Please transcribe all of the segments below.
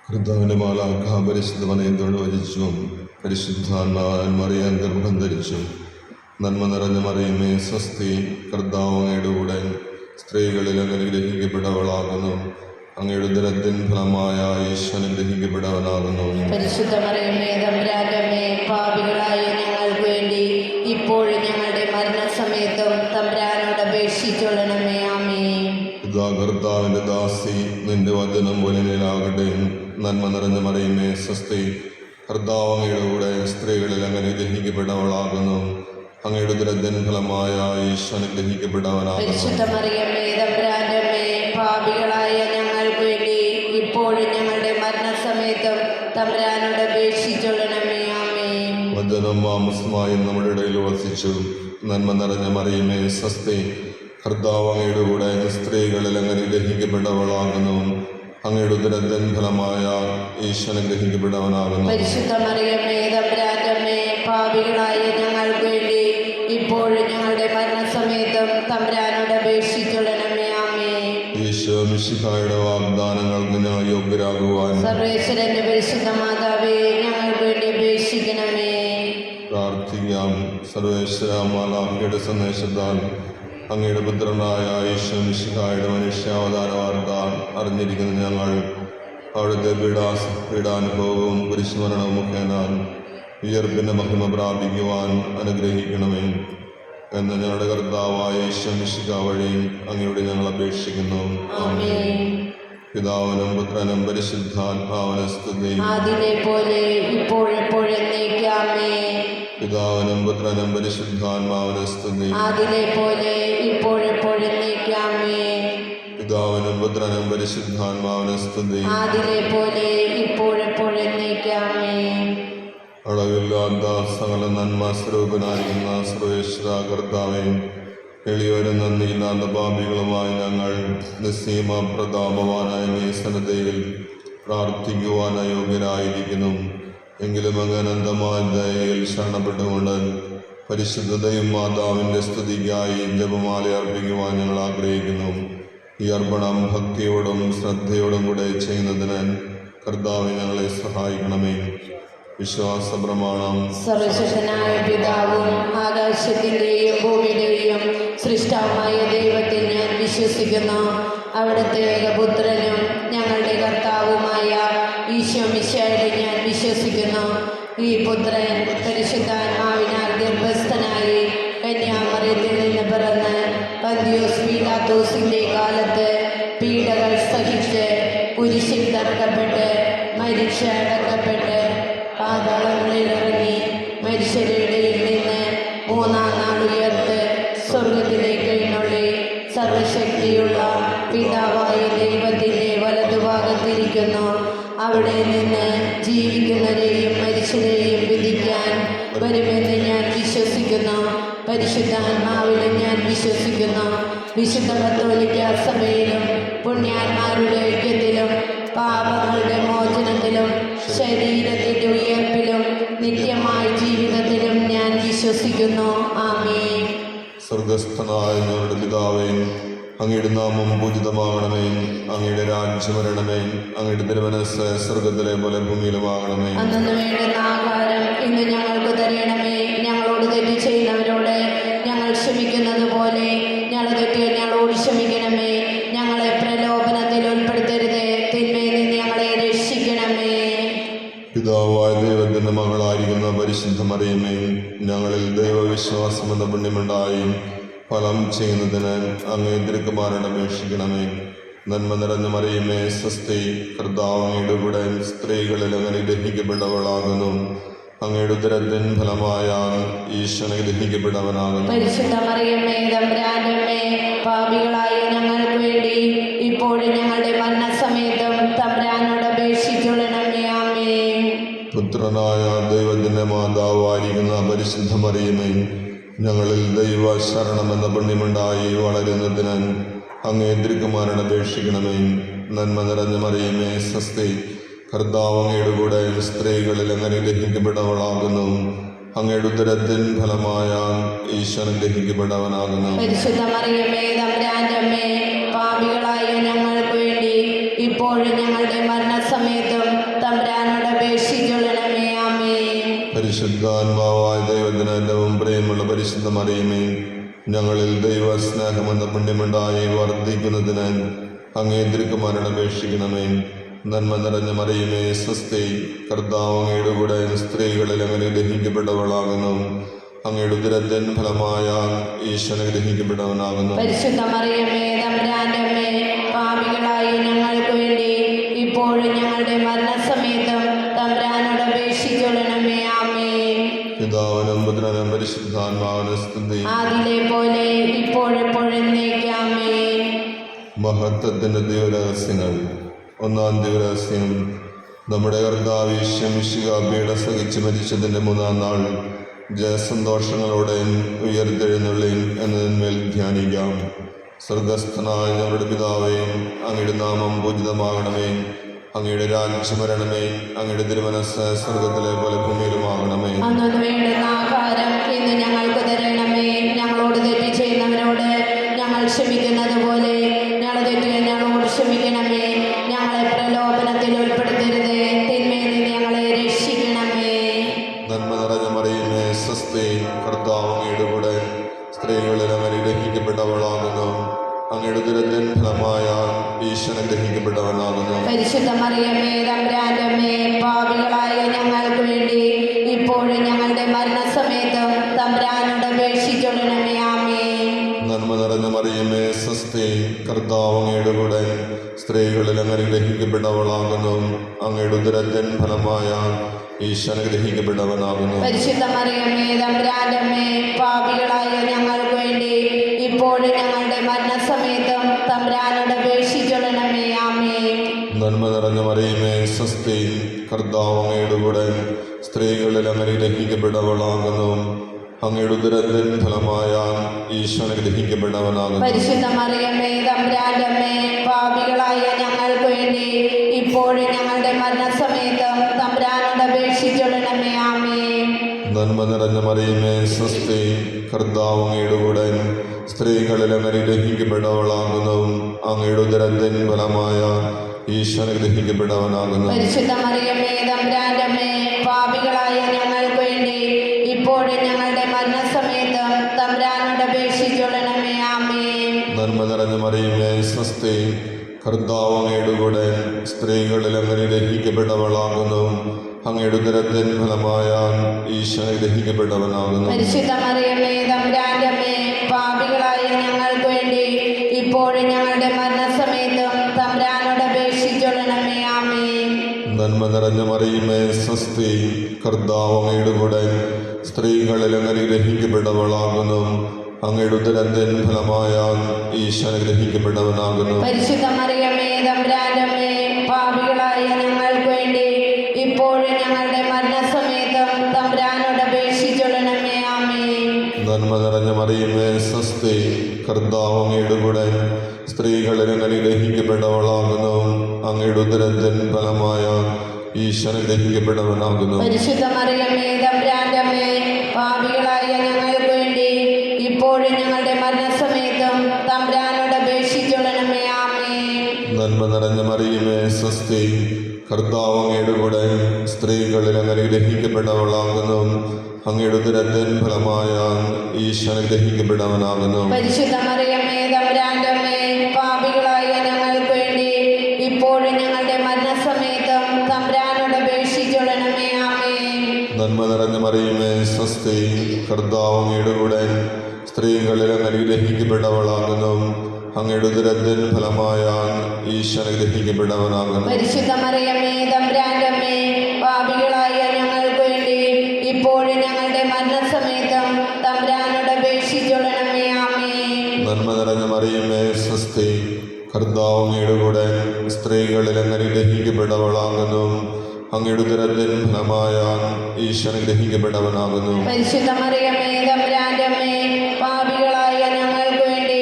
കർത്താവിന്റെ മാലാഖ പരിശുദ്ധ വനയത്തോട് വചിച്ചു. പരിശുദ്ധാത്മാവാൻ മറിയാൻ ഗർഭം ധരിച്ചു. നന്മ നിറഞ്ഞ മറിയമേ സ്വസ്തി, കർത്താവ് അങ്ങയുടെ കൂടെ സ്ത്രീകളിൽ അനുഗ്രഹിക്കപ്പെട്ടവളാകുന്നു. അങ്ങയുടെ ഉദരത്തിൻ ഫലമായ ഈശോ അനുഗ്രഹിക്കപ്പെട്ടവനാകുന്നു. പരിശുദ്ധ മറിയമേ തമ്പുരാന്റെ അമ്മേ, പാപികളായ ഞങ്ങൾക്ക് വേണ്ടി ഇപ്പോഴും ഞങ്ങളുടെ മരണസമയത്തും തമ്പുരാനോട് അപേക്ഷിച്ചുകൊള്ളണമേ. ആമേൻ. ഇതാ കർത്താവിന്റെ ദാസി, നിന്റെ വചനം പോലെ നന്മ നിറഞ്ഞ മറിയമേ സ്വസ്തി, കർത്താവ് അങ്ങയുടെ കൂടെ സ്ത്രീകളിൽ അങ്ങനെ ഗ്രഹിക്കപ്പെട്ടവളാകുന്നു. അങ്ങയുടെ ഉദരത്തിൻ ഫലമായ ഈശോ അനുഗ്രഹിക്കപ്പെട്ടവനാകുന്നു. പരിശുദ്ധ മറിയമേ തമ്പുരാന്റെ അമ്മേ, പാപികളായ ഞങ്ങൾക്ക് വേണ്ടി ഇപ്പോഴും ഞങ്ങളുടെ മരണസമയത്തും തമ്പുരാനോട് അപേക്ഷിച്ചുകൊള്ളണമേ. ആമേൻ. വചനം മാംസമായി നമ്മുടെ ഇടയിൽ വസിച്ചു. നന്മ നിറഞ്ഞ മറിയമേ സ്വസ്തി, കർത്താവ് അങ്ങയുടെ കൂടെ സ്ത്രീകളിൽ അങ്ങനെ ഗ്രഹിക്കപ്പെട്ടവളാകുന്നു. അങ്ങയുടെ ഉദരത്തിൻ ഫലമായ ഈശോ അനുഗ്രഹിക്കപ്പെട്ടവനാകുന്നു. പരിശുദ്ധ മറിയമേ തമ്പുരാന്റെ അമ്മേ, പാപികളായ ഞങ്ങൾക്ക് വേണ്ടി ഇപ്പോഴും ഞങ്ങളുടെ മരണസമയത്തും തമ്പുരാനോട് അപേക്ഷിച്ചുകൊള്ളണമേ. ആമേൻ. ഈശോ മിശിഹായുടെ വാഗ്ദാനങ്ങൾക്ക് ഞാൻ യോഗ്യരാകുവാൻ സർവേശ്വരന്റെ പരിശുദ്ധ മാതാവേ, ഞങ്ങൾക്ക് വേണ്ടി അപേക്ഷിക്കണമേ. പ്രാർത്ഥിക്കാം. സർവേശ്വര മാലാഖയുടെ സന്ദേശത്താൽ അങ്ങയുടെ പുത്രനായ ഈശോ മിശിഹായുടെ മനുഷ്യാവതാര വാർത്ത അറിഞ്ഞിരിക്കുന്ന ഞങ്ങൾ അവിടുത്തെ പീഡാനുഭവവും കുരിശുമരണവും മുഖേന ഉയർപ്പിന്റെ മഹിമ പ്രാപിക്കുവാൻ അനുഗ്രഹിക്കണമേ എന്ന് ഞങ്ങളുടെ കർത്താവായ ഈശോ മിശിഹ വഴി അങ്ങയോട് ഞങ്ങൾ അപേക്ഷിക്കുന്നു. പിതാവിനും പുത്രനും പരിശുദ്ധാത്മാവിനും സ്തുതി. പിതാവിനും പുത്രനും പരിശുദ്ധാത്മാവിനും സ്തുതി. പിതാവിനും പുത്രനും പരിശുദ്ധാത്മാവിനും സ്തുതി. അളവില്ലാത്ത സകല നന്മ സ്വരൂപനായിരിക്കുന്ന സർവേശ്വര കർത്താവേ, എളിയവരും നന്ദിയില്ലാത്ത പാപികളുമായി ഞങ്ങൾ നിസ്സീമ പ്രതാപവാനായ നീ സന്നദ്ധയിൽ പ്രാർത്ഥിക്കുവാൻ അയോഗ്യരായിരിക്കുന്നു. എങ്കിലും അങ്ങ് അനന്തമായ ദയയിൽ ശരണപ്പെട്ടുകൊണ്ട് പരിശുദ്ധതയും മാതാവിൻ്റെ സ്തുതിക്കായി ജപമാല അർപ്പിക്കുവാൻ ഞങ്ങൾ ആഗ്രഹിക്കുന്നു. ഈ അർപ്പണം ഭക്തിയോടും ശ്രദ്ധയോടും കൂടെ ചെയ്യുന്നതിന് കർത്താവെ ഞങ്ങളെ സഹായിക്കണമേ. വിശ്വാസ പ്രമാണം. സർവശക്തനായ പിതാവും ആകാശത്തിൻ്റെയും ഭൂമിയുടെയും സൃഷ്ടാവുമായ ദൈവത്തിൽ ഞാൻ വിശ്വസിക്കുന്നു. അവിടുത്തെ ഏകപുത്രനും ഞങ്ങളുടെ കർത്താവുമായ ഈശോ മിശിഹായിൽ ഞാൻ വിശ്വസിക്കുന്നു. ഈ പുത്രൻ പരിശുദ്ധാത്മാവിനാൽ ഗർഭസ്ഥനായി കന്യാമറിയത്തിൽ നിന്ന് പിറന്ന് പന്തിയോസ് പീലാത്തോസിന്റെ കാലത്ത് പീഡകൾ സഹിച്ച് കുരിശിൽ തറക്കപ്പെട്ട് മരിച്ച് അടക്കപ്പെട്ട് പാതാളങ്ങളിൽ ഇറങ്ങി മരിച്ചവരുടെ ഇടയിൽ നിന്ന് മൂന്നാം നാൾ ഉയർത്ത് സ്വർഗത്തിലേക്ക് എഴുന്നള്ളി സർവശക്തിയുള്ള പിതാവായ ദൈവത്തിൻ്റെ വലതുഭാഗത്തിരിക്കുന്നു. അവിടെ നിന്ന് ജീവിക്കുന്നവരെയും മരിച്ചവരെയും വിധിക്കാൻ വരുമെന്ന് ഞാൻ വിശ്വസിക്കുന്നു. പരിശുദ്ധാത്മാവിലും ഞാൻ വിശ്വസിക്കുന്നു. വിശുദ്ധ കത്തോലിക്ക സഭയിലും പുണ്യാന്മാരുടെ ഐക്യത്തിലും പാപങ്ങളുടെ മോചനത്തിലും ശരീരത്തിൻ്റെ ഉയർപ്പിലും നിത്യമായ ജീവിതത്തിലും ഞാൻ വിശ്വസിക്കുന്നു. ആമേൻ. സ്വർഗസ്ഥനായ ഞങ്ങളുടെ പിതാവേ, അങ്ങയുടെ നാമം പൂജിതമാകണമേ. അങ്ങയുടെ രാജ്യം വരണമേ. അങ്ങയുടെ തിരുമനസ്സ് സ്വർഗത്തിലെ പോലെ ഭൂമിയിലുമാകണമേ. അന്നു വേണ്ടുന്ന ആഹാരം ഇന്ന് ഞങ്ങൾക്ക് തരണമേ. ഞങ്ങളോട് തെറ്റ് ചെയ്യുന്നവരോട് ഞങ്ങൾ ക്ഷമിക്കുന്നത് പോലെ ഞങ്ങളുടെ തെറ്റുകൾ ഞങ്ങളോട് ക്ഷമിക്കണമേ. ഞങ്ങളെ പ്രലോഭനത്തിൽ ഉൾപ്പെടുത്തരുത്, തിന്മയിൽ നിന്ന് ഞങ്ങളെ രക്ഷിക്കണമേ. പിതാവായ ദൈവത്തിന്റെ മകളായിരിക്കുന്ന പരിശുദ്ധ മറിയമേ, ഞങ്ങളിൽ ദൈവവിശ്വാസം എന്ന പുണ്യമുണ്ടായി ഫലം ചെയ്യുന്നതിന് അങ്ങേ തിരുക്കുമാരൻ അപേക്ഷിക്കണമേ. നന്മ നിറഞ്ഞ മറിയമേ, സ്വസ്തി, കർത്താവ് അങ്ങയുടെ കൂടെ സ്ത്രീകളിൽ അങ്ങനെ ഗ്രഹിക്കപ്പെട്ടവളാകുന്നു. അങ്ങയുടെ ഉദരത്തിൻ ഫലമായ ഈശോനെ ഗ്രഹിക്കപ്പെട്ടവനാകുന്നു. പരിശുദ്ധ മറിയമേ, തമ്പുരാന്റെ അമ്മേ, പാപികളായ ഞങ്ങൾക്ക് വേണ്ടി ഇപ്പോഴും ഞങ്ങളുടെ മരണസമയത്തും തമ്പുരാനോട് അപേക്ഷിച്ചുകൊള്ളണമേ. ആമേൻ. പുത്രനായ ദൈവത്തിന്റെ മാതാവായിരിക്കുന്ന പരിശുദ്ധ മറിയമേ, ഞങ്ങളിൽ ദൈവ ശരണമെന്ന പുണ്യമുണ്ടായി വളരുന്നതിന് അങ്ങേ തിരുക്കുമാരൻ അപേക്ഷിക്കണമേ. നന്മ നിറഞ്ഞ മറിയമേ, സ്വസ്തി, കർത്താവ് അങ്ങയുടെ കൂടെ സ്ത്രീകളിൽ അങ്ങനെ ഗ്രഹിക്കപ്പെട്ടവളാകുന്നു. അങ്ങയുടെ ഉദരത്തിൻ ഫലമായ ഈശോൻ ഗ്രഹിക്കപ്പെട്ടവനാകുന്നു. പരിശുദ്ധ മറിയമേ, തമ്പുരാന്റെ അമ്മേ, പാപികളായ ഞങ്ങൾക്ക് വേണ്ടി ഇപ്പോഴും ഞങ്ങളുടെ മരണസമയത്തും തമ്പുരാനോട് അപേക്ഷിച്ചുകൊള്ളണമേ. ആമേൻ. പരിശുദ്ധാത്മാവായ ദൈവത്തിന് ഏറ്റവും പ്രിയമുള്ള പരിശുദ്ധ മറിയമേ, ഞങ്ങളിൽ ദൈവ സ്നേഹമെന്ന പുണ്യമുണ്ടായി വർദ്ധിക്കുന്നതിന് അങ്ങേ തിരുക്കുമാരൻ അപേക്ഷിക്കണമേ. നന്മ നിറഞ്ഞ മറിയമേ, സ്വസ്തി, കർത്താവ് അങ്ങയുടെ കൂടെ സ്ത്രീകളിൽ അങ്ങനെ ഗ്രഹിക്കപ്പെട്ടവളാകുന്നു. അങ്ങയുടെ ഉദരത്തിൻ ഫലമായ ഈശോനെ ഗ്രഹിക്കപ്പെട്ടവനാകുന്നു. പരിശുദ്ധ മറിയമേ, തമ്പുരാന്റെ അമ്മേ, പാപികളായ ഞങ്ങൾക്ക് വേണ്ടി ഇപ്പോഴും ഞങ്ങളുടെ മരണസമയത്തും തമ്പുരാനോട് അപേക്ഷിച്ചുകൊള്ളണമേ. ആമേൻ. പിതാവിനും പുത്രനും പരിശുദ്ധാത്മാവിനും സ്തുതി. ആദിയിലെ പോലെ ഇപ്പോഴെപ്പോഴും എന്നേക്കും. ആമേൻ. മഹത്വത്തിന്റെ ദിവരഹസ്യങ്ങൾ. ഒന്നാം ദിവരഹസ്യം, നമ്മുടെ കർത്താവ് ഈശോ മിശിഹാ പീഡ സഹിച്ച് മരിച്ചതിൻ്റെ 3-ാം നാൾ ജയസന്തോഷങ്ങളോടെ ഉയർത്തെഴുന്നള്ളി എന്നതിന്മേൽ ധ്യാനിക്കാം. സ്വർഗസ്ഥനായ ഞങ്ങളുടെ പിതാവേ, അങ്ങയുടെ നാമം പൂജിതമാകണമേ. അങ്ങയുടെ രാജ്യം വരണമേ. അങ്ങയുടെ തിരുമനസ്സ് സ്വർഗത്തിലെ പോലെ ഭൂമിയിലുമാകണമേ. അന്നു വേണ്ടുന്ന ആഹാരം ഇന്ന് ഞങ്ങൾക്ക് തരണമേ. ഞങ്ങളോട് തെറ്റ് ചെയ്യുന്നവരോട് ഞങ്ങൾ ക്ഷമിക്കുന്നത് പോലെ ഞങ്ങളുടെ തെറ്റുകൾ ഞങ്ങളോട് ക്ഷമിക്കണമേ. ഞങ്ങളെ പ്രലോഭനത്തിൽ ഉൾപ്പെടുത്തരുത്, തിന്മയിൽ നിന്ന് ഞങ്ങളെ രക്ഷിക്കണമേ. നന്മ നിറഞ്ഞ മറിയമേ, സ്വസ്തി, കർത്താവ് അങ്ങയുടെ കൂടെ സ്ത്രീകളിൽ അങ്ങനെ ഗ്രഹിക്കപ്പെട്ടവളാകുന്നു. അങ്ങയുടെ ഉദരത്തിൻ ഫലമായ ഈശോനെ ഗ്രഹിക്കപ്പെട്ടവനാകുന്നു. പരിശുദ്ധ മറിയമേ, തമ്പുരാന്റെ അമ്മേ, പാപികളായ ഞങ്ങൾക്ക് വേണ്ടി ഇപ്പോഴും ഞങ്ങളുടെ മരണസമയത്തും തമ്പുരാനോട് അപേക്ഷിച്ചുകൊള്ളണമേ. ആമേൻ. നന്മ നിറഞ്ഞ മറിയമേ, സ്വസ്തി, കർത്താവ് അങ്ങയുടെ കൂടെ സ്ത്രീകളിൽ അങ്ങനെ ഗ്രഹിക്കപ്പെട്ടവളാകുന്നു. അങ്ങയുടെ ഉദരത്തിൻ ഫലമായ ഈശോനെ ഗ്രഹിക്കപ്പെട്ടവനാകുന്നു. പരിശുദ്ധ മറിയമേ, തമ്പുരാന്റെ അമ്മേ, പാപികളായ ഞങ്ങൾക്ക് വേണ്ടി ഇപ്പോഴും ഞങ്ങളുടെ മരണസമയത്തും തമ്പുരാനോട് അപേക്ഷിച്ചുകൊള്ളണമേ. ആമേൻ. നന്മ നിറഞ്ഞ മറിയമേ, സ്വസ്തി, കർത്താവ് അങ്ങയുടെ കൂടെ സ്ത്രീകളിൽ അങ്ങനെ ഗ്രഹിക്കപ്പെട്ടവളാകുന്നു. അങ്ങയുടെ ഉദരത്തിൻ ഫലമായ ഈശോനെ ഗ്രഹിക്കപ്പെട്ടവനാകുന്നു. പരിശുദ്ധ മറിയമേ, തമ്പുരാന്റെ അമ്മേ, പാപികളായ ഞങ്ങൾക്ക് വേണ്ടി ഇപ്പോഴും ഞങ്ങളുടെ മരണസമയത്തും തമ്പുരാനോട് അപേക്ഷിച്ചുകൊള്ളണമേ. ആമേൻ. നന്മ നിറഞ്ഞ മറിയമേ, സ്വസ്തി, കർത്താവ് അങ്ങയുടെ കൂടെ സ്ത്രീകളിൽ അങ്ങനെ ഗ്രഹിക്കപ്പെട്ടവളാകുന്നു. അങ്ങയുടെ ഉദരത്തിൻ ഫലമായ ഈശോനെ ഗ്രഹിക്കപ്പെട്ടവനാകുന്നു. പരിശുദ്ധ മറിയമേ, തമ്പുരാന്റെ അമ്മേ, പാപികളായ ഞങ്ങൾക്ക് വേണ്ടി ഇപ്പോഴും ഞങ്ങളുടെ മരണസമയത്തും തമ്പുരാനോട് അപേക്ഷിച്ചുകൊള്ളണമേ. ആമേൻ. നന്മ നിറഞ്ഞ മറിയമേ, സ്വസ്തി, കർത്താവ് അങ്ങയുടെ കൂടെ സ്ത്രീകളിൽ അങ്ങനെ ഗ്രഹിക്കപ്പെട്ടവളാകുന്നു. അങ്ങയുടെ ഉദരത്തിൻ ഫലമായ ഈശോനെ ഗ്രഹിക്കപ്പെട്ടവനാകുന്നു. പരിശുദ്ധ മറിയമേ, തമ്പുരാന്റെ അമ്മേ, പാപികളായ ഞങ്ങൾക്ക് വേണ്ടി ഇപ്പോഴും ഞങ്ങളുടെ മരണസമയത്തും തമ്പുരാനോട് അപേക്ഷിച്ചുകൊള്ളണമേ. ആമേൻ. നന്മ നിറഞ്ഞ മറിയമേ, സ്വസ്തി, കർത്താവ് അങ്ങയുടെ കൂടെ സ്ത്രീകളിൽ അങ്ങനെ ഗ്രഹിക്കപ്പെട്ടവളാകുന്നു. അങ്ങയുടെ ഉദരത്തിൻ ഫലമായ ഈശോനെ ഗ്രഹിക്കപ്പെട്ടവനാകുന്നു. പരിശുദ്ധ മറിയമേ, തമ്പുരാന്റെ അമ്മേ, പാപികളായ ഞങ്ങൾക്ക് വേണ്ടി ഇപ്പോഴും ഞങ്ങളുടെ മരണസമയത്തും തമ്പുരാനോട് അപേക്ഷിച്ചുകൊള്ളണമേ. ആമേൻ. നന്മ നിറഞ്ഞ മറിയമേ, സ്വസ്തി, കർത്താവ് അങ്ങയുടെ കൂടെ സ്ത്രീകളിൽ അങ്ങനെ ഗ്രഹിക്കപ്പെട്ടവളാകുന്നു. അങ്ങയുടെ ഉദരത്തിൻ ഫലമായ ഈശോനെ ഗ്രഹിക്കപ്പെട്ടവനാകുന്നു. പരിശുദ്ധ മറിയമേ, തമ്പുരാന്റെ അമ്മേ, പാപികളായ ഞങ്ങൾക്ക് വേണ്ടി ഇപ്പോഴും ഇപ്പോഴും ഞങ്ങളുടെ മരണസമയത്തും തമ്പുരാനോട് അപേക്ഷിച്ചുകൊള്ളണമേ. ആമേൻ. നന്മ നിറഞ്ഞ മറിയമേ സ്വസ്തി, കർത്താവ് അങ്ങയുടെ കൂടെ സ്ത്രീകളിൽ അങ്ങ് അനുഗ്രഹിക്കപ്പെട്ടവളാകുന്നു. അങ്ങയുടെ ഉദരത്തിൻ ഫലമായ ഈശോ അനുഗ്രഹിക്കപ്പെട്ടവനാകുന്നു. പരിശുദ്ധ മറിയമേ തമ്പുരാന്റെ അമ്മേ, പാപികളായ ഞങ്ങൾക്ക് വേണ്ടി ഇപ്പോഴും ഞങ്ങളുടെ മരണസമയത്തും തമ്പുരാനോട് അപേക്ഷിച്ചുകൊള്ളണമേ. ആമേൻ. നന്മ നിറഞ്ഞ മറിയമേ സ്വസ്തി, കർത്താവ് അങ്ങയുടെ കൂടെ സ്ത്രീകളിൽ അങ്ങ് അനുഗ്രഹിക്കപ്പെട്ടവളാകുന്നു. അങ്ങയുടെ ഉദരത്തിൻ ഫലമായ ഈശോ അനുഗ്രഹിക്കപ്പെട്ടവനാകുന്നു. പരിശുദ്ധ മറിയമേ തമ്പുരാന്റെ അമ്മേ, പാപികളായ ഞങ്ങൾക്ക് വേണ്ടി ഇപ്പോഴും ഞങ്ങളുടെ മരണസമയത്തും തമ്പുരാനോട് അപേക്ഷിച്ചുകൊള്ളണമേ. ആമേൻ. നന്മ നിറഞ്ഞ മറിയമേ സ്വസ്തി, കർത്താവ് അങ്ങയുടെ കൂടെ സ്ത്രീകളിൽ അങ്ങ് അനുഗ്രഹിക്കപ്പെട്ടവളാകുന്നു. അങ്ങയുടെ ഉദരത്തിൻ ഫലമായ ഈശോ അനുഗ്രഹിക്കപ്പെട്ടവനാകുന്നു. പരിശുദ്ധ മറിയമേ തമ്പുരാന്റെ അമ്മേ, പാപികളായ ഞങ്ങൾക്ക് വേണ്ടി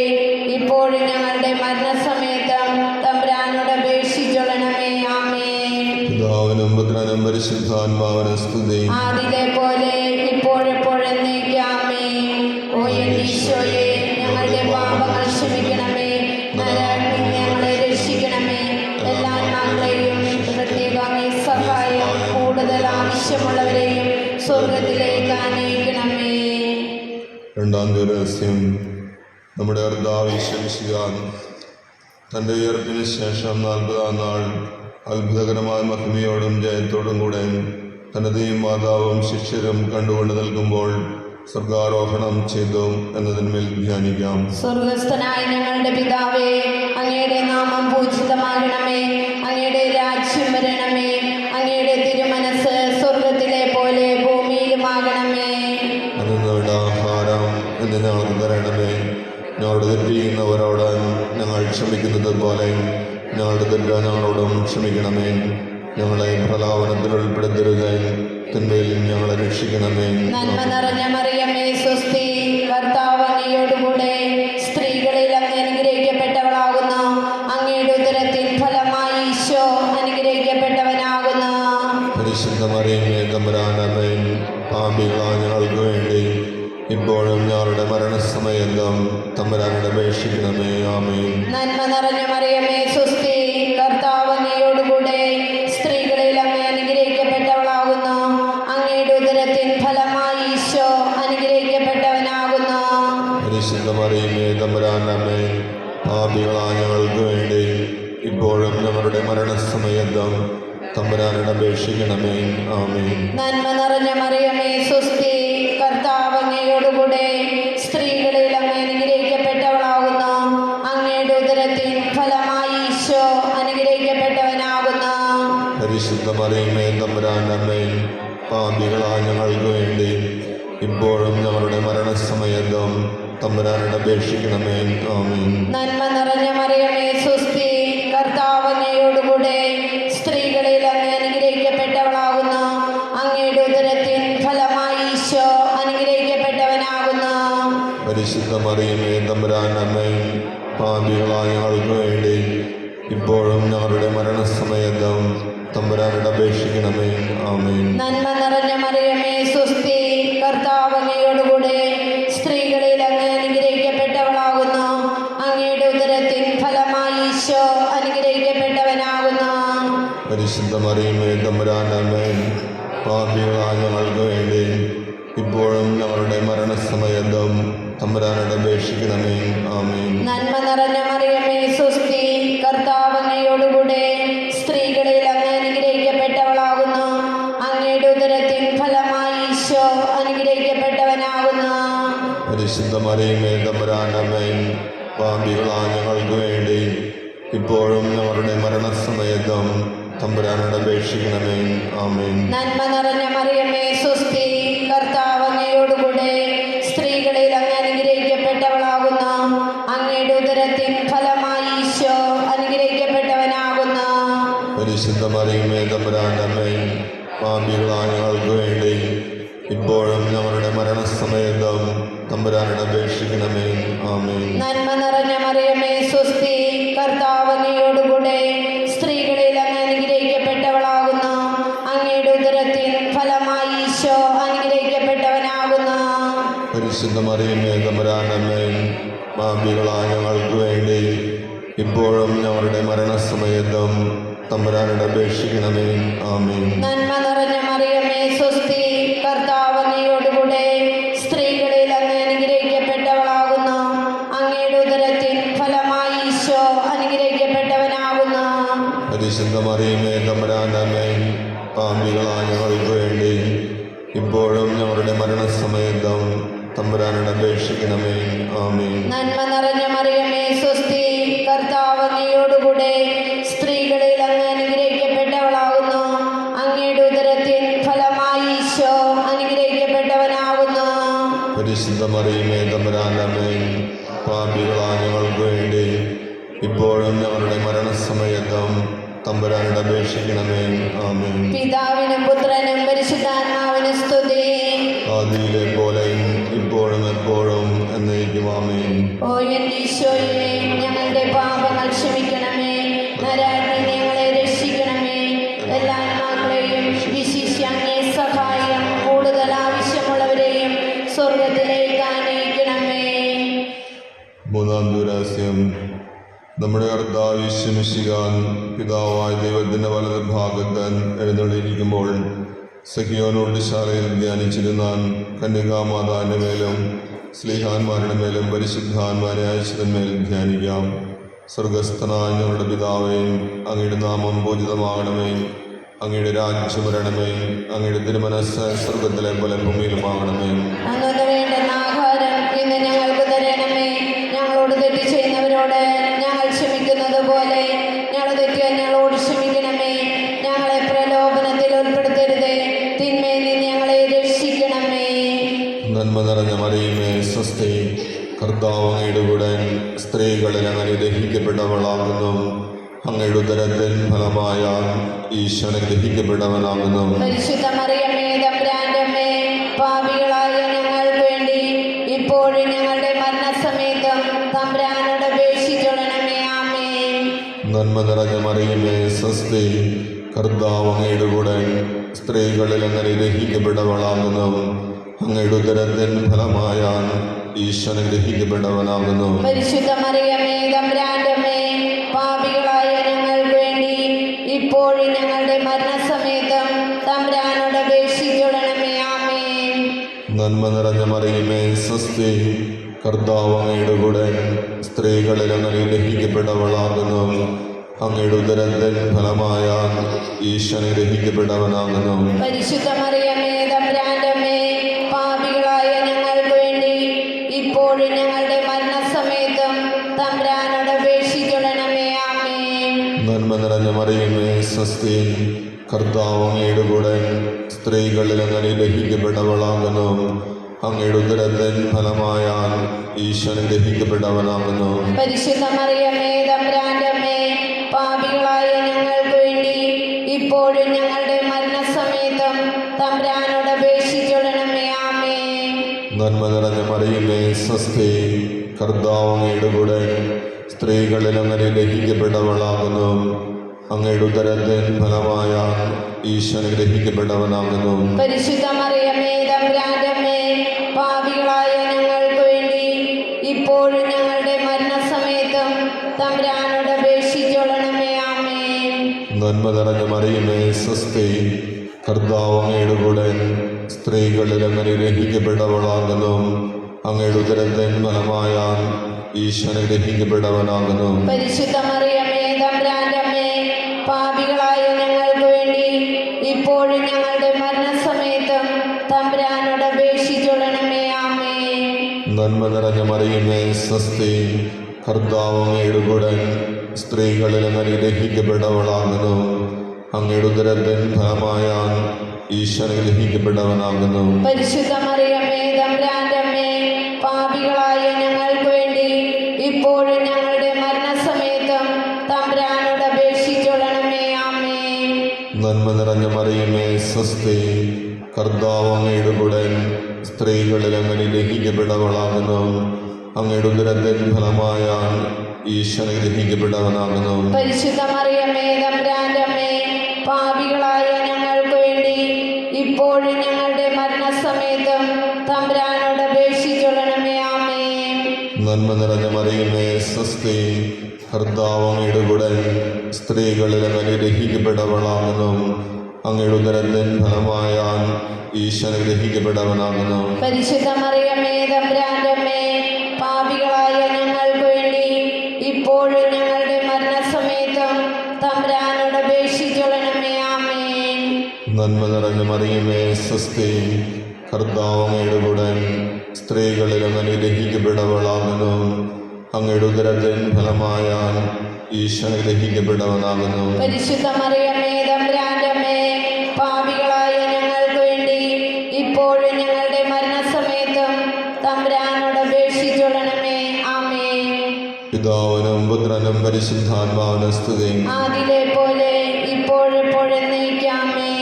ഇപ്പോഴും ഞങ്ങളുടെ മരണസമയത്തും തമ്പുരാനോട് അപേക്ഷിച്ചുകൊള്ളണമേ. ആമേൻ. പിതാവിനും പുത്രനും പരിശുദ്ധാത്മാവിനും സ്തുതി. ആദിയിലെ പോലെ ഇപ്പോഴെപ്പോഴും എന്നേക്കും. ആമേൻ. ഓ എന്റെ ഈശോയെ, ഞങ്ങളുടെ പാപങ്ങൾ ക്ഷമിക്കണമേ, നരകത്തിൽ നിന്ന് ഞങ്ങളെ രക്ഷിക്കണമേ. എല്ലാ ആത്മാക്കളെയും പ്രത്യേക അങ്ങേ സഹായം കൂടുതൽ ആവശ്യമുള്ളവരെയും സ്വർഗത്തിലേക്ക് ആനയിക്കണമേ. രണ്ടാം രഹസ്യം, നമ്മുടെ കർത്താവ് ഈശോ മിശിഹാ തൻ്റെ ഉയർപ്പിന് ശേഷം 40-ാം നാൾ അത്ഭുതകരമായ മഹിമയോടും ജയത്തോടും കൂടെ തൻ്റെ ദൈവമാതാവും ശിഷ്യരും കണ്ടുകൊണ്ട് നിൽക്കുമ്പോൾ സ്വർഗാരോഹണം ചെയ്തു എന്നതിന്മേൽ ധ്യാനിക്കാം. സ്വർഗസ്ഥനായ ഞങ്ങളുടെ പിതാവേ, അങ്ങയുടെ നാമം പൂജിതമാകണമേ. അങ്ങയുടെ രാജ്യം വരണമേ. അങ്ങയുടെ തിരുമനസ് സ്വർഗത്തിലെ പോലെ ഭൂമിയിലുമാകണമേ. അന്ന് വേണ്ട ആഹാരം എന്ന് ഞങ്ങൾക്ക് തരണമേ. ഞങ്ങളുടെ തെറ്റ് ചെയ്യുന്നവരോട് ഞങ്ങൾ ക്ഷമിക്കുന്നത് പോലെ ഞങ്ങളുടെ തെറ്റ് ഞങ്ങളോടും ക്ഷമിക്കണമേ. ഞങ്ങളെ പ്രലാപനത്തിൽ ഉൾപ്പെടുത്തരുത്, തിന്മയിൽ ഞങ്ങളെ രക്ഷിക്കണമേ. നന്മ നിറഞ്ഞ മറിയമേ സ്വസ്തി, കർത്താവ് അങ്ങയോടുകൂടെ സ്ത്രീകളിൽ അങ്ങ് അനുഗ്രഹിക്കപ്പെട്ടവളാകുന്നു. അങ്ങയുടെ ഉദരത്തിൻ ഫലമായി ഈശോ അനുഗ്രഹിക്കപ്പെട്ടവനാകുന്നു. പരിശുദ്ധ മറിയമേ തമ്പുരാന്റെ അമ്മേ, പാപികളായ ഞങ്ങൾക്ക് വേണ്ടി ഇപ്പോഴും ഞങ്ങളുടെ മരണസമയത്തും തമ്പുരാനോട് അപേക്ഷിക്കണമേ. ആമേൻ. നന്മ നിറഞ്ഞ മറിയമേ സ്വസ്തി, കർത്താവ് അങ്ങയോടുകൂടെ സ്ത്രീകളിൽ അങ്ങ് അനുഗ്രഹിക്കപ്പെട്ടവളാകുന്നു. അങ്ങയുടെ ഉദരത്തിൻ ഫലമായി ഈശോ അനുഗ്രഹിക്കപ്പെട്ടവനാകുന്നു. പരിശുദ്ധ മറിയമേ തമ്പുരാന്റെ അമ്മേ, പാപികളായ ഞങ്ങൾക്ക് വേണ്ടി ഇപ്പോഴും ഞങ്ങളുടെ മരണസമയത്തും തമ്പുരാനോട് അപേക്ഷിക്കണമേ. ആമേൻ. നന്മ നിറഞ്ഞ മറിയമേ സ്വസ്തി, കർത്താവ് അങ്ങയോടുകൂടെ സ്ത്രീകളിൽ അങ്ങ് അനുഗ്രഹിക്കപ്പെട്ടവളാകുന്നു. അങ്ങയുടെ ഉദരത്തിൻ ഫലമായി ഈശോ അനുഗ്രഹിക്കപ്പെട്ടവനാകുന്നു. പരിശുദ്ധ മറിയമേ തമ്പുരാന്റെ അമ്മേ, പാപികളായ ഞങ്ങൾക്ക് വേണ്ടി ഇപ്പോഴും ഞങ്ങളുടെ മരണസമയത്തും തമ്പുരാനോട് അപേക്ഷിക്കണമേ. ആമേൻ. നന്മ നിറഞ്ഞ മറിയമേ സ്വസ്തി, കർത്താവ് അങ്ങയോടുകൂടെ സ്ത്രീകളിൽ അങ്ങ് അനുഗ്രഹിക്കപ്പെട്ടവളാകുന്നു. അങ്ങയുടെ ഉദരത്തിൻ ഫലമായി ഈശോ അനുഗ്രഹിക്കപ്പെട്ടവനാകുന്നു. പരിശുദ്ധ മറിയമേ തമ്പുരാന്റെ അമ്മേ, പാപികളായ ഞങ്ങൾക്ക് വേണ്ടി ഇപ്പോഴും ഞങ്ങളുടെ മരണസമയത്തും തമ്പുരാനോട് അപേക്ഷിക്കണമേ. ആമേൻ. നന്മ നിറഞ്ഞ മറിയമേ സ്വസ്തി, കർത്താവ് അങ്ങയോടുകൂടെ സ്ത്രീകളിൽ അങ്ങ് അനുഗ്രഹിക്കപ്പെട്ടവളാകുന്നു. അങ്ങയുടെ ഉദരത്തിൻ ഫലമായി ഈശോ അനുഗ്രഹിക്കപ്പെട്ടവനാകുന്നു. പരിശുദ്ധ മറിയമേ തമ്പുരാന്റെ അമ്മേ, പാപികളായ ഞങ്ങൾക്ക് വേണ്ടി ഇപ്പോഴും ഞങ്ങളുടെ മരണസമയത്തും തമ്പുരാനോട് അപേക്ഷിക്കണമേ. ആമേൻ. നന്മ നിറഞ്ഞ മറിയമേ സ്വസ്തി, കർത്താവ് അങ്ങയോടുകൂടെ സ്ത്രീകളിൽ അങ്ങ് അനുഗ്രഹിക്കപ്പെട്ടവളാകുന്നു. അങ്ങയുടെ ഉദരത്തിൻ ഫലമായി ഈശോ അനുഗ്രഹിക്കപ്പെട്ടവനാകുന്നു. പരിശുദ്ധ മറിയമേ തമ്പുരാന്റെ അമ്മേ, പാപികളായ ഞങ്ങൾക്ക് വേണ്ടി ഇപ്പോഴും ഞങ്ങളുടെ മരണസമയത്തും തമ്പുരാനോട് അപേക്ഷിക്കണമേ. ആമേൻ. നന്മ നിറഞ്ഞ മറിയമേ സ്വസ്തി, കർത്താവ് അങ്ങയോടുകൂടെ സ്ത്രീകളിൽ അങ്ങ് അനുഗ്രഹിക്കപ്പെട്ടവളാകുന്നു. അങ്ങയുടെ ഉദരത്തിൻ ഫലമായി ഈശോ അനുഗ്രഹിക്കപ്പെട്ടവനാകുന്നു. പരിശുദ്ധ മറിയമേ തമ്പുരാന്റെ അമ്മേ, പാപികളായ ഞങ്ങൾക്ക് വേണ്ടി ഇപ്പോഴും ഞങ്ങളുടെ മരണസമയത്തും തമ്പുരാനോട് അപേക്ഷിക്കണമേ. ആമേൻ. നന്മ നിറഞ്ഞ മറിയമേ സ്വസ്തി, കർത്താവ് അങ്ങയോടുകൂടെ സ്ത്രീകളിൽ അങ്ങ് അനുഗ്രഹിക്കപ്പെട്ടവളാകുന്നു. അങ്ങയുടെ ഉദരത്തിൻ ഫലമായി ഈശോ അനുഗ്രഹിക്കപ്പെട്ടവനാകുന്നു. പരിശുദ്ധ മറിയമേ തമ്പുരാന്റെ അമ്മേ, ഞങ്ങൾക്ക് വേണ്ടി ഇപ്പോഴും ഞങ്ങളുടെ മരണസമയത്തും തമ്പുരാനോട് അപേക്ഷിക്കണമേ. ആമേൻ. നന്മ നിറഞ്ഞ മറിയമേ സ്വസ്തി, കർത്താവ് അങ്ങയോടുകൂടെ സ്ത്രീകളിൽ അങ്ങ് അനുഗ്രഹിക്കപ്പെട്ടവളാകുന്നു. അങ്ങയുടെ ഉദരത്തിൻ ഫലമായി ഈശോ അനുഗ്രഹിക്കപ്പെട്ടവനാകുന്നു. പരിശുദ്ധ മറിയമേ തമ്പുരാന്റെ അമ്മേ, പാപികളായ ഞങ്ങൾക്ക് വേണ്ടി ഇപ്പോഴും ഞങ്ങളുടെ മരണസമയത്തും തമ്പുരാനോട് അപേക്ഷിക്കണമേ. ആമേൻ. നന്മ നിറഞ്ഞ മറിയമേ സ്വസ്തി, കർത്താവ് അങ്ങയോടുകൂടെ സ്ത്രീകളിൽ അങ്ങ് അനുഗ്രഹിക്കപ്പെട്ടവളാകുന്നു. അങ്ങയുടെ ഉദരത്തിൻ ഫലമായി ഈശോ അനുഗ്രഹിക്കപ്പെട്ടവനാകുന്നു. പരിശുദ്ധ മറിയമേ തമ്പുരാന്റെ അമ്മേ, പാപികളായ ഞങ്ങൾക്ക് വേണ്ടി ഇപ്പോഴും ഞങ്ങളുടെ മരണസമയത്തും തമ്പുരാനോട് അപേക്ഷിക്കണമേ. ആമേൻ. പിതാവിനും പുത്രനും പരിശുദ്ധാത്മാവിനും സ്തുതി. ആദിയിലെ പോലെയും ഇപ്പോഴും എപ്പോഴും എന്നേക്കും. ആമേൻ. ഓ എന്റെ ഈശോയെ, ഞങ്ങളുടെ പാപങ്ങൾ ക്ഷമിക്കണമേ, നരകത്തിൽ ഞങ്ങളെ രക്ഷിക്കണമേ, എല്ലാ ആത്മാക്കളെയും വിശിഷ്യ അങ്ങേ സഹായം കൂടുതൽ ആവശ്യമുള്ളവരെയും സ്വർഗത്തിലേക്ക് ആനയിക്കണമേ. മൂന്നാം ദുരാസ്യം. നമ്മുടെ കർത്താവ് യേശു മിശിഹാൻ പിതാവായ ദൈവത്തിൻ്റെ വലത് ഭാഗത്ത് എഴുന്നള്ളിയിരിക്കുമ്പോൾ സഖിയോനോട് ശാലയിൽ ധ്യാനിച്ചിരുന്നാൻ കന്യകാമാതാവിൻ്റെ മേലും സ്ലീഹാന്മാരുടെ മേലും പരിശുദ്ധാന്മാരെ അയച്ചതിന്മേലും ധ്യാനിക്കാം. സ്വർഗസ്ഥനായ ഞങ്ങളുടെ പിതാവേ, അങ്ങയുടെ നാമം പൂജിതമാകണമേ, അങ്ങയുടെ രാജ്യം വരണമേ, അങ്ങയുടെ തിരുമനസ്സ് സ്വർഗത്തിലെ പോലെ ഭൂമിയിലുമാകണമേ. അന്നു വേണ്ടുന്ന ആഹാരം ഇന്ന് ഞങ്ങൾക്ക് തരണമേ. ഞങ്ങളോട് തെറ്റ് ചെയ്യുന്നവരോട് ഞങ്ങൾ ക്ഷമിക്കുന്നത് പോലെ ഞങ്ങളുടെ തെറ്റ് ഞങ്ങളോട് ക്ഷമിക്കണമേ. ഞങ്ങളെ പ്രലോഭനത്തിൽ ഉൾപ്പെടുത്തരുതേ, തിന്മയിൽ നിന്ന് ഞങ്ങളെ രക്ഷിക്കണമേ. നന്മ നിറഞ്ഞ മറിയമേ സ്വസ്തി, കർത്താവ് അങ്ങയുടെ കൂടെ സ്ത്രീകളിൽ അങ്ങ് അനുഗ്രഹിക്കപ്പെട്ടവളാകുന്നു. അങ്ങയുടെ ഉദരത്തിൻ ഫലമായ ഈശോ അനുഗ്രഹിക്കപ്പെട്ടവനാകുന്നു. പരിശുദ്ധ മറിയമേ തമ്പുരാന്റെ അമ്മേ, പാപികളായ ഞങ്ങൾക്ക് വേണ്ടി ഇപ്പോഴും ഞങ്ങളുടെ മരണസമയത്തും തമ്പുരാനോട് അപേക്ഷിച്ചോളണമേ. ആമേൻ. നന്മ നിറഞ്ഞ മറിയമേ സ്വസ്തി, കർത്താവ് അങ്ങയുടെ കൂടെ സ്ത്രീകളിൽ അങ്ങ് അനുഗ്രഹിക്കപ്പെട്ടവളാകുന്നു. അങ്ങയുടെ ഉദരത്തിൻ ഫലമായ ഈശോ അനുഗ്രഹിക്കപ്പെട്ടവനാകുന്നു. പരിശുദ്ധ മറിയമേ തമ്പുരാന്റെ അമ്മേ, പാപികളായ ഞങ്ങൾക്ക് വേണ്ടി ഇപ്പോഴും ഞങ്ങളുടെ മരണസമയത്തും തമ്പുരാനോട് അപേക്ഷിച്ചോളണമേ. ആമേൻ. നന്മ നിറഞ്ഞ മറിയമേ സ്വസ്തി, കർത്താവ് അങ്ങയുടെ കൂടെ സ്ത്രീകളിൽ അങ്ങ് അനുഗ്രഹിക്കപ്പെട്ടവളാകുന്നു. അങ്ങയുടെ ഉദരത്തിൻ ഫലമായ ഈശോ അനുഗ്രഹിക്കപ്പെട്ടവനാകുന്നു. പരിശുദ്ധ മറിയമേ തമ്പുരാന്റെ അമ്മേ, പാപികളായ ഞങ്ങൾക്ക് വേണ്ടി ഇപ്പോഴും ഞങ്ങളുടെ മരണസമയത്തും തമ്പുരാനോട് അപേക്ഷിച്ചോളണമേ. ആമേൻ. നന്മ നിറഞ്ഞ മറിയമേ സ്വസ്തി, കർത്താവ് അങ്ങയുടെ കൂടെ സ്ത്രീകളിൽ അങ്ങ് അനുഗ്രഹിക്കപ്പെട്ടവളാകുന്നു. അങ്ങയുടെ ഉദരത്തിൻ ഫലമായ ഈശോ അനുഗ്രഹിക്കപ്പെട്ടവനാകുന്നു. പരിശുദ്ധ മറിയമേ തമ്പുരാന്റെ അമ്മേ, പാപികളായ ഞങ്ങൾക്ക് വേണ്ടി ഇപ്പോഴും ഞങ്ങളുടെ മരണസമയത്തും തമ്പുരാനോട് അപേക്ഷിച്ചോളണമേ. ആമേൻ. നന്മ നിറഞ്ഞ മറിയമേ സ്വസ്തി, കർത്താവ് അങ്ങയുടെ കൂടെ സ്ത്രീകളിൽ അങ്ങ് അനുഗ്രഹിക്കപ്പെട്ടവളാകുന്നു. അങ്ങയുടെ ഉദരത്തിൻ ഫലമായ ഈശോ അനുഗ്രഹിക്കപ്പെട്ടവനാകുന്നു. പരിശുദ്ധ മറിയമേ തമ്പുരാന്റെ അമ്മേ, പാപികളായ ഞങ്ങൾക്ക് വേണ്ടി ഇപ്പോഴും ഞങ്ങളുടെ മരണസമയത്തും തമ്പുരാനോട് അപേക്ഷിച്ചോളണമേ. ആമേൻ. നന്മ നിറഞ്ഞ മറിയമേ സ്വസ്തി, കർത്താവ് അങ്ങയുടെ കൂടെ സ്ത്രീകളിൽ അങ്ങ് അനുഗ്രഹിക്കപ്പെട്ടവളാകുന്നു. അങ്ങയുടെ ഉദരത്തിൻ ഫലമായ ഈശോ അനുഗ്രഹിക്കപ്പെട്ടവനാകുന്നു. പരിശുദ്ധ മറിയമേ തമ്പുരാന്റെ അമ്മേ, പാപികളായ ഞങ്ങൾക്ക് വേണ്ടി ഇപ്പോഴും ഞങ്ങളുടെ മരണസമയത്തും തമ്പുരാനോട് അപേക്ഷിച്ചോളണമേ. ആമേൻ. നന്മ നിറഞ്ഞ മറിയമേ സ്വസ്തി, കർത്താവ് അങ്ങയുടെ കൂടെ സ്ത്രീകളിൽ അങ്ങ് അനുഗ്രഹിക്കപ്പെട്ടവളാകുന്നു. അങ്ങയുടെ ഉദരത്തിൻ ഫലമായ ഈശോ അനുഗ്രഹിക്കപ്പെട്ടവനാകുന്നു. പരിശുദ്ധ മറിയമേ തമ്പുരാന്റെ അമ്മേ, പാപികളായ ഞങ്ങൾക്ക് വേണ്ടി ഇപ്പോഴും ഞങ്ങളുടെ മരണസമയത്തും തമ്പുരാനോട് അപേക്ഷിച്ചോളണമേ. ആമേൻ. നന്മ നിറഞ്ഞ മറിയമേ സ്വസ്തി, കർത്താവ് അങ്ങയുടെ കൂടെ സ്ത്രീകളിൽ അങ്ങ് അനുഗ്രഹിക്കപ്പെട്ടവളാകുന്നു. അങ്ങയുടെ ഉദരത്തിൻ ഫലമായ ഈശോ അനുഗ്രഹിക്കപ്പെട്ടവനാകുന്നു. പരിശുദ്ധ മറിയമേ തമ്പുരാന്റെ അമ്മേ, പാപികളായ ഞങ്ങൾക്ക് വേണ്ടി ഇപ്പോഴും ഞങ്ങളുടെ മരണസമയത്തും തമ്പുരാനോട് അപേക്ഷിച്ചോളണമേ. ആമേൻ. നന്മ നിറഞ്ഞ മറിയമേ സ്വസ്തി, സ്വസ്തി. കർത്താവ് അങ്ങയുടെ കൂടെ സ്ത്രീകളിൽ അങ്ങ് അനുഗ്രഹിക്കപ്പെട്ടവളാകുന്നു. അങ്ങയുടെ ഉദരത്തിൻ ഫലമായ ഈശോ അനുഗ്രഹിക്കപ്പെട്ടവനാകുന്നു. പരിശുദ്ധ മറിയമേ തമ്പുരാന്റെ അമ്മേ, പാപികളായ ഞങ്ങൾക്ക് വേണ്ടി ഇപ്പോഴും ഞങ്ങളുടെ മരണസമയത്തും തമ്പുരാനോട് അപേക്ഷിച്ചോളണമേ. ആമേൻ. നന്മ നിറഞ്ഞ മറിയമേ സ്വസ്തി. കർത്താവ് അങ്ങയുടെ കൂടെ സ്ത്രീകളിൽ അങ്ങ് അനുഗ്രഹിക്കപ്പെട്ടവളാകുന്നു. അങ്ങയുടെ ഉദരത്തിൻ ഫലമായ ഈശോ അനുഗ്രഹിക്കപ്പെട്ടവനാകുന്നു. പരിശുദ്ധ മറിയമേ തമ്പുരാന്റെ അമ്മേ, പാപികളായ ഞങ്ങൾക്ക് വേണ്ടി ഇപ്പോഴും ഞങ്ങളുടെ മരണസമയത്തും തമ്പുരാനോട് അപേക്ഷിച്ചോളണമേ. ആമേൻ. പിതാവിനും പുത്രനും പരിശുദ്ധാത്മാവിനും സ്തുതി. ആദിയിലെ പോലെ ഇപ്പോഴെപ്പോഴും നീക്കാമേ.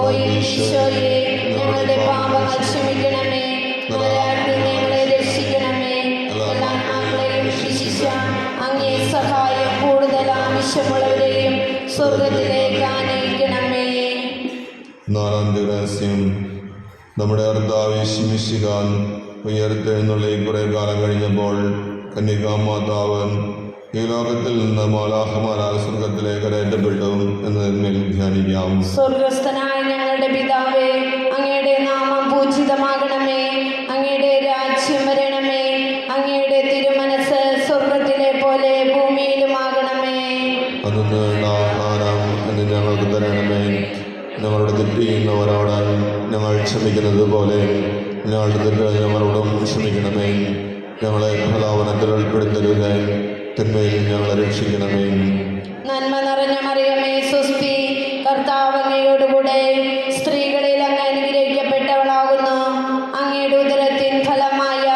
ഓ ഈശോയെ, ഞങ്ങളുടെ പാപങ്ങൾ ക്ഷമിക്കണമേ. നരകത്തിൽ ഞങ്ങളെ രക്ഷിക്കണമേ. എല്ലാ ആത്മാക്കളെയും ശിക്ഷിച്ച അങ്ങേ സഹായം കൂടുതൽ ആവശ്യമുള്ളവരെയും സ്വർഗത്തിലേക്ക് ആനയിക്കണമേ. നാലാം രഹസ്യം. നമ്മുടെ കർത്താവ് യേശുമിശിഹാ ഉയർത്തെഴുന്നള്ള കുറെ കാലം കഴിഞ്ഞപ്പോൾ കന്യകാമാതാവ് ഈ ലോകത്തിൽ നിന്ന് മാലാഖമാരാൽ സ്വർഗത്തിലേക്ക് കയറ്റപ്പെട്ടു എന്നതിന്മേൽ ധ്യാനിക്കാം. സ്വർഗസ്ഥനായ ഞങ്ങളുടെ പിതാവേ, അങ്ങയുടെ നാമം പൂജിതമാകണമേ. അങ്ങയുടെ രാജ്യം വരണമേ. അങ്ങയുടെ തിരുമനസ് സ്വർഗത്തിലെ പോലെ ഭൂമിയിലുമാകണമേ. അതൊന്ന് ആഹാരം എന്ന് ഞങ്ങൾക്ക് തരണമേ. ഞങ്ങളുടെ തെറ്റ് ചെയ്യുന്നവരോട് ഞങ്ങൾ ക്ഷമിക്കുന്നത് പോലെ ഞങ്ങളുടെ തെറ്റ് ഞങ്ങളോടും ക്ഷമിക്കണമേ. ഞങ്ങളെ ഫലാവനത്തിൽ ഉൾപ്പെടുത്തരുത്, തിന്മയിൽ ഞങ്ങളെ രക്ഷിക്കണമേ. നന്മ നിറഞ്ഞ മറിയമേ സ്വസ്തി. കർത്താവ് അങ്ങയോടുകൂടെ സ്ത്രീകളിൽ അങ്ങ് അനുഗ്രഹിക്കപ്പെട്ടവളാകുന്നു. അങ്ങയുടെ ഉദരത്തിൻ ഫലമായ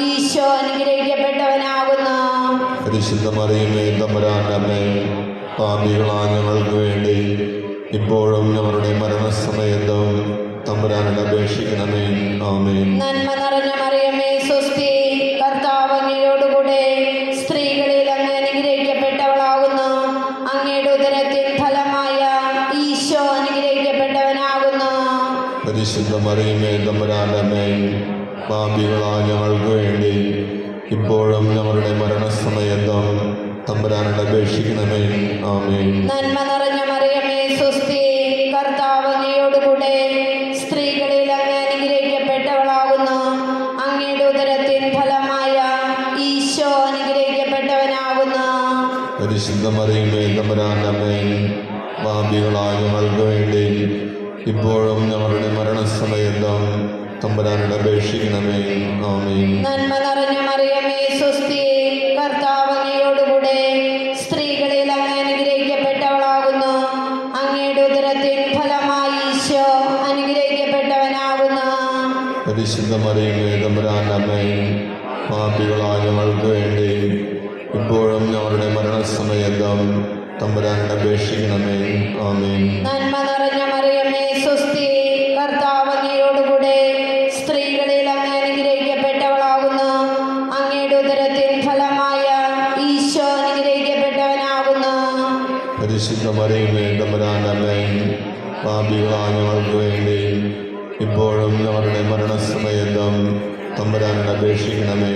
ഈശോ അനുഗ്രഹിക്കപ്പെട്ടവനാകുന്നു. പരിശുദ്ധ മറിയമേ തമ്പുരാന്റെ അമ്മേ, പാപികളായ ഞങ്ങൾക്ക് വേണ്ടി ഇപ്പോഴും ഞങ്ങളുടെ മരണസമയത്തും തമ്പുരാനോട് അപേക്ഷിക്കണമേ. ആമേൻ. നന്മ നിറഞ്ഞ മറിയമേ സ്വസ്തി. കർത്താവ് അങ്ങയോടുകൂടെ സ്ത്രീകളിൽ അങ്ങ് അനുഗ്രഹിക്കപ്പെട്ടവളാകുന്നു. അങ്ങയുടെ ഉദരത്തിൻ ഫലമായ ഈശോ അനുഗ്രഹിക്കപ്പെട്ടവനാകുന്നു. പരിശുദ്ധ മറിയമേ തമ്പുരാന്റെ അമ്മേ, പാപികളായ ഞങ്ങൾക്ക് വേണ്ടി ഇപ്പോഴും ഞങ്ങളുടെ മരണസമയത്തും തമ്പുരാനോട് അപേക്ഷിക്കണമേ. ആമേൻ. നന്മ നിറഞ്ഞ മറിയമേ സ്വസ്തി. കർത്താവ് അങ്ങയോടുകൂടെ സ്ത്രീകളിൽ അങ്ങ് അനുഗ്രഹിക്കപ്പെട്ടവളാകുന്നു. അങ്ങയുടെ ഉദരത്തിൻ ഫലമായ ഈശോ അനുഗ്രഹിക്കപ്പെട്ടവനാകുന്നു. പരിശുദ്ധ മറിയമേ തമ്പുരാന്റെ അമ്മേ, പാപികളായ ഞങ്ങൾക്ക് വേണ്ടി ഇപ്പോഴും ഞങ്ങളുടെ മരണസമയത്തും തമ്പുരാനോട് അപേക്ഷിക്കണമേ. ആമേൻ. നന്മ നിറഞ്ഞ മറിയമേ സ്വസ്തി. കർത്താവ് അങ്ങയോടുകൂടെ സ്ത്രീകളിൽ അങ്ങ് അനുഗ്രഹിക്കപ്പെട്ടവളാകുന്നു. അങ്ങയുടെ ഉദരത്തിൻ ഫലമായി ഈശോ അനുഗ്രഹിക്കപ്പെട്ടവനാകുന്നു. പരിശുദ്ധ മറിയമേ തമ്പുരാന്റെ അമ്മേ, പാപികളായ ഞങ്ങൾക്ക് വേണ്ടി ഇപ്പോഴും ഞങ്ങളുടെ മരണസമയത്തും തമ്പുരാനോട് അപേക്ഷിക്കണമേ. ആമേൻ. നന്മ നിറഞ്ഞ മറിയമേ സ്വസ്തി. കർത്താവ് അങ്ങയോടുകൂടെ സ്ത്രീകളിൽ അങ്ങ് അനുഗ്രഹിക്കപ്പെട്ടവളാകുന്നു. അങ്ങയുടെ ഉദരത്തിൻ ഫലമായ ഈശോ അനുഗ്രഹിക്കപ്പെട്ടവനാകുന്നു. പരിശുദ്ധ മറിയമേ തമ്പുരാന്റെ അമ്മേ, പാപികളായ ഞങ്ങൾക്ക് വേണ്ടി ഇപ്പോഴും ഞങ്ങളുടെ മരണസമയത്തും തമ്പുരാനോട് അപേക്ഷിക്കണമേ.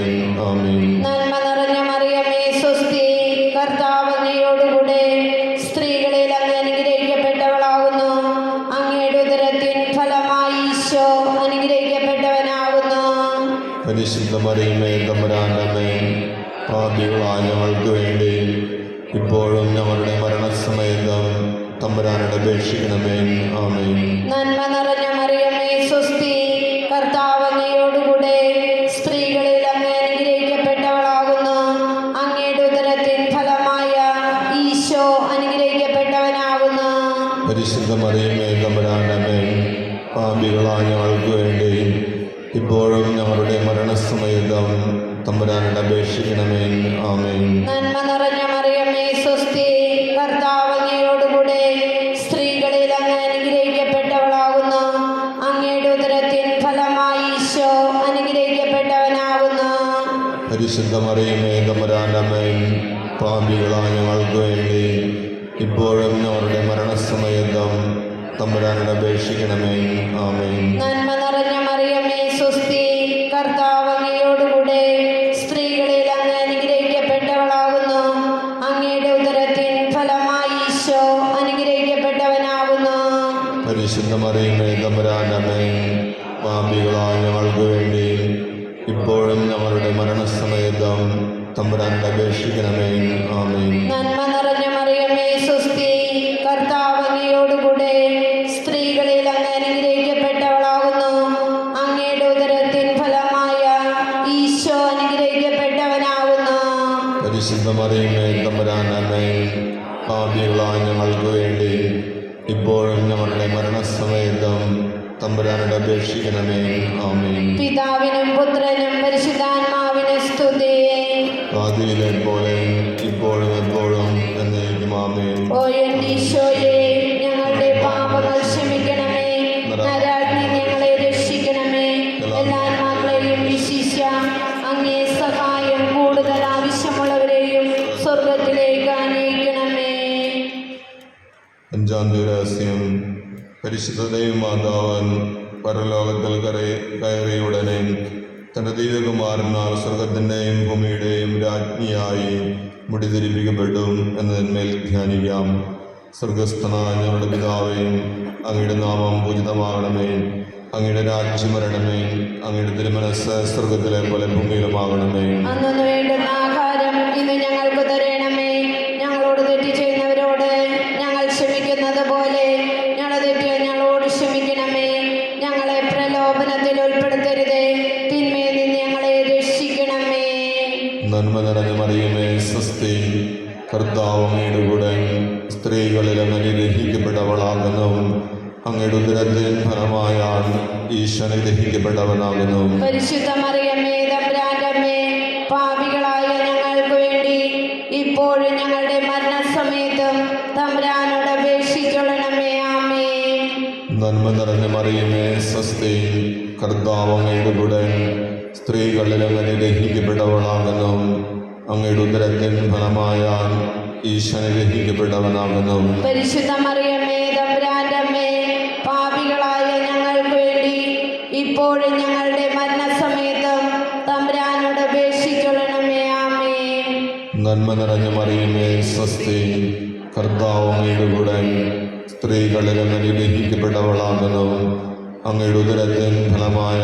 ആമേൻ. നന്മ നിറഞ്ഞ മറിയമേ സ്വസ്തി. കർത്താവ് അങ്ങയോടുകൂടെ സ്ത്രീകളിൽ അങ്ങ് അനുഗ്രഹിക്കപ്പെട്ടവളാകുന്നു. അങ്ങയുടെ ഉദരത്തിൻ ഫലമായി ഈശോ അനുഗ്രഹിക്കപ്പെട്ടവനാകുന്നു. പരിശുദ്ധ മറിയമേ തമ്പുരാന്റെ അമ്മേ, പാപികളായ ഞങ്ങൾക്ക് വേണ്ടി ഇപ്പോഴും ഞങ്ങളുടെ മരണസമയത്തും തമ്പുരാനോട് അപേക്ഷിക്കണമേ. ആമേൻ. നന്മ നിറഞ്ഞ മറിയമേ സ്വസ്തി. കർത്താവ് അങ്ങയോടുകൂടെ സ്ത്രീകളിൽ അങ്ങ് അനുഗ്രഹിക്കപ്പെട്ടവളാകുന്നു. അങ്ങയുടെ ഉദരത്തിൻ ഫലമായ ഈശോ അനുഗ്രഹിക്കപ്പെട്ടവനാകുന്നു. പരിശുദ്ധ മറിയമേ തമ്പുരാന്റെ അമ്മേ, പാപികളായ ഞങ്ങൾക്ക് വേണ്ടി ഇപ്പോഴും ഞങ്ങളുടെ മരണസമയത്തും തമ്പുരാനോട് അപേക്ഷിക്കണമേ. ആമേൻ. നന്മ നിറഞ്ഞ മറിയമേ സ്വസ്തി. കർത്താവ് അങ്ങയോടുകൂടെ സ്ത്രീകളിൽ അങ്ങ് അനുഗ്രഹിക്കപ്പെട്ടവളാകുന്നു. അങ്ങയുടെ ഉദരത്തിൻ ഫലമായി ഈശോ അനുഗ്രഹിക്കപ്പെട്ടവനാകുന്നു. പരിശുദ്ധ മറിയമേ തമ്പുരാന്റെ അമ്മേ, പാപികളായ ഞങ്ങൾക്ക് വേണ്ടി ഇപ്പോഴും ഞങ്ങളുടെ മരണസമയത്തും തമ്പുരാനോട് അപേക്ഷിക്കണമേ. ആമേൻ. നന്മ നിറഞ്ഞ മറിയമേ സ്വസ്തി. കർത്താവ് അങ്ങയോടുകൂടെ സ്ത്രീകളിൽ അങ്ങ് അനുഗ്രഹിക്കപ്പെട്ടവളാകുന്നു. പരിശുദ്ധ മറിയമേ തമ്പുരാനമ്മേ, പാപികളായ ഞങ്ങൾക്ക് വേണ്ടി ഇപ്പോഴും ഞങ്ങളുടെ മരണസമയത്തും തമ്പുരാനോട് അപേക്ഷിക്കണമേ. ആമേൻ. നന്മ നിറഞ്ഞ മറിയമേ സ്വസ്തി, കർത്താവ് അങ്ങയോടുകൂടെ സ്ത്രീകളിൽ അങ്ങ് അനുഗ്രഹിക്കപ്പെട്ടവളാകുന്നു. അങ്ങയുടെ ഉദരത്തിൻ ഫലമായ ഈശോ അനുഗ്രഹിക്കപ്പെട്ടവനാകുന്നു. പരിശുദ്ധ മറിയമേ തമ്പുരാനമ്മേ, പാപികളായ ഞങ്ങൾക്ക് വേണ്ടി ഇപ്പോഴും ഞങ്ങളുടെ മരണസമയത്തും തമ്പുരാനോട് അപേക്ഷിക്കണമേ. ആമേൻ. പിതാവിനും പുത്രനും പരിശുദ്ധാത്മാവിനും സ്തുതി. ആദിയിലെ പോലെ ഇപ്പോഴും എപ്പോഴും എന്നേക്കും. ആമേൻ. ഓ എൻ്റെ ഈശോയെ, ഞങ്ങളുടെ പാപങ്ങൾ ക്ഷമിക്കണമേ. നരാഗ്നി ഞങ്ങളെ രക്ഷിക്കണമേ. എല്ലാ ആത്മാക്കളെയും വിശിഷ്യ അങ്ങേ സഹായം കൂടുതൽ ആവശ്യമുള്ളവരെയും സ്വർഗത്തിലേക്ക് അനയിക്കണമേ. അഞ്ചാം രഹസ്യം. പരിശുദ്ധ ദൈവമാതാവൻ പരലോകത്തിൽ കയറിയ ഉടനെ തൻ്റെ ദൈവകുമാരനാൽ സ്വർഗത്തിൻ്റെയും ഭൂമിയുടെയും രാജ്ഞിയായി മുടിതിരിപ്പിക്കപ്പെട്ടു എന്നതിന്മേൽ ധ്യാനിക്കാം. സ്വർഗസ്ഥനായ ഞങ്ങളുടെ പിതാവേ, അങ്ങയുടെ നാമം പൂജിതമാകണമേ. അങ്ങയുടെ രാജ്യം വരണമേ. അങ്ങയുടെ തിരുമനസ്സ് സ്വർഗത്തിലെ പോലെ ഭൂമിയിലുമാകണമേ. അന്നു വേണ്ടുന്ന ആഹാരം ഇന്ന് ഞങ്ങൾക്ക് തരണമേ. ഞങ്ങളോട് തെറ്റ് ചെയ്യുന്നവരോട് ഞങ്ങൾ ക്ഷമിക്കുന്നത് പോലെ ഞങ്ങളുടെ തെറ്റ് ഞങ്ങളോട് ക്ഷമിക്കണമേ. ഞങ്ങളെ പ്രലോഭനത്തിൽ ഉൾപ്പെടുത്തരുതേ, തിന്മയിൽ നിന്ന് ഞങ്ങളെ രക്ഷിക്കണമേ. നന്മ നിറഞ്ഞ മറിയമേ സ്വസ്തി, കർത്താവ് അങ്ങയുടെ കൂടെ സ്ത്രീകളിൽ അങ്ങ് അനുഗ്രഹിക്കപ്പെട്ടവളാകുന്നു. അങ്ങയുടെ ഉദരത്തിൻ ഫലമായ ഈശോ അനുഗ്രഹിക്കപ്പെട്ടവനാകുന്നു. പരിശുദ്ധ മറിയമേ തമ്പുരാന്റെ അമ്മേ, പാപികളായ ഞങ്ങൾക്ക് വേണ്ടി ഇപ്പോഴും ഞങ്ങളുടെ മരണസമയത്തും തമ്പുരാനോട് അപേക്ഷിച്ചൊള്ളണമേ. ആമേൻ. നന്മ നിറഞ്ഞ മറിയമേ സ്വസ്തി, കർത്താവ് അങ്ങയുടെ കൂടെ സ്ത്രീകളിൽ അങ്ങ് അനുഗ്രഹിക്കപ്പെട്ടവളാകുന്നു. അങ്ങയുടെ ഉദരത്തിൻ ഫലമായ ഈശോ അനുഗ്രഹിക്കപ്പെട്ടവനാകുന്നു. പരിശുദ്ധ മറിയമേ തമ്പുരാന്റെ അമ്മേ, പാപികളായ ഞങ്ങൾക്ക് വേണ്ടി ഇപ്പോഴും ഞങ്ങളുടെ മരണസമയത്തും തമ്പുരാനോട് അപേക്ഷിച്ചൊള്ളണമേ. ആമേൻ. നന്മ നിറഞ്ഞ മറിയമേ സ്വസ്തി, കർത്താവ് അങ്ങയുടെ കൂടെ സ്ത്രീകളിൽ അങ്ങ് അനുഗ്രഹിക്കപ്പെട്ടവളാകുന്നു. അങ്ങയുടെ ഉദരത്തിൻ ഫലമായ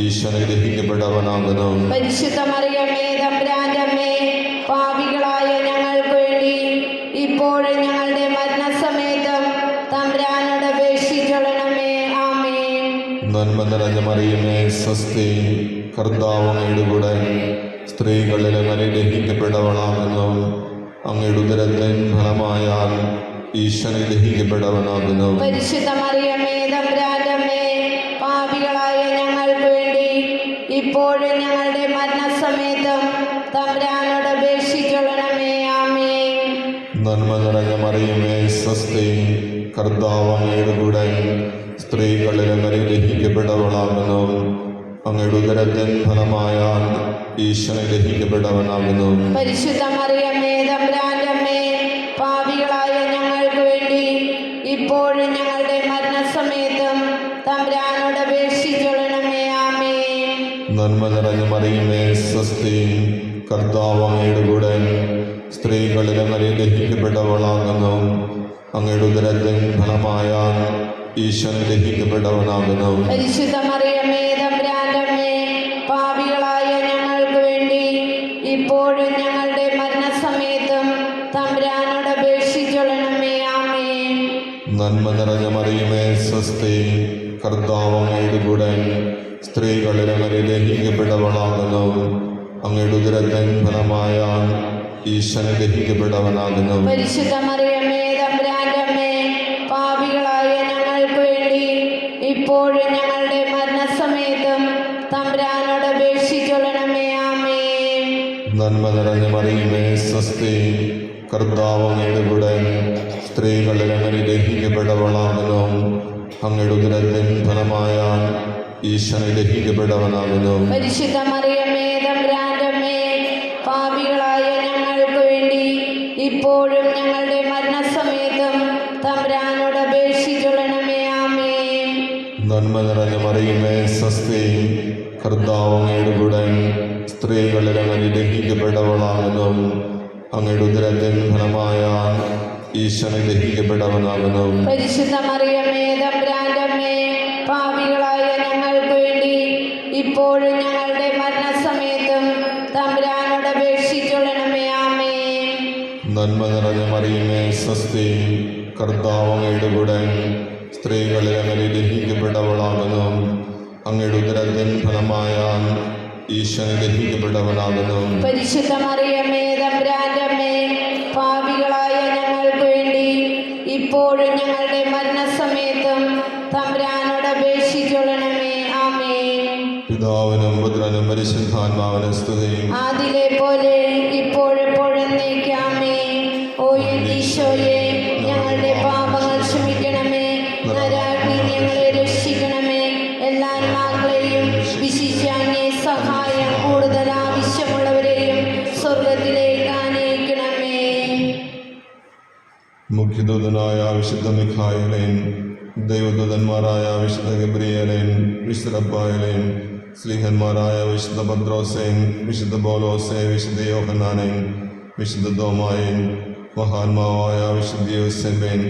ഈശോ അനുഗ്രഹിക്കപ്പെട്ടവനാകുന്നു. പരിശുദ്ധ മറിയമേ തമ്പുരാന്റെ അമ്മേ, പാപികളായ ഞങ്ങൾക്ക് വേണ്ടി ഇപ്പോഴും ഞങ്ങളുടെ മരണസമയത്തും തമ്പുരാനോട് അപേക്ഷിച്ചൊള്ളണമേ. ആമേൻ. നന്മ നിറഞ്ഞ മറിയമേ സ്വസ്തി, കർത്താവ് അങ്ങയുടെ കൂടെ സ്ത്രീകളിൽ അങ്ങ് അനുഗ്രഹിക്കപ്പെട്ടവളാകുന്നു. അങ്ങയുടെ ഉദരത്തിൻ ഫലമായ ഈശോ അനുഗ്രഹിക്കപ്പെട്ടവനാകുന്നു. പരിശുദ്ധ മറിയമേ തമ്പുരാന്റെ അമ്മേ, പാപികളായ ഞങ്ങൾക്ക് വേണ്ടി ഇപ്പോഴും ഞങ്ങളുടെ മരണസമയത്തും തമ്പുരാനോട് അപേക്ഷിച്ചൊള്ളണമേ. ആമേൻ. നന്മ നിറഞ്ഞ മറിയമേ സ്വസ്തി, കർത്താവ് അങ്ങയുടെ കൂടെ സ്ത്രീകളിൽ അങ്ങ് അനുഗ്രഹിക്കപ്പെട്ടവളാകുന്നു. അങ്ങയുടെ ഉദരത്തിൻ ഫലമായ ഈശോ അനുഗ്രഹിക്കപ്പെട്ടവനാകുന്നു. പരിശുദ്ധ മറിയമേ തമ്പുരാന്റെ അമ്മേ, പാപികളായ ഞങ്ങൾക്ക് വേണ്ടി ഇപ്പോഴും ഞങ്ങളുടെ മരണസമയത്തും തമ്പുരാനോട് അപേക്ഷിച്ചൊള്ളണമേ. ആമേൻ. നന്മ നിറഞ്ഞ മറിയമേ സ്വസ്തി, കർത്താവ് അങ്ങയുടെ കൂടെ സ്ത്രീകളിൽ അങ്ങ് അനുഗ്രഹിക്കപ്പെട്ടവളാകുന്നു. അങ്ങയുടെ ഉദരത്തിൻ ഫലമായ ഈശോ അനുഗ്രഹിക്കപ്പെട്ടവനാകുന്നു. പരിശുദ്ധ മറിയമേ തമ്പുരാന്റെ അമ്മേ, പാപികളായ ഞങ്ങൾക്ക് വേണ്ടി ഇപ്പോഴും ഞങ്ങളുടെ മരണസമയത്തും തമ്പുരാനോട് അപേക്ഷിച്ചൊള്ളണമേ. ആമേൻ. നന്മ നിറഞ്ഞ മറിയമേ സ്വസ്തി, കർത്താവ് അങ്ങയുടെ കൂടെ സ്ത്രീകളിൽ അങ്ങ് അനുഗ്രഹിക്കപ്പെട്ടവളാകുന്നു. അങ്ങയുടെ ഉദരത്തിൻ ഫലമായ ഈശോ അനുഗ്രഹിക്കപ്പെട്ടവനാകുന്നു. പരിശുദ്ധ മറിയമേ തമ്പുരാന്റെ അമ്മേ, പാപികളായ ഞങ്ങൾക്ക് വേണ്ടി ഇപ്പോഴും ഞങ്ങളുടെ മരണസമയത്തും തമ്പുരാനോട് അപേക്ഷിച്ചൊള്ളണമേ. ആമേൻ. നന്മ നിറഞ്ഞ മറിയമേ സ്വസ്തി, കർത്താവ് അങ്ങയുടെ കൂടെ സ്ത്രീകളിൽ അങ്ങ് അനുഗ്രഹിക്കപ്പെട്ടവളാകുന്നു. അങ്ങയുടെ ഉദരത്തിൻ ഫലമായ ഈശോ അനുഗ്രഹിക്കപ്പെട്ടവനാകുന്നു. പരിശുദ്ധ മറിയമേ തമ്പുരാന്റെ അമ്മേ, പാപികളായ ഞങ്ങൾക്ക് വേണ്ടി ഇപ്പോഴും ഞങ്ങളുടെ മരണസമയത്തും തമ്പുരാനോട് അപേക്ഷിച്ചൊള്ളണമേ. ആമേൻ. നന്മ നിറഞ്ഞ മറിയമേ സ്വസ്തി, കർത്താവ് അങ്ങയുടെ കൂടെ സ്ത്രീകളിൽ അങ്ങ് അനുഗ്രഹിക്കപ്പെട്ടവളാകുന്നു. അങ്ങയുടെ ഉദരത്തിൻ ഫലമായ ഈശോനെ ദഹിക്കപ്പെട്ടവനാകുന്നു. പരിശുദ്ധ മറിയമേ തമ്പുരാന്റെ അമ്മേ, പാപികളായ ഞങ്ങൾക്ക് വേണ്ടി ഇപ്പോഴും ഞങ്ങളുടെ മരണസമയത്തും തമ്പുരാനോട് അപേക്ഷിച്ചുകൊള്ളണമേ. ആമേൻ. നന്മ നിറഞ്ഞ മറിയമേ സ്വസ്തി, കർത്താവ് അങ്ങയുടെ കൂടെ, സ്ത്രീകളിൽ അങ്ങനെ ദഹിക്കപ്പെട്ടവളാകുന്നു. അങ്ങയുടെ ഉദരത്തിൻ ഫലമായ ഈശോനെ ദഹിക്കപ്പെട്ടവനാകുന്നു. പരിശുദ്ധ മറിയമേ തമ്പുരാന്റെ അമ്മേ, പാപികളായ ഞങ്ങൾക്ക് വേണ്ടി ഇപ്പോഴും ഞങ്ങളുടെ മരണസമയത്തും തമ്പുരാനോട് അപേക്ഷിച്ചുകൊള്ളണമേ. ആമേൻ. പിതാവിനും പുത്രനും പരിശുദ്ധാത്മാവിനും സ്തുതി. ആദിലെ പോലെ ഇപ്പോഴെപ്പോഴും എന്നേക്കുമേ. ഓ എന്റെ ഈശോയെ, ഞങ്ങളുടെ പാപങ്ങൾ ക്ഷമിക്കണമേ. നരകാഗ്നി ഞങ്ങളെ രക്ഷിക്കണമേ. എല്ലാ ആത്മാക്കളെയും വിശിഷ്യാന്യ സഹായം കൂടുതൽ ആവശ്യമുള്ളവരെയും സ്വർഗത്തിലേക്ക് ആനയിക്കണമേ. മുഖ്യദൂതനായ വിശുദ്ധ മിഖായേലേൻ, ദൈവദൂതന്മാരായ വിശുദ്ധ ഗബ്രിയേലേൻ, വിശുദ്ധ റഫായേലേൻ, സ്ലീഹന്മാരായ വിശുദ്ധ പത്രോസേൻ, വിശുദ്ധ പൗലോസേ, വിശുദ്ധ യോഹന്നാനേൻ, വിശുദ്ധ തോമായേൻ, മഹാത്മാവായ വിശുദ്ധ യോസേഫേൻ,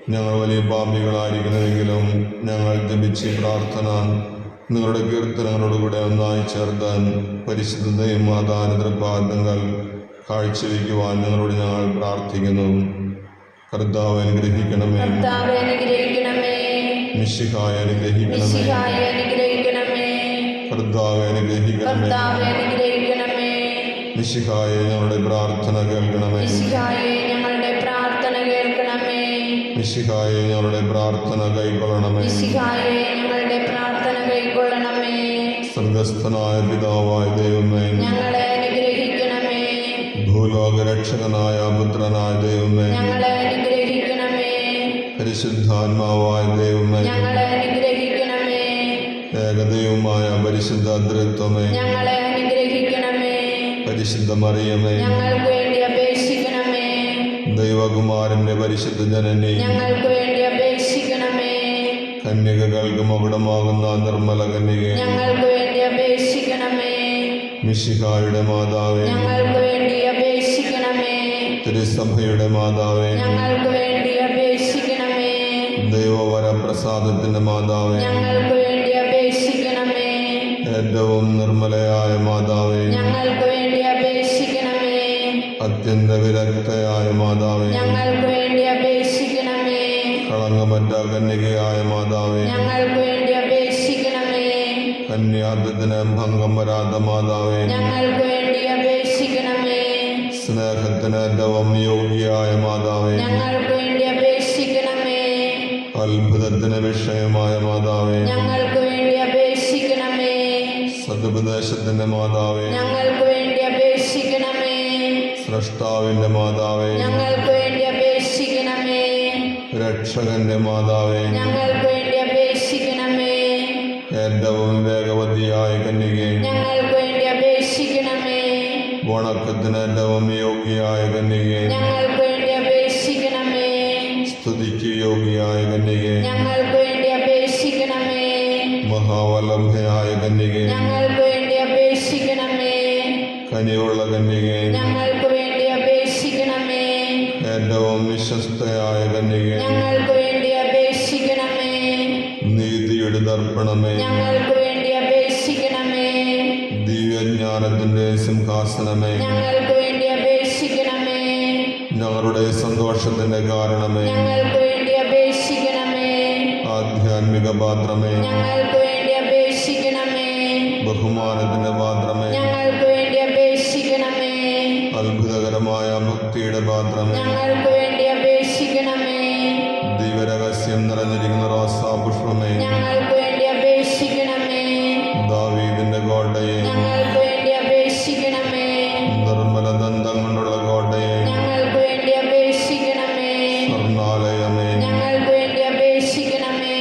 ഞങ്ങൾ വലിയ പാപികളായിരിക്കുന്നുവെങ്കിലും ഞങ്ങൾ ജപിച്ച പ്രാർത്ഥന നിങ്ങളുടെ കീർത്തനങ്ങളോടുകൂടെ ഒന്നായി ചേർത്ത് പരിശുദ്ധ ദൈവമാതാനുതൃപാദങ്ങൾ കാഴ്ചവെക്കുവാൻ നിങ്ങളോട് ഞങ്ങൾ പ്രാർത്ഥിക്കുന്നു. കർത്താവ് അനുഗ്രഹിക്കണമേ. കർത്താവേ അനുഗ്രഹിക്കണമേ. മിശിഹായെ അനുഗ്രഹിക്കണമേ. മിശിഹായെ അനുഗ്രഹിക്കണമേ. കർത്താവെ അനുഗ്രഹിക്കണമേ. കർത്താവേ അനുഗ്രഹിക്കണമേ. മിശിഹായെ ഞങ്ങളുടെ പ്രാർത്ഥന കേൾക്കണമേ. മിശിഹായെ ഞങ്ങളുടെ പ്രാർത്ഥന കേൾക്കണമേ. മിശിഹായെ ഞങ്ങളുടെ പ്രാർത്ഥന കൈക്കൊള്ളണമേ. മിശിഹായെ ഞങ്ങളുടെ പ്രാർത്ഥന കൈക്കൊള്ളണമേ. സ്വർഗസ്ഥനായ പിതാവായ ദൈവമേ, ഞങ്ങളെ അനുഗ്രഹിക്കണമേ. ഭൂലോകരക്ഷകനായ പുത്രനായ ദൈവമേ, ഞങ്ങളെ അനുഗ്രഹിക്കണമേ. പരിശുദ്ധാത്മാവായ ദൈവമേ, ഞങ്ങളെ അനുഗ്രഹിക്കണമേ. ഏകദൈവമായ പരിശുദ്ധ ത്രിത്വമേ, ഞങ്ങളെ അനുഗ്രഹിക്കണമേ. പരിശുദ്ധ മറിയമേ, ഞങ്ങൾക്ക് വേണ്ടി അപേക്ഷിക്കണമേ. ദൈവകുമാരന്റെ പരിശുദ്ധ ജനനി, ഞങ്ങൾക്ക് വേണ്ടി അപേക്ഷിക്കണമേ. കന്യകകൾക്ക് മകുടമാകുന്ന നിർമ്മല കന്യകേ, ഞങ്ങൾക്ക് വേണ്ടി അപേക്ഷിക്കണമേ. മിശിഹായുടെ മാതാവേ, ഞങ്ങൾക്ക് വേണ്ടി അപേക്ഷിക്കണമേ. തിരുസഭയുടെ മാതാവേ, ഞങ്ങൾക്ക് വേണ്ടി അപേക്ഷിക്കണമേ. ദൈവവരപ്രസാദത്തിന്റെ മാതാവേ, ഞങ്ങൾക്ക് വേണ്ടി അപേക്ഷിക്കണമേ. ഏറ്റവും നിർമ്മലയായ മാതാവേ, ഞങ്ങൾക്ക് വേണ്ടി അപേക്ഷിക്കണമേ. അത്യന്ത വിരക്തയായ മാതാവേ, ഞങ്ങൾക്ക് വേണ്ടി അപേക്ഷിക്കണമേ. കളങ്കമറ്റ കന്യകയായ മാതാവേ, ഞങ്ങൾക്ക് വേണ്ടി അപേക്ഷിക്കണമേ. കന്യാദത്തിന് ഭംഗം വരാത്ത മാതാവേ, ഞങ്ങൾക്ക് വേണ്ടി അപേക്ഷിക്കണമേ. സ്നേഹത്തിന് ഏറ്റവും യോഗ്യയായ മാതാവേ, ഞങ്ങൾക്ക് വേണ്ടി അപേക്ഷിക്കണമേ. അത്ഭുതത്തിന് വിഷയമായ മാതാവേ, ഞങ്ങൾക്ക് വേണ്ടി അപേക്ഷിക്കണമേ. സതുപദേശത്തിന്റെ മാതാവേ, ഞങ്ങൾക്ക് വേണ്ടി അപേക്ഷിക്കണമേ. സ്രഷ്ടാവിന്റെ മാതാവേ, ഞങ്ങൾക്ക് വേണ്ടി അപേക്ഷിക്കണമേ. രക്ഷകന്റെ മാതാവേ, ഞങ്ങൾക്ക് വേണ്ടി അപേക്ഷിക്കണമേ. ഏറ്റവും വേഗവതിയായ കന്യകേ, ഞങ്ങൾക്ക് വേണ്ടി അപേക്ഷിക്കണമേ. വണക്കത്തിന് ഏറ്റവും യോഗ്യയായ കന്യകേ, ഞങ്ങൾക്ക് വേണ്ടി അപേക്ഷിക്കണമേ. സ്തുതിക്ക് യോഗ്യയായ കന്യകേ, ഞങ്ങൾക്ക് വേണ്ടി അപേക്ഷിക്കണമേ. മഹാവല്ലഭയായ കന്യകേ, ഞങ്ങൾക്ക് വേണ്ടി അപേക്ഷിക്കണമേ. കനിവുള്ള കന്യകേ, ഞങ്ങൾക്ക് വേണ്ടി അപേക്ഷിക്കണമേ. ഏറ്റവും വിശ്വസ്തയായ കന്യകേ, ഞങ്ങൾക്ക് വേണ്ടി അപേക്ഷിക്കണമേ. നീതിയുടെ ദർപ്പണമേ, ഞങ്ങൾക്ക് വേണ്ടി അപേക്ഷിക്കണമേ. ദിവ്യജ്ഞാനത്തിന്റെ സിംഹാസനമേ, ഞങ്ങൾക്ക് വേണ്ടി അപേക്ഷിക്കണമേ. ഞങ്ങളുടെ സന്തോഷത്തിന്റെ കാരണമേ, ഞങ്ങൾക്ക് വേണ്ടി അപേക്ഷിക്കണമേ. ആധ്യാത്മിക പാത്രമേ, ഞങ്ങൾക്ക് വേണ്ടി അപേക്ഷിക്കണമേ. ബഹുമാനത്തിന്റെ പാത്രമേ, ഞങ്ങൾക്ക് വേണ്ടി അപേക്ഷിക്കണമേ. അത്ഭുതകരമായ ഭക്തിയുടെ പാത്രമേ, ഞങ്ങൾക്ക് വേണ്ടി അപേക്ഷിക്കണമേ. ദിവ്യരഹസ്യം നിറഞ്ഞിരിക്കുന്ന റോസാപുഷ്പമേ, ഞങ്ങൾക്ക് വേണ്ടി അപേക്ഷിക്കണമേ. ദാവീദിന്റെ കോട്ടയെ, ഞങ്ങൾക്ക് വേണ്ടി അപേക്ഷിക്കണമേ. നിർമ്മല ദന്തം കൊണ്ടുള്ള കോട്ടയെ, ഞങ്ങൾക്ക് വേണ്ടി അപേക്ഷിക്കണമേ. സ്വർണാലയമേ, ഞങ്ങൾക്ക് വേണ്ടി അപേക്ഷിക്കണമേ.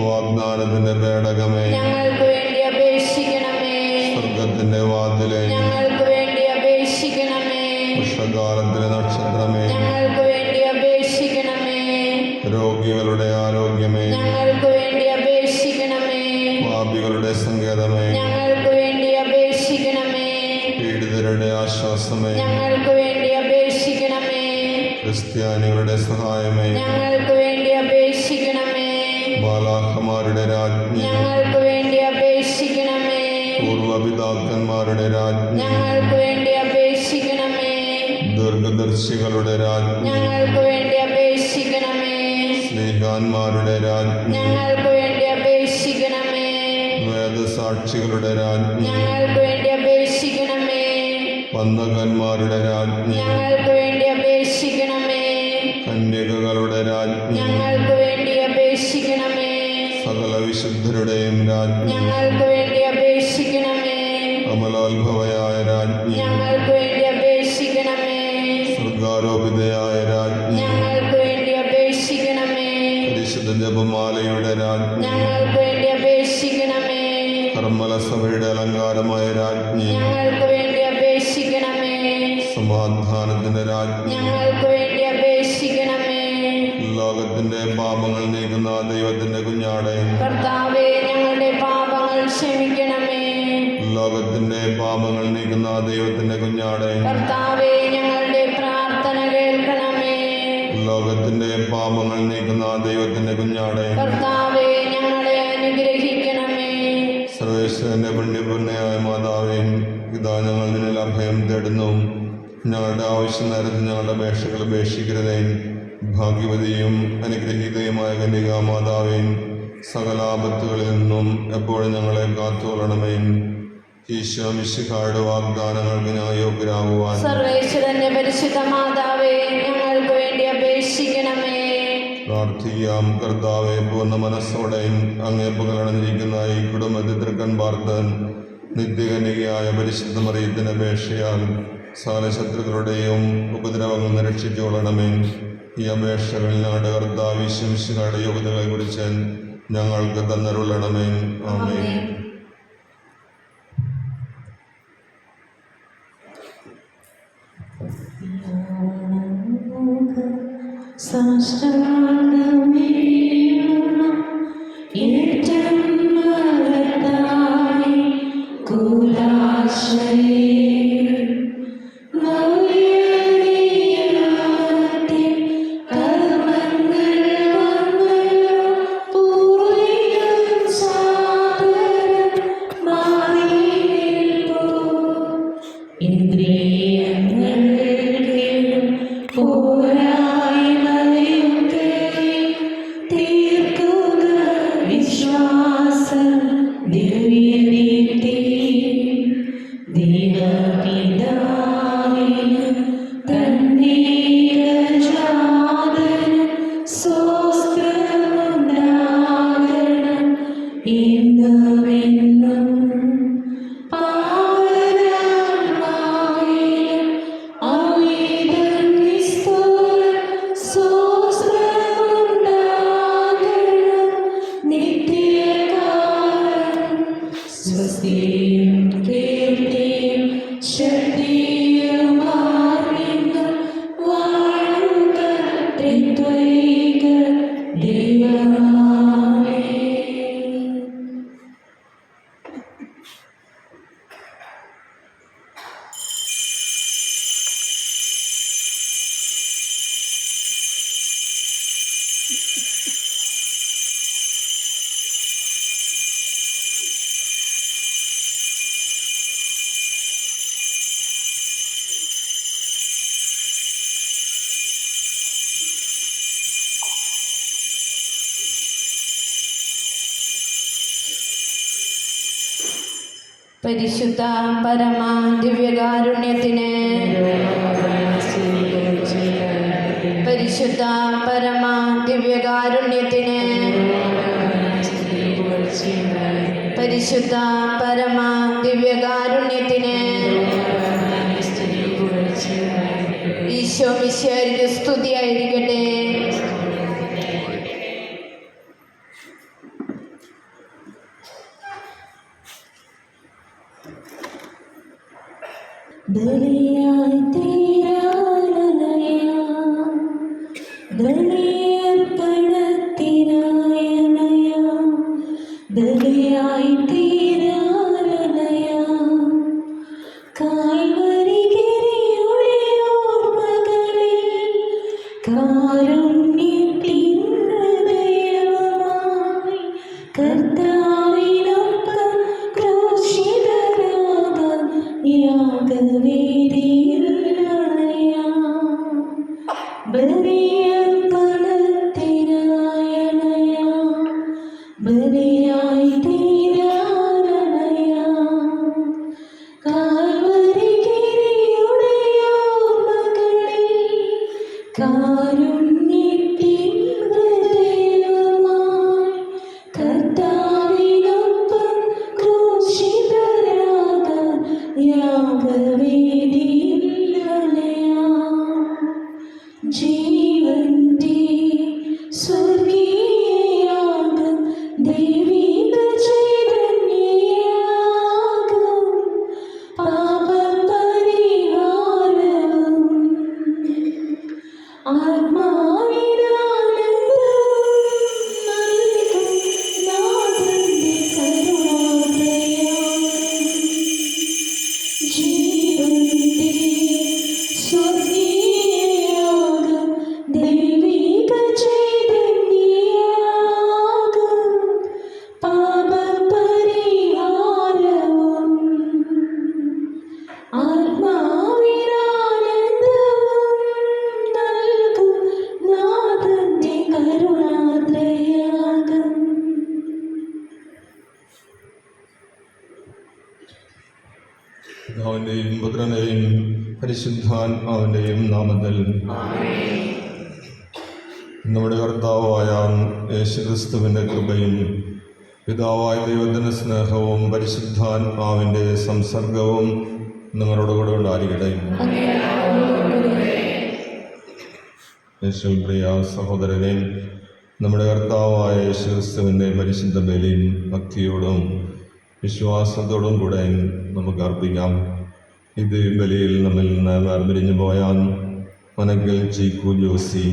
വാഗ്ദാനത്തിന്റെ പേടകമേ, ഞങ്ങൾക്ക് വേണ്ടി അപേക്ഷിക്കണമേ. സ്വർഗത്തിന്റെ വാതിലെ, ഞങ്ങൾക്ക് വേണ്ടി അപേക്ഷിക്കണമേ. വർഷകാലത്തിലെ നക്ഷത്രമേ, ഞങ്ങൾക്ക് വേണ്ടി അപേക്ഷിക്കണമേ. രോഗികളുടെ ആരോഗ്യമേ, ഞങ്ങൾക്ക് വേണ്ടി അപേക്ഷിക്കണമേ. പാപികളുടെ സങ്കേതമേ, ഞങ്ങൾക്ക് വേണ്ടി അപേക്ഷിക്കണമേ. പീഡിതരുടെ ആശ്വാസമേ, ഞങ്ങൾക്ക് വേണ്ടി അപേക്ഷിക്കണമേ. ക്രിസ്ത്യാനികളുടെ സഹായമേ, ഞങ്ങൾക്ക് വേണ്ടി അപേക്ഷിക്കണമേ. ബാലാഖമാരുടെ രാജ്ഞി, ഞങ്ങൾക്ക് വേണ്ടി അപേക്ഷിക്കണമേ. പൂർവപിതാക്കന്മാരുടെ രാജ്ഞി, ഞങ്ങൾക്ക് വേണ്ടി അപേക്ഷിക്കണമേ. ദീർഘദർശികളുടെ രാജ്ഞി, ഞങ്ങൾക്ക് വേണ്ടി അപേക്ഷിക്കണമേ. സ്നേഹാന്മാരുടെ രാജ്ഞി, ഞങ്ങൾക്ക് വേണ്ടി അപേക്ഷിക്കണമേ. വേദസാക്ഷികളുടെ രാജ്ഞി, ഞങ്ങൾക്ക് വേണ്ടി അപേക്ഷിക്കണമേ. വന്ദകന്മാരുടെ രാജ്ഞി, ഞങ്ങൾക്ക് വേണ്ടി അപേക്ഷിക്കണമേ. കന്യകകളുടെ രാജ്ഞി, ഞങ്ങൾക്ക് വേണ്ടി അപേക്ഷിക്കണമേ. സകല വിശുദ്ധരുടെയും രാജ്ഞി, ഞങ്ങൾക്ക് വേണ്ടി അപേക്ഷിക്കണമേ. അമലോത്ഭവയായ രാജ്ഞി, ഞങ്ങൾക്ക് വേണ്ടി അപേക്ഷിക്കണമേ. സ്വർഗാരോപിതയായ രാജ്ഞി, ഞങ്ങൾക്ക് വേണ്ടി അപേക്ഷിക്കണമേ. പരിശുദ്ധ ജപമാലയുടെ രാജ്ഞി, ഞങ്ങൾക്ക് വേണ്ടി അപേക്ഷിക്കണമേ. കർമ്മല സഭയുടെ അലങ്കാരമായ രാജ്ഞി, ഞങ്ങൾക്ക് വേണ്ടി അപേക്ഷിക്കണമേ. സമാധാനത്തിന്റെ രാജ്ഞി, ഞങ്ങൾക്ക് വേണ്ടി അപേക്ഷിക്കണമേ. ലോകത്തിന്റെ പാപങ്ങൾ നീക്കുന്ന ദൈവത്തിന്റെ കുഞ്ഞാടെ, കർത്താവേ, ഞങ്ങളുടെ പാപങ്ങൾ ക്ഷമിക്കണമേ. ലോകത്തിന്റെ പാപങ്ങൾ നീക്കുന്ന ദൈവത്തിന്റെ കുഞ്ഞാടെ, കർത്താവേ, ഞങ്ങളുടെ പ്രാർത്ഥന കേൾക്കണമേ. ലോകത്തിന്റെ പാപങ്ങൾ നീക്കുന്ന ദൈവത്തിന്റെ കുഞ്ഞാടെ, കർത്താവേ, ഞങ്ങളെ അനുഗ്രഹിക്കണമേ. സർവേശ്വരന്റെ പുണ്യപൂർണ്ണയായ മാതാവേ, ഇതാ ഞങ്ങൾ നിന്നിൽ അഭയം തേടുന്നു. ഞങ്ങളുടെ ആവശ്യം നേരത്ത് ഞങ്ങളുടെ അപേക്ഷകൾ ഉപേക്ഷിക്കരുതേ. ഭാഗ്യവതിയും അനുഗ്രഹീതയുമായ കന്യകാ മാതാവേ, സകല ആപത്തുകളിൽ നിന്നും എപ്പോഴും ഞങ്ങളെ കാത്തുകൊള്ളണമേ. ഈശോ മിശിഹായുടെ വാഗ്ദാനങ്ങൾക്ക് ഞങ്ങൾ യോഗ്യരാകുവാൻ സർവേശ്വരന്റെ പരിശുദ്ധ മാതാവേ, ഞങ്ങൾക്ക് വേണ്ടി അപേക്ഷിക്കണമേ. പ്രാർത്ഥിക്കാം. കർത്താവെ, പൂർണ്ണ മനസ്സോടെ അങ്ങേ പകലണിഞ്ഞിരിക്കുന്ന ഈ കുടുംബത്തിൽ തൃക്കൺ പാർത്ത് നിത്യകന്യകയായ പരിശുദ്ധ മറിയത്തിന്റെ അപേക്ഷയാൽ സകല ശത്രുക്കളുടെയും ഉപദ്രവങ്ങൾ രക്ഷിച്ചുകൊള്ളണമേ. ഈ അപേക്ഷകളിൽ ഞങ്ങളുടെ കർത്താവ് ഈശോ മിശിഹായുടെ യോഗ്യതകളെ കുറിച്ച് ഞങ്ങൾക്ക് തന്നരുളണമേ. ആമേൻ. പരിശുദ്ധ പരമ ദിവ്യകാരുണ്യത്തിന്, പരിശുദ്ധ പരമ ദിവ്യകാരുണ്യത്തിന്, പരിശുദ്ധ പരമ ദിവ്യകാരുണ്യത്തിന്. ഈശോ മിശിഹായ്ക്ക് സ്തുതിയായിരിക്കട്ടെ. ബലിയായി തീരാനനയാ, ബലിയർപ്പണത്തിനായനയാ, ബലിയായി തീരാനനയാ, കാൽവരിഗിരിയുടെ ഓർമ്മകളിൽ കാരുണ്യത്തിൻ ഹൃദയവുമായി കർത്താവിനൊപ്പം ക്രൂശിതരാകാൻ യാഗവേദിയിൽ അണയാം. ബലിയർപ്പണത്തിനായി അണയാം, ബലിയായി തീരാനണയാം. കാൽവരിഗിരിയുടെ ഓർമ്മകളിൽ കാരുണ്യത്തിൻ ഹൃദയവുമായി കർത്താവിനൊപ്പം ക്രൂശിതരാകാൻ യാഗവേദിയിൽ അണയാം. ജീവന്റെ സ്വർഗീയയാഗം ദൈവിക ചൈതന്യയാഗം പാപപരിഹാരവും ആത്മാവിനാനന്ദവും നൽകും നാഥന്റെ കരുണാദ്രയാഗം. ജീവന്റെ സ്വർഗീയയാഗം ദൈവിക ചൈതന്യയാഗം പാപപരിഹാരവും ആത്മാവിനാനന്ദവും നൽകും നാഥന്റെ കരുണാദ്രയാഗം. പിതാവിന്റെയും പുത്രന്റെയും പരിശുദ്ധാത്മാവിന്റെയും നാമത്തിൽ നമ്മുടെ കർത്താവായ യേശുക്രിസ്തുവിന്റെ കൃപയും പിതാവായ ദൈവത്തിന്റെ സ്നേഹവും പരിശുദ്ധാത്മാവിന്റെ സംസർഗവും നിങ്ങളോട് കൂടെ ഉണ്ടായിരിക്കട്ടെ. യേശുവിൽ പ്രിയ സഹോദരനെ, നമ്മുടെ കർത്താവായ യേശുക്രിസ്തുവിന്റെ പരിശുദ്ധ ബലിയും ഭക്തിയോടും വിശ്വാസത്തോടും കൂടെ നമുക്ക് അർപ്പിക്കാം. ഇത് ബലിയിൽ നമ്മിൽ നിന്ന് വേർപിരിഞ്ഞു പോയാൽ മനക്കൽ ചീക്കു ജോസി,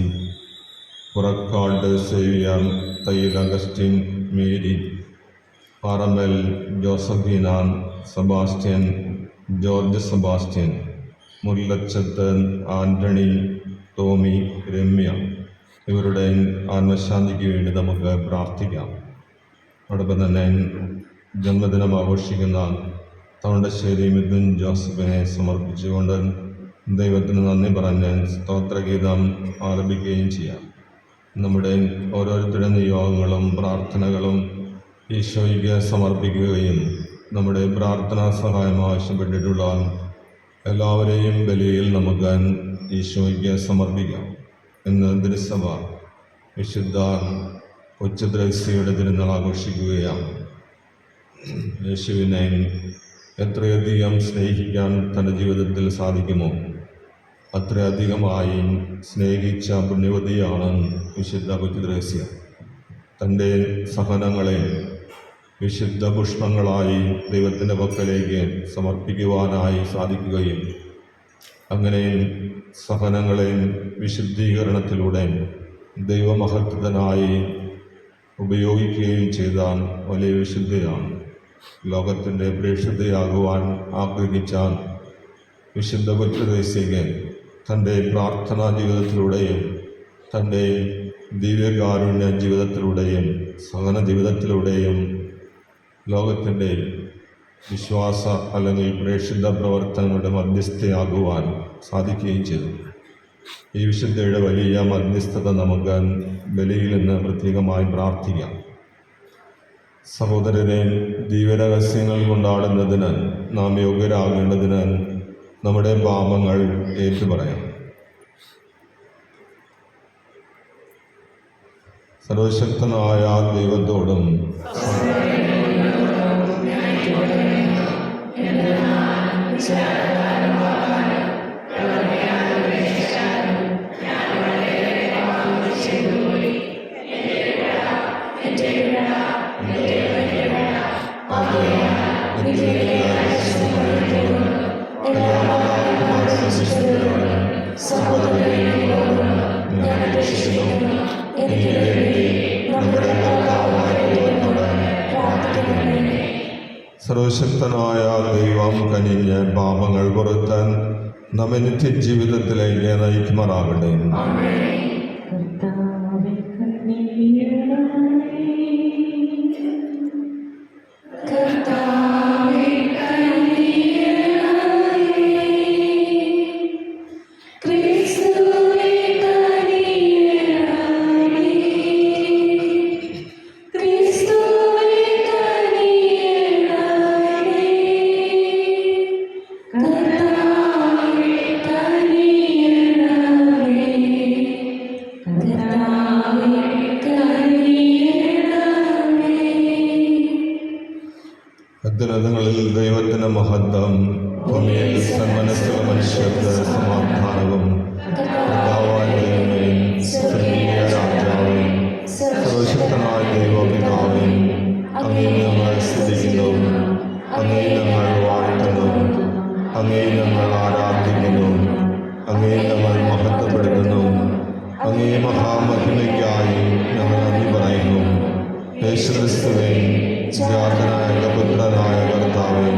പുറക്കാട് സേവിയർ, തയ്യിൽ അഗസ്റ്റിൻ, മേരി, പാറമൽ ജോസഫീന, സെബാസ്റ്റ്യൻ, ജോർജ് സെബാസ്റ്റ്യൻ, മുല്ലച്ചത്ത് ആന്റണി, ടോമി, രമ്യ ഇവരുടെ ആത്മശാന്തിക്ക് വേണ്ടി നമുക്ക് പ്രാർത്ഥിക്കാം. അതോടൊപ്പം തന്നെ ജന്മദിനം ആഘോഷിക്കുന്ന തവണ്ടശ്ശേരി മിഥുൻ ജോസഫിനെ സമർപ്പിച്ചുകൊണ്ട് ദൈവത്തിന് നന്ദി പറഞ്ഞ് സ്തോത്രഗീതം ആലപിക്കുകയും ചെയ്യാം. നമ്മുടെ ഓരോരുത്തരുടെ നിയോഗങ്ങളും പ്രാർത്ഥനകളും ഈശോയ്ക്ക് സമർപ്പിക്കുകയും നമ്മുടെ പ്രാർത്ഥനാ സഹായം ആവശ്യപ്പെട്ടിട്ടുള്ള എല്ലാവരെയും ബലിയിൽ നമുക്ക് ഈശോയ്ക്ക് സമർപ്പിക്കാം. ഇന്ന് തിരുസഭ വിശുദ്ധ കൊച്ചുദ്രേസ്യയുടെ തിരുനാൾ ആഘോഷിക്കുകയാണ്. യേശുവിനെ എത്രയധികം സ്നേഹിക്കാൻ തൻ്റെ ജീവിതത്തിൽ സാധിക്കുമോ അത്രയധികമായി സ്നേഹിച്ച പുണ്യവതിയാണ് വിശുദ്ധ കൊച്ചുദ്രേസ്യ. തൻ്റെ സഹനങ്ങളെ വിശുദ്ധ പുഷ്പങ്ങളായി ദൈവത്തിൻ്റെ പക്കലേക്ക് സമർപ്പിക്കുവാനായി സാധിക്കുകയും അങ്ങനെ സഹനങ്ങളെ വിശുദ്ധീകരണത്തിലൂടെ ദൈവമഹത്വത്തിനായി ഉപയോഗിക്കുകയും ചെയ്ത വലിയ വിശുദ്ധയാണ്. ലോകത്തിൻ്റെ പ്രേക്ഷിതയാകുവാൻ ആഗ്രഹിച്ച വിശുദ്ധ കൊച്ചുദ്രേസ്യയ്ക്ക് തൻ്റെ പ്രാർത്ഥനാ ജീവിതത്തിലൂടെയും തൻ്റെ ദിവ്യകാരുണ്യ ജീവിതത്തിലൂടെയും സഹന ജീവിതത്തിലൂടെയും ലോകത്തിൻ്റെ വിശ്വാസ അല്ലെങ്കിൽ പ്രേക്ഷിത പ്രവർത്തനങ്ങളുടെ മധ്യസ്ഥയാകുവാൻ സാധിക്കുകയും ചെയ്തു. ഈ വിശുദ്ധയുടെ വലിയ മധ്യസ്ഥത നമുക്ക് ബലിയിൽ നിന്ന് പ്രത്യേകമായി പ്രാർത്ഥിക്കാം. സഹോദരരെ, ദിവ്യരഹസ്യങ്ങൾ കൊണ്ടാടുന്നതിന് നാം യോഗ്യരാകേണ്ടതിന് നമ്മുടെ പാപങ്ങൾ ഏറ്റുപറയാം. സർവശക്തനായ ദൈവത്തോടും സർവശക്തനായ ദൈവം കനിഞ്ഞ് പാപങ്ങൾ പുറത്താൻ നമ്മെ നിത്യജീവിതത്തിലേക്ക് നയിക്കുമാറാകട്ടെ. കർത്താവേ കനിയണമേ. കർത്താവേ കനിയണമേ. ക്രിസ്തുവേ കനിയണമേ. ക്രിസ്തുവേ കനിയണമേ. കർത്താവേ കനിയണമേ. കർത്താവേ കനിയണമേ. അത്യുന്നതങ്ങളിൽ ദൈവത്തിന് മഹത്വം, ഭൂമിയിൽ സന്മനസ്സുള്ള മനുഷ്യർക്ക് സമാധാനവും. കർത്താവായ ദൈവമേ, സ്വർഗീയ രാജാവേ, സർവശക്തനായ ദൈവപിതാവേ, അങ്ങേ ഞങ്ങൾ സ്തുതിക്കുന്നു, അങ്ങേ ഞങ്ങൾ വാഴ്ത്തുന്നു, അങ്ങേ ഞങ്ങൾ ആരാധിക്കുന്നു, അങ്ങേ ഞങ്ങൾ മഹത്വപ്പെടുത്തുന്നു. അങ്ങേ മഹാമഹിമയ്ക്കായി ഞങ്ങൾ നന്ദി പറയുന്നു. യേശുക്രിസ്തുവേ, ജാതനായ പുത്രനായ കർത്താവേ,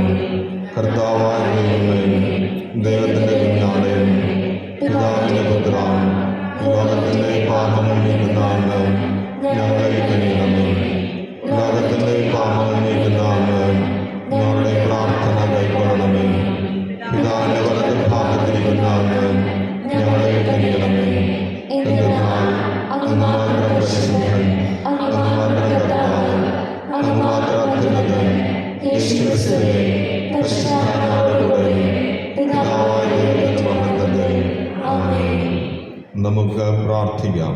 കർത്താവായ ദൈവമേ, ദൈവത്തിൻ്റെ കുഞ്ഞാടേ, പിതാവിൻ്റെ പുത്ര, ലോകത്തിൻ്റെ പാപങ്ങൾ നീക്കുന്ന അങ്ങ് ഞങ്ങളെ കനിയണമേ. ലോകത്തിൻ്റെ പാപങ്ങൾ നീക്കുന്ന അങ്ങ് ഞങ്ങളുടെ പ്രാർത്ഥന കൈക്കൊള്ളണമേ. പിതാവിൻ്റെ വലത് ഭാഗത്തിരിക്കുന്ന അങ്ങ് ഞങ്ങളെ കനിയണമേ. എന്തെന്നാൽ അങ്ങ് മാത്രം പരിശുദ്ധൻ, അങ്ങ് മാത്രം കർത്താവ്, അങ്ങ് മാത്രം അത്യുന്നതൻ. യേശുക്രിസ്തുവേ, പരിശുദ്ധാത്മാവിലൂടെ പിതാവായ ദൈവത്തിന്റെ മഹത്വത്തെ. ആമേൻ. നമുക്ക് പ്രാർത്ഥിക്കാം.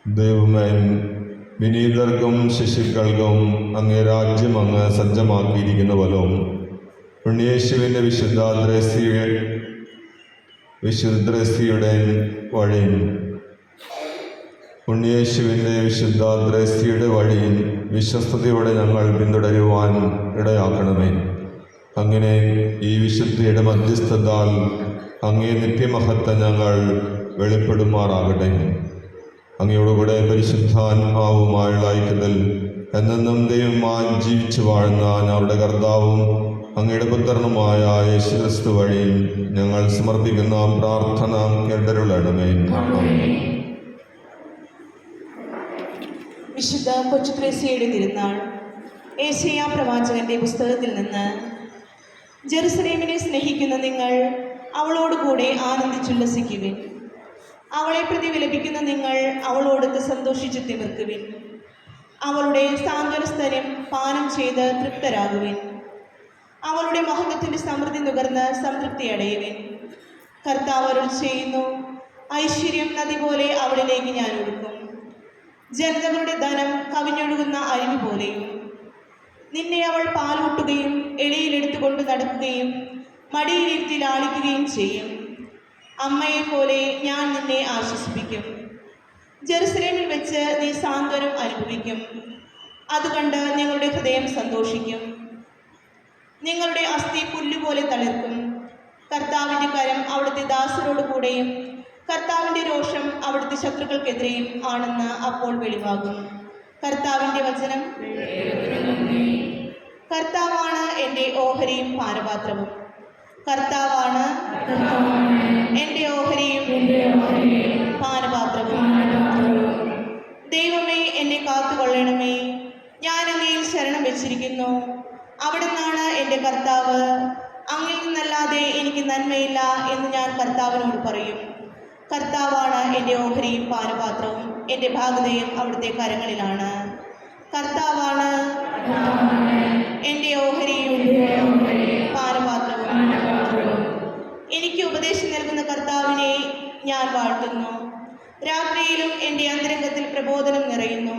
ദൈവമേ, വിനീതർക്കും ശിശുക്കൾക്കും അങ്ങേ രാജ്യം അങ്ങ് സജ്ജമാക്കിയിരിക്കുന്ന പോലും പുണ്യേശുവിൻ്റെ വിശുദ്ധ ദ്രേസ്യയുടെ വഴി പുണ്യേശുവിൻ്റെ വിശുദ്ധ ദ്രേസ്യയുടെ വഴി വിശ്വസ്തയോടെ ഞങ്ങൾ പിന്തുടരുവാൻ ഇടയാക്കണമേ. അങ്ങനെ ഈ വിശുദ്ധിയുടെ മധ്യസ്ഥതാൽ അങ്ങേ നിത്യമഹത്വം ഞങ്ങൾ വെളിപ്പെടുമാറാകട്ടെ. അങ്ങയോടുകൂടെ പരിശുദ്ധാത്മാവുമായുള്ള ഐക്യത്തിൽ എന്നെന്നും ദൈവമായി ജീവിച്ചു വാഴുന്ന ഞങ്ങളുടെ കർത്താവും അങ്ങയുടെ പുത്രനുമായ യേശുക്രിസ്തു വഴി ഞങ്ങൾ സമർപ്പിക്കുന്ന പ്രാർത്ഥന കേട്ടരുളണമേ. വിശുദ്ധ കൊച്ചുത്രേസ്യയുടെ തിരുനാൾ. ഏശയ്യാ പ്രവാചകന്റെ പുസ്തകത്തിൽ നിന്ന്. ജെറുസലേമിനെ സ്നേഹിക്കുന്ന നിങ്ങൾ അവളോടുകൂടെ ആനന്ദിച്ചുല്ലസിക്കുവിൻ. അവളെ പ്രതി വിലപിക്കുന്ന നിങ്ങൾ അവളോടൊത്ത് സന്തോഷിച്ച് തിമിർക്കുവിൻ. അവളുടെ സാന്ത്വനസ്തരം പാനം ചെയ്ത് തൃപ്തരാകുവിൻ. അവളുടെ മഹത്വത്തിൻ്റെ സമൃദ്ധി നുകർന്ന് സംതൃപ്തി അടയുവിൻ. കർത്താവ് അരുൾ ചെയ്യുന്നു, ഐശ്വര്യം നദി പോലെ അവളിലേക്ക് ഞാൻ ഒഴുക്കും, ജനതകളുടെ ധനം കവിഞ്ഞൊഴുകുന്ന അരുവി പോലെയും. നിന്നെ അവൾ പാലൂട്ടുകയും എളിയിലെടുത്തുകൊണ്ട് നടക്കുകയും മടിയിലിരുത്തി ലാളിക്കുകയും ചെയ്യും. അമ്മയെപ്പോലെ ഞാൻ നിന്നെ ആശ്വസിപ്പിക്കും. ജെറുസലേമിൽ വെച്ച് നീ സാന്ത്വനം അനുഭവിക്കും. അതുകണ്ട് നിങ്ങളുടെ ഹൃദയം സന്തോഷിക്കും. നിങ്ങളുടെ അസ്ഥി പുല്ലുപോലെ തളിർക്കും. കർത്താവിൻ്റെ കരം അവിടുത്തെ ദാസരോട് കൂടെയും കർത്താവിൻ്റെ രോഷം അവിടുത്തെ ശത്രുക്കൾക്കെതിരെയും ആണെന്ന് അപ്പോൾ വെളിവാകും. കർത്താവിൻ്റെ വചനം. കർത്താവാണ് എൻ്റെ ഓഹരിയും പാനപാത്രവും. കർത്താവാണ് എൻ്റെ ഓഹരിയും പാനപാത്രവും. ദൈവമേ, എന്നെ കാത്തുകൊള്ളണമേ. ഞാൻ അങ്ങയിൽ ശരണം വെച്ചിരിക്കുന്നു. അവിടുന്നാണ് എൻ്റെ കർത്താവ്. അങ്ങിൽ നിന്നല്ലാതെ എനിക്ക് നന്മയില്ല എന്ന് ഞാൻ കർത്താവിനോട് പറയും. കർത്താവാണ് എൻ്റെ ഓഹരിയും പാനപാത്രവും. എൻ്റെ ഭാഗതയും അവിടുത്തെ കരങ്ങളിലാണ്. കർത്താവാണ് എൻ്റെ ഓഹരിയും പാനപാത്രവും. എനിക്ക് ഉപദേശം നൽകുന്ന കർത്താവിനെ ഞാൻ വാഴ്ത്തുന്നു. രാത്രിയിലും എൻ്റെ അന്തരംഗത്തിൽ പ്രബോധനം നിറയുന്നു.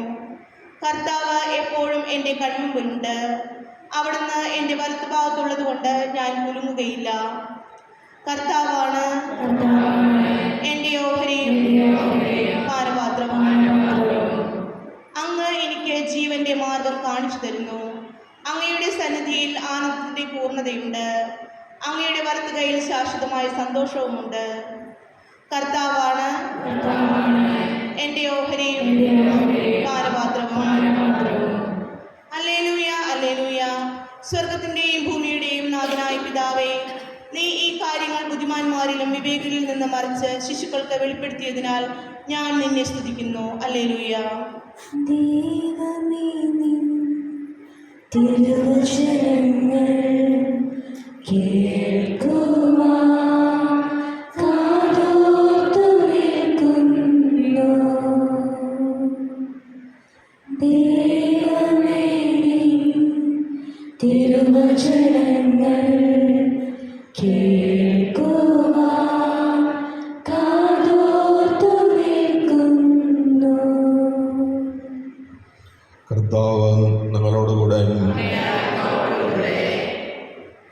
കർത്താവ് എപ്പോഴും എൻ്റെ കൺമുമ്പിലുണ്ട്. അവിടുന്ന് എൻ്റെ വലത്തുഭാഗത്തുള്ളത് കൊണ്ട് ഞാൻ കുലുങ്ങുകയില്ല. കർത്താവാണ് എൻ്റെ ഓഹരിയും പാനപാത്രവും. അങ്ങ് എനിക്ക് ജീവന്റെ മാർഗം കാണിച്ചു തരുന്നു. അങ്ങയുടെ സന്നിധിയിൽ ആനന്ദത്തിന്റെ പൂർണ്ണതയുണ്ട്. അങ്ങയുടെ വലത്ത് കൈയിൽ ശാശ്വതമായ സന്തോഷവുമുണ്ട്. കർത്താവാണ് എൻ്റെ ഓഹരിയും പാനപാത്രവും. Hallelujah, hallelujah. സ്വർഗത്തിന്റെയും ഭൂമിയുടെയും നാഥനായ പിതാവേ, നീ ഈ കാര്യങ്ങൾ ബുദ്ധിമാന്മാരിലും വിവേകികളിൽ നിന്ന് മറിച്ച് ശിശുക്കൾക്ക് വെളിപ്പെടുത്തിയതിനാൽ ഞാൻ നിന്നെ സ്തുതിക്കുന്നു. ഹല്ലേലൂയ. ദൈവമേ, നിൻ തിരുവചനങ്ങൾ കേൾക്കുവാൻ കാതോർത്തു നിൽക്കുന്നു. ദൈവമേ, നിൻ തിരുവചനങ്ങൾ കേൾക്കുവാൻ കാതോർത്തു നിൽക്കുന്നു. കർത്താവ് ഞങ്ങളോടുകൂടെ.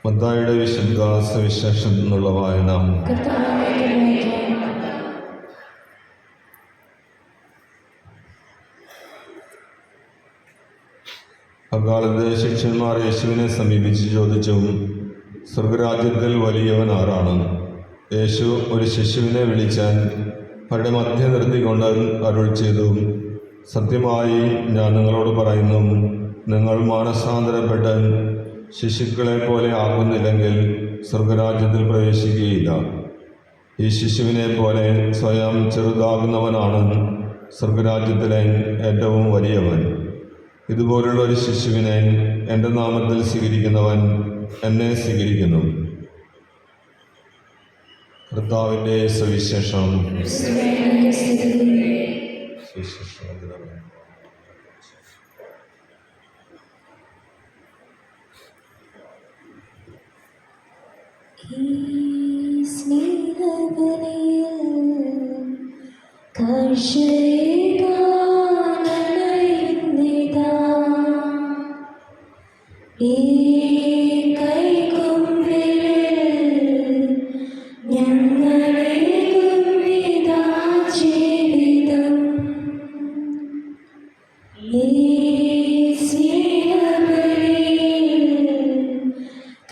മത്തായിയുടെ വിശുദ്ധ സുവിശേഷം എന്നുള്ള വായന. അക്കാലത്ത് ശിഷ്യന്മാർ യേശുവിനെ സമീപിച്ച് ചോദിച്ചു, സ്വർഗരാജ്യത്തിൽ വലിയവൻ ആരാണ്? യേശു ഒരു ശിശുവിനെ വിളിച്ചാൽ അവരുടെ മധ്യ നിർത്തിക്കൊണ്ട് അരുൾ ചെയ്തു, സത്യമായി ഞാൻ നിങ്ങളോട് പറയുന്നു, നിങ്ങൾ മാനസാന്തരപ്പെട്ട് ശിശുക്കളെ പോലെ ആകുന്നില്ലെങ്കിൽ സ്വർഗരാജ്യത്തിൽ പ്രവേശിക്കുകയില്ല. ഈ ശിശുവിനെ പോലെ സ്വയം ചെറുതാകുന്നവനാണ് സ്വർഗരാജ്യത്തിലെ ഏറ്റവും വലിയവൻ. ഇതുപോലുള്ള ഒരു ശിശുവിനെ എൻ്റെ നാമത്തിൽ സ്വീകരിക്കുന്നവൻ എന്നെ സ്വീകരിക്കുന്നു. കർത്താവിൻ്റെ സുവിശേഷം. ഈ സ്നേഹബലിയിൽ കാഴ്ചയേകാനണയുന്നിതാ. ഈ കൈക്കൊമ്പിൽ ഞങ്ങളേകുന്നിതാ ജീവിതം. ഈ സ്നേഹബലിയിൽ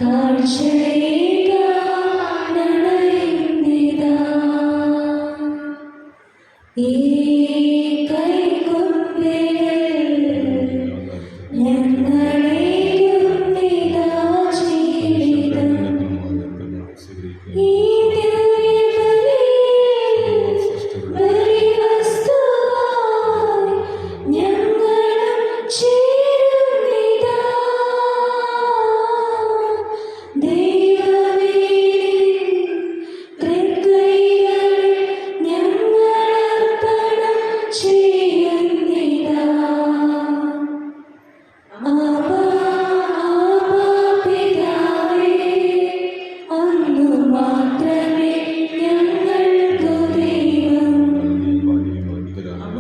കാഴ്ചയേകാനണയുന്നിതാ. ഈ കൈക്കൊമ്പിൽ ഞങ്ങളേകുന്നിതാ ജീവിതം. ഈ ബലിവസ്തുവായി ഞങ്ങളും ചേരുന്നിതാ. ദൈവമേ, തൃക്കൈകളിൽ ഞങ്ങളർപ്പണം ചെയ്യുന്നിതാ. ആബാ, പിതാവേ, അങ്ങ് മാത്രമേ ഞങ്ങൾക്കു ദൈവം.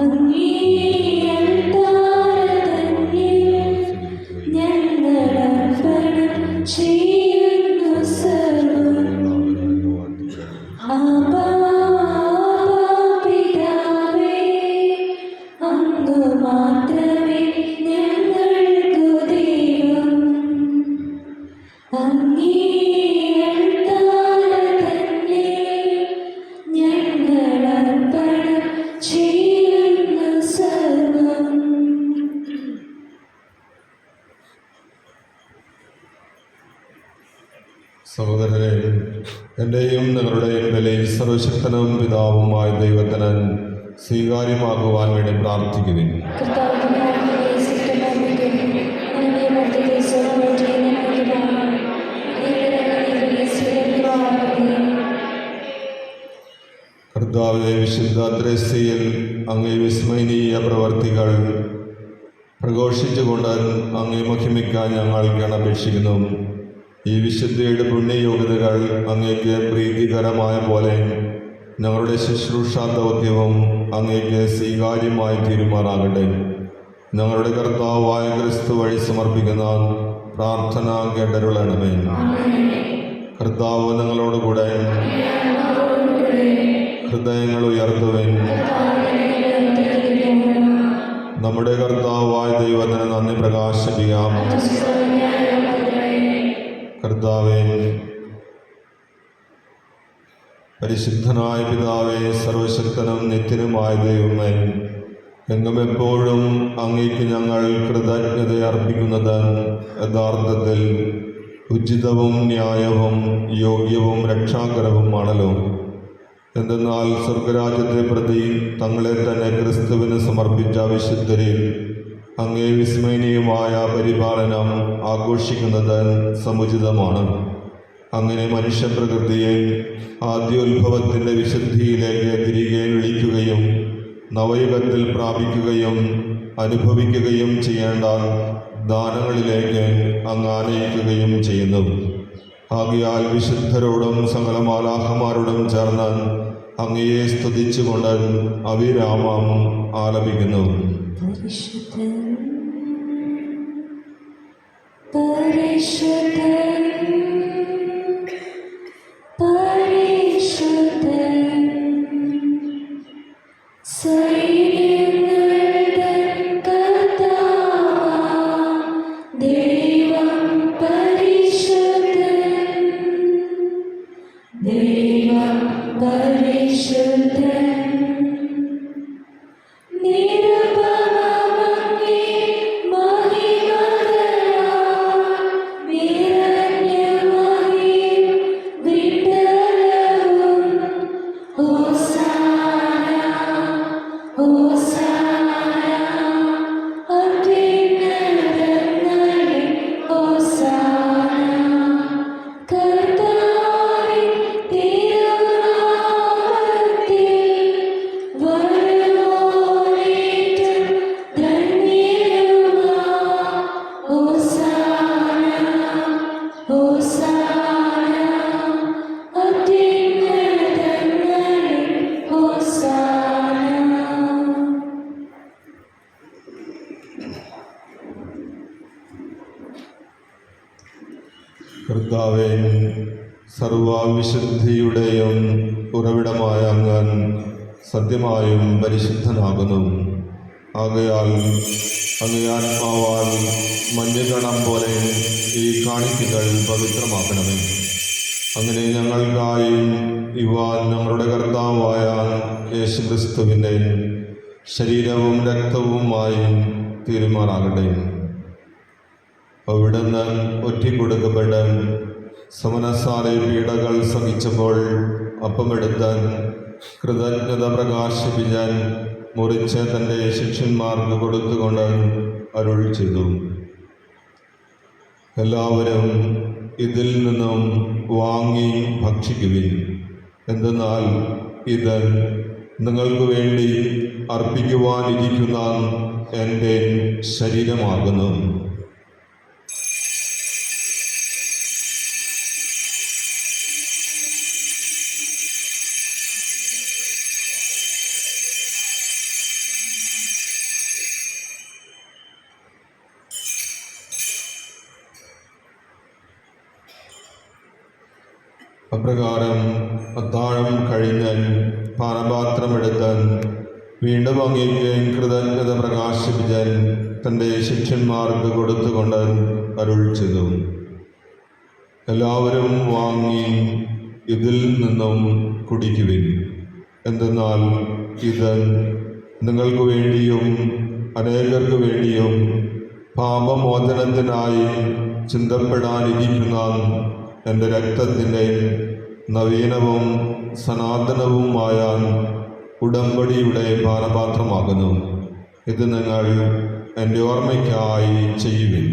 അങ്ങേ അൾത്താരതന്നിൽ ഞങ്ങളർപ്പണം ചെയ്യുന്നു സർവ്വം. ആബാ, പിതാവേ, അങ്ങ് മാത്രമേ ഞങ്ങൾക്കു ദൈവം. അങ്ങേ അൾത്താരതന്നിൽ ഞങ്ങളർപ്പണം ചെയ്യുന്നു സർവ്വം. സഹോദരരെ, എൻ്റെയും നിങ്ങളുടെയും ബലി സർവശക്തനും പിതാവുമായ ദൈവത്തിന് സ്വീകാര്യമാകുവാൻ വേണ്ടി പ്രാർത്ഥിക്കുവിൻ. കർത്താവിന്റെ നാമത്തിൽ സ്തുതിക്കുന്നു. അങ്ങയുടെ മധ്യത്തിൽ സ്വരമേറ്റി ഞങ്ങൾക്ക് കാണാം. ദൈവത്തിന്റെ സ്വീകരിക്കുവാനാകട്ടെ. കർത്താവെ, വിശുദ്ധ ത്രേസ്യയിൽ അങ്ങേ വിസ്മയനീയ പ്രവർത്തികൾ പ്രഘോഷിച്ചുകൊണ്ട് അങ്ങേ മഹിമിക്കാൻ ഞങ്ങൾ അപേക്ഷിക്കുന്നു. ഈ വിശുദ്ധിയുടെ പുണ്യയോഗ്യതകൾ അങ്ങേക്ക് പ്രീതികരമായ പോലെ ഞങ്ങളുടെ ശുശ്രൂഷാ ദൗത്യവും അങ്ങേക്ക് സ്വീകാര്യമായി തീരുമാറാകട്ടെ. ഞങ്ങളുടെ കർത്താവായ ക്രിസ്തു വഴി സമർപ്പിക്കുന്ന പ്രാർത്ഥന കേട്ടരുളണമേ. കർത്താവ് നിങ്ങളോടുകൂടെ. ഹൃദയങ്ങൾ ഉയർത്തുവൻ. നമ്മുടെ കർത്താവായ ദൈവത്തിന് നന്ദി പ്രകാശിപ്പിക്കാം. കർത്താവേ, പരിശുദ്ധനായ പിതാവേ, സർവശക്തനും നിത്യനുമായ ദൈവമേ, എങ്ങും എപ്പോഴും അങ്ങേക്ക് ഞങ്ങൾ കൃതജ്ഞത അർപ്പിക്കുന്നത് യഥാർത്ഥത്തിൽ ഉചിതവും ന്യായവും യോഗ്യവും രക്ഷാകരവുമാണല്ലോ. എന്തെന്നാൽ സ്വർഗരാജ്യത്തെ പ്രതി തങ്ങളെ തന്നെ ക്രിസ്തുവിന് സമർപ്പിച്ച വിശുദ്ധരിൽ അങ്ങേ വിസ്മയനീയമായ പരിപാലനം ആഘോഷിക്കുന്നത് സമുചിതമാണ്. അങ്ങനെ മനുഷ്യപ്രകൃതിയെ ആദ്യോത്ഭവത്തിൻ്റെ വിശുദ്ധിയിലേക്ക് തിരികെ വിളിക്കുകയും നവയുഗത്തിൽ പ്രാപിക്കുകയും അനുഭവിക്കുകയും ചെയ്യേണ്ട ദാനങ്ങളിലേക്ക് അങ്ങ് ആനയിക്കുകയും ചെയ്യുന്നു. ആകയാൽ വിശുദ്ധരോടും സകല മാലാഖമാരോടും ചേർന്ന് അങ്ങയെ സ്തുതിച്ചുകൊണ്ട് അവിരാമം ആലപിക്കുന്നു. പരിശുദ്ധൻ പരിശുദ്ധൻ പരിശുദ്ധൻ സൈന്യങ്ങളുടെ കർത്താവാം ദൈവം പരിശുദ്ധൻ ദൈവം പരിശുദ്ധൻ നിരപമങ്ങേ മഹിമകളാൽ നിറഞ്ഞ മഹിം വിണ്ടലവും ഹോസാന ഹോസാന അത്യുന്നതങ്ങളിൽ ഹോസാന കർത്താവിൻ തിരുനാമത്തിൽ വരുവോനേറ്റം ധന്യരുമാം ഹോസാന ഹോസാന അത്യുന്നതങ്ങളിൽ ഹോസാന. കർത്താവേ, സർവവിശുദ്ധിയുടെയും ഉറവിടമായ അങ്ങ് സത്യമായും പരിശുദ്ധനാകുന്നു. ആകയാൽ അങ്ങേ ആത്മാവാൽ മഞ്ഞകണം പോലെ ഈ കാണിക്കകൾ പവിത്രമാക്കണമേ. അങ്ങനെ ഞങ്ങൾക്കായി ഇവ ഞങ്ങളുടെ കർത്താവായ യേശുക്രിസ്തുവിൻ്റെ ശരീരവും രക്തവുമായി തീരുമാനാകട്ടെ. അവിടുന്ന് ഒറ്റിക്കൊടുക്കപ്പെട്ട് സമനസാലെ പീഡകൾ സഹിച്ചപ്പോൾ അപ്പമെടുത്ത് കൃതജ്ഞത പ്രകാശിപ്പിച്ചാൻ മുറിച്ച് തൻ്റെ ശിഷ്യന്മാർക്ക് കൊടുത്തുകൊണ്ട് അരുൾ ചെയ്തു. എല്ലാവരും ഇതിൽ നിന്നും വാങ്ങി ഭക്ഷിക്കുവിൻ. എന്തെന്നാൽ ഇത് നിങ്ങൾക്ക് വേണ്ടി അർപ്പിക്കുവാനിരിക്കുന്ന എൻ്റെ ശരീരമാകുന്നു. അപ്രകാരം അത്താഴം കഴിഞ്ഞ് പാനപാത്രമെടുത്ത് വീണ്ടും അങ്ങേക്ക് കൃതജ്ഞത പ്രകാശിപ്പിച്ച് തൻ്റെ ശിഷ്യന്മാർക്ക് കൊടുത്തുകൊണ്ട് അരുൾ ചെയ്തു. എല്ലാവരും വാങ്ങി ഇതിൽ നിന്നും കുടിക്കുവിൻ. എന്തെന്നാൽ ഇത് നിങ്ങൾക്ക് വേണ്ടിയും അനേകർക്ക് വേണ്ടിയും പാപമോചനത്തിനായി ചിന്തപ്പെടാനിരിക്കുന്ന എൻ്റെ രക്തത്തിൻ്റെ നവീനവും സനാതനവുമായ ഉടമ്പടിയുടെ പാനപാത്രമാകുന്നു. ഇത് നിങ്ങൾ എൻ്റെ ഓർമ്മയ്ക്കായി ചെയ്യുവിൻ.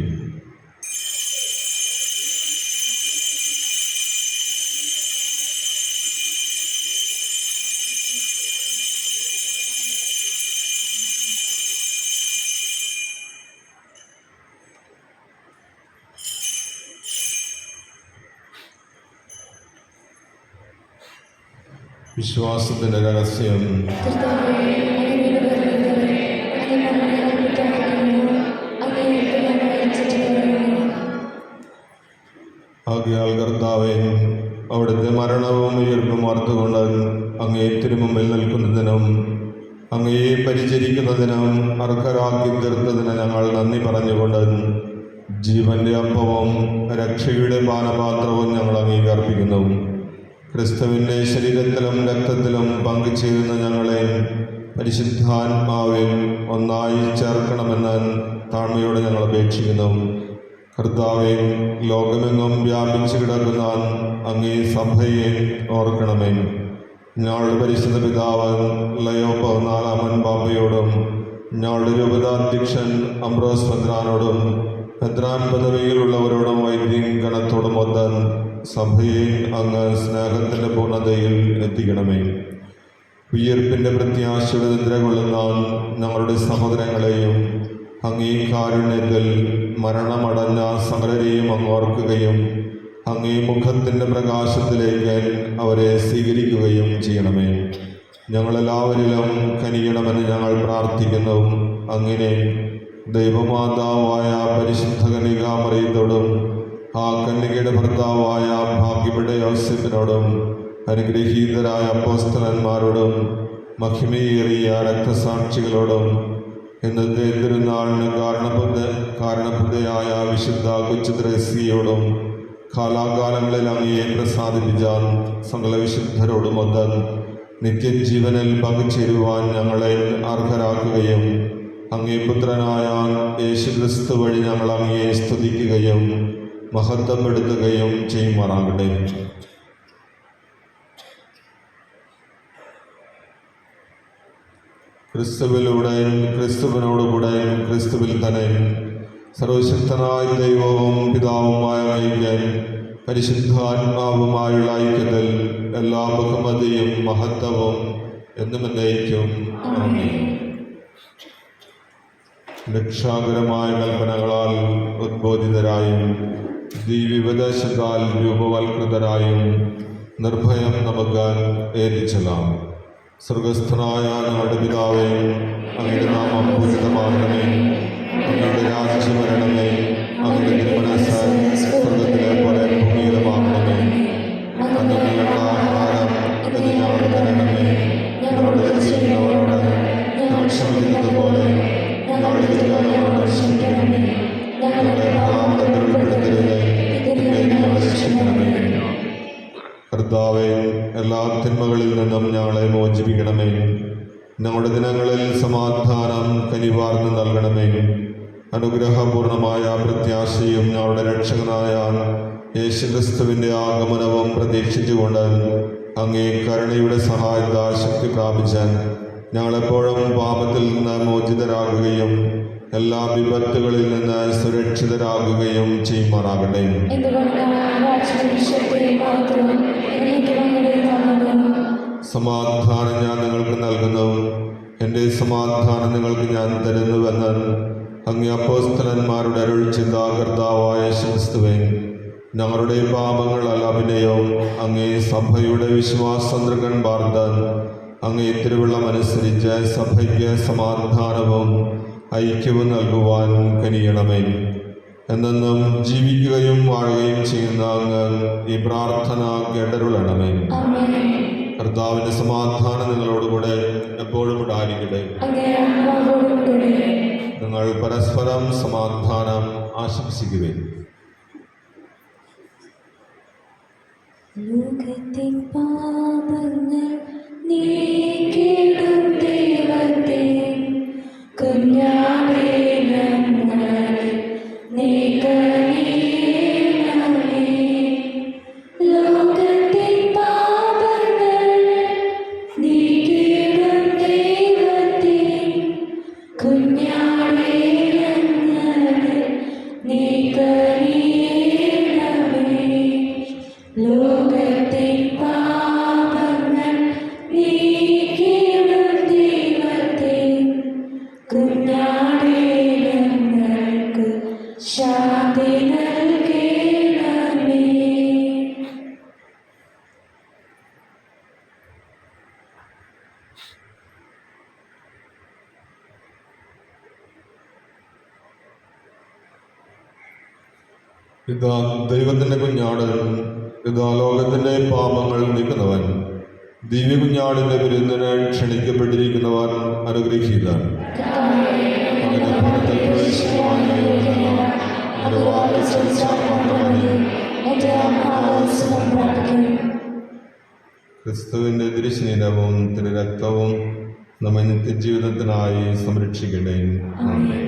വിശ്വാസത്തിൻ്റെ രഹസ്യം. ആകയാൽ കർത്താവേ, അവിടുത്തെ മരണവും ഉയർപ്പും ഓർത്തുകൊണ്ട് അങ്ങേ തിരുമുമ്പിൽ നിൽക്കുന്നതിനും അങ്ങയെ പരിചരിക്കുന്നതിനും അർഹരാക്കി തീർത്തതിന് ഞങ്ങൾ നന്ദി പറഞ്ഞുകൊണ്ട് ജീവന്റെ അപ്പവും രക്ഷയുടെ പാനപാത്രവും ഞങ്ങൾ അംഗീകരിക്കുന്നു. ക്രിസ്തുവിൻ്റെ ശരീരത്തിലും രക്തത്തിലും പങ്കുചേരുന്ന ഞങ്ങളെ പരിശുദ്ധാത്മാവിൽ ഒന്നായി ചേർക്കണമെന്ന് താഴ്മയോടെ ഞങ്ങൾ അപേക്ഷിക്കുന്നു. കർത്താവെ, ലോകമെങ്ങും വ്യാപിച്ചു കിടക്കുന്ന അങ്ങേ സഭയെ ഓർക്കണമേ. ഞങ്ങളുടെ പരിശുദ്ധ പിതാവ് ലയോപ്പ നാലാമൻ ബാബയോടും ഞങ്ങളുടെ രൂപതാധ്യക്ഷൻ അംബ്രോസ് മെത്രാനോടും മെത്രാൻ പദവിയിലുള്ളവരോടും വൈദിക ഗണത്തോടും ഒത്ത് സഭയെ അങ്ങ് സ്നേഹത്തിൻ്റെ പൂർണ്ണതയിൽ എത്തിക്കണമേ. ഉയർപ്പിൻ്റെ പ്രത്യാശയുടെ നിദ്ര കൊള്ളുന്ന ഞങ്ങളുടെ സഹോദരങ്ങളെയും അങ്ങേ കാരുണ്യത്തിൽ മരണമടഞ്ഞ സകലരെയും അങ്ങ് ഓർക്കുകയും അങ്ങേ മുഖത്തിൻ്റെ പ്രകാശത്തിലേക്ക് അവരെ സ്വീകരിക്കുകയും ചെയ്യണമേ. ഞങ്ങളെല്ലാവരിലും കനിയണമെന്ന് ഞങ്ങൾ പ്രാർത്ഥിക്കുന്നു. അങ്ങനെ ദൈവമാതാവായ പരിശുദ്ധ കന്യകാമറിയത്തോടും ആ കന്യകയുടെ ഭർത്താവായ ഭാഗ്യപ്പെട്ട യോസേഫിനോടും അനുഗ്രഹീതരായ അപ്പോസ്തലന്മാരോടും മഹിമയേറിയ രക്തസാക്ഷികളോടും ഇന്നത്തെ തിരുനാളിന് കാരണബുദ്ധയായ വിശുദ്ധ കൊച്ചു ത്രേസ്യയോടും കാലാകാലങ്ങളിൽ അങ്ങയെ പ്രസാദിപ്പിച്ച സകല വിശുദ്ധരോടുമൊത്ത് നിത്യജീവനിൽ പങ്കുചേരുവാൻ ഞങ്ങളെ അർഹരാക്കുകയും അങ്ങേ പുത്രനായ യേശുക്രിസ്തു വഴി ഞങ്ങൾ അങ്ങയെ സ്തുതിക്കുകയും മഹത്വപ്പെടുത്തുകയും ചെയ്യുമാറാകട്ടെ. ക്രിസ്തുവിലൂടെ, ക്രിസ്തുവിനോടുകൂടെ, ക്രിസ്തുവിൽ തന്നെ സർവശക്തനായ ദൈവവും പിതാവുമായ ഐക്യൻ പരിശുദ്ധാത്മാവുമായുള്ള ഐക്യത്തിൽ എല്ലാ ബഹുമതിയും മഹത്വവും എന്നും എന്നേക്കും ആമേൻ. രക്ഷാകരമായ കൽപ്പനകളാൽ ഉദ്ബോധിതരായും ദിവ്യോപദേശത്താൽ രൂപവൽകൃതരായും നിർഭയം നമുക്ക് ഏൽപ്പിച്ചെല്ലാം. സ്വർഗസ്ഥനായ ഞങ്ങളുടെ പിതാവേ, അങ്ങയുടെ നാമം പൂജിതമാകണമേ. അങ്ങയുടെ രാജ്യം വരണമേ. അങ്ങയുടെ തിരുമനസ്സ് സ്വർഗത്തിലെ പോലെ ഭൂമിയിലുമാകണമേ. അന്ന് ഞങ്ങളുടെ ആഹാരം ഇന്ന് ഞങ്ങൾക്ക് തരണമേ. ഞങ്ങളോട് ചെയ്യുന്നവരോട് ഞങ്ങൾ ക്ഷമിക്കുന്നത് പോലെ ഞങ്ങളുടെ തെറ്റുകാരോട് ക്ഷമിക്കണമേ. ഞങ്ങളുടെ പാപത്തിൽ ഉൾപ്പെടുത്തരുത്, തിന്മയിൽ ഞങ്ങളെ രക്ഷിക്കണമേ. കർത്താവേ, എല്ലാ തിന്മകളിൽ നിന്നും ഞങ്ങളെ മോചിപ്പിക്കണമേ. ഞങ്ങളുടെ ദിനങ്ങളിൽ സമാധാനം കനിവാർന്ന് നൽകണമേ. അനുഗ്രഹപൂർണമായ പ്രത്യാശയും ഞങ്ങളുടെ രക്ഷകനായ യേശുക്രിസ്തുവിൻ്റെ ആഗമനവും പ്രതീക്ഷിച്ചുകൊണ്ട് അങ്ങേ കരുണയുടെ സഹായത്താൽ ശക്തി പ്രാപിച്ചാൽ ഞങ്ങളെപ്പോഴും പാപത്തിൽ നിന്ന് മോചിതരാകുകയും എല്ലാ വിപത്തുകളിൽ നിന്ന് സുരക്ഷിതരാകുകയും ചെയ്യുമാറാകട്ടെ. സമാധാനം ഞാൻ നിങ്ങൾക്ക് നൽകുന്നു, എൻ്റെ സമാധാനം നിങ്ങൾക്ക് ഞാൻ തരുന്നുവെന്ന് അങ്ങേ അപ്പോസ്തലന്മാരുടെ അരുൾ ചെയ്ത കർത്താവായ യേശുക്രിസ്തുവേ, ഞങ്ങളുടെ പാപങ്ങളല്ല അഭിനയവും അങ്ങേ സഭയുടെ വിശ്വാസം തൃക്കൺ പാർത്ത് അങ്ങേ തിരുവള്ളം അനുസരിച്ച് സഭയ്ക്ക് സമാധാനവും ഐക്യവും നൽകുവാൻ കനിയണമേ. എന്നെന്നും ജീവിക്കുകയും വാഴുകയും ചെയ്യുന്ന അങ്ങ് ഈ പ്രാർത്ഥന കേട്ടരുളണമേ. കർത്താവിൻ്റെ സമാധാനം നിങ്ങളോടുകൂടെ എപ്പോഴും ഉണ്ടായിരിക്കട്ടെ. നിങ്ങൾ പരസ്പരം സമാധാനം ആശംസിക്കുവിൻ. ലോകത്തിൻ പാപങ്ങൾ നീക്കിടും ദൈവത്തെ കുഞ്ഞാടേ ഞങ്ങളെ നീ കനിയണമേ. ലോകത്തിൻ പാപങ്ങൾ നീക്കിടും ദൈവത്തെ കുഞ്ഞാടേ ഞങ്ങളെ നീ കനിയണമേ. ലോകത്തിൻ പാപങ്ങൾ നീക്കിടും ദൈവത്തെ കുഞ്ഞാടേ ഞങ്ങൾക്ക് ശാന്തി നൽകണമേ. ഇതാ ദൈവത്തിൻ്റെ കുഞ്ഞാട്, ഇതാ ലോകത്തിൻ്റെ പാപങ്ങൾ നീക്കുന്നവൻ. ദിവ്യ കുഞ്ഞാടിൻ്റെ വിരുന്നിന് ക്ഷണിക്കപ്പെട്ടിരിക്കുന്നവർ അനുഗ്രഹീത. അങ്ങനെ ഭവനത്തിൽ പ്രവേശിക്കുവാൻ യോഗ്യനല്ല. ഒരു വാക്ക് ചൊല്ലിച്ചാൽ മാത്രം മതി. ക്രിസ്തുവിൻ്റെ തിരുശരീരവും തിരുരക്തവും നമ്മെ നിത്യജീവിതത്തിനായി സംരക്ഷിക്കട്ടെ. ആമേൻ.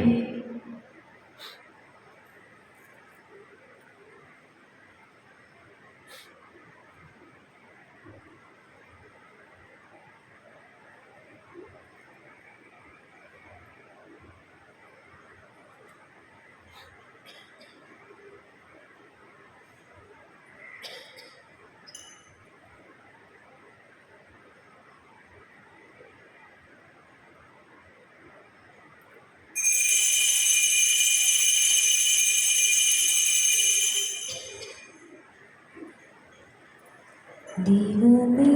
ദൈവമേ,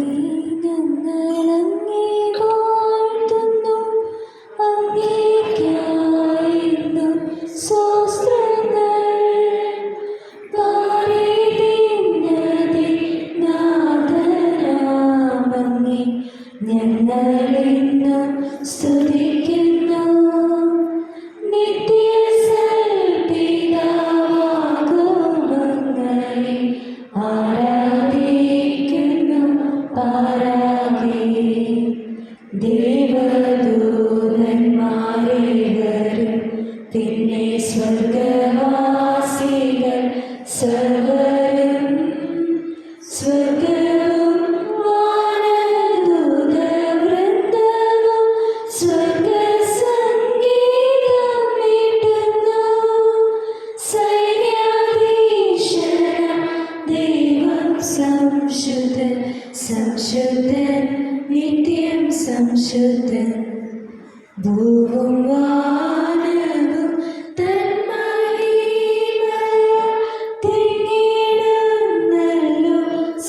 ഞങ്ങളങ്ങേ വാഴ്ത്തുന്നു, അങ്ങേയ്ക്കായെന്നും സ്തോത്രങ്ങൾ. പാരിതിന്നതി നാഥനാമങ്ങേ ഞങ്ങളെന്നും സ്തുതിക്കുന്നു. നിത്യസൽപിതാവാകുമങ്ങയെ ആരാധിക്കുന്നു പാരാകെ. ദേവദൂതന്മാരെ വരും, പിന്നെ സ്വർഗവാസികൾ സർവരും. സ്വർഗവും വാനദൂതവൃന്ദവും സ്വർഗസംഗീതം മീട്ടുന്നു. സൈന്യാധീശനാം ദൈവം സംശുദ്ധൻ, സംശുദ്ധൻ, നിത്യം സംശുദ്ധൻ. ഭൂവും വാനവും തന്മഹിമയാൽ തിങ്ങിടുന്നല്ലോ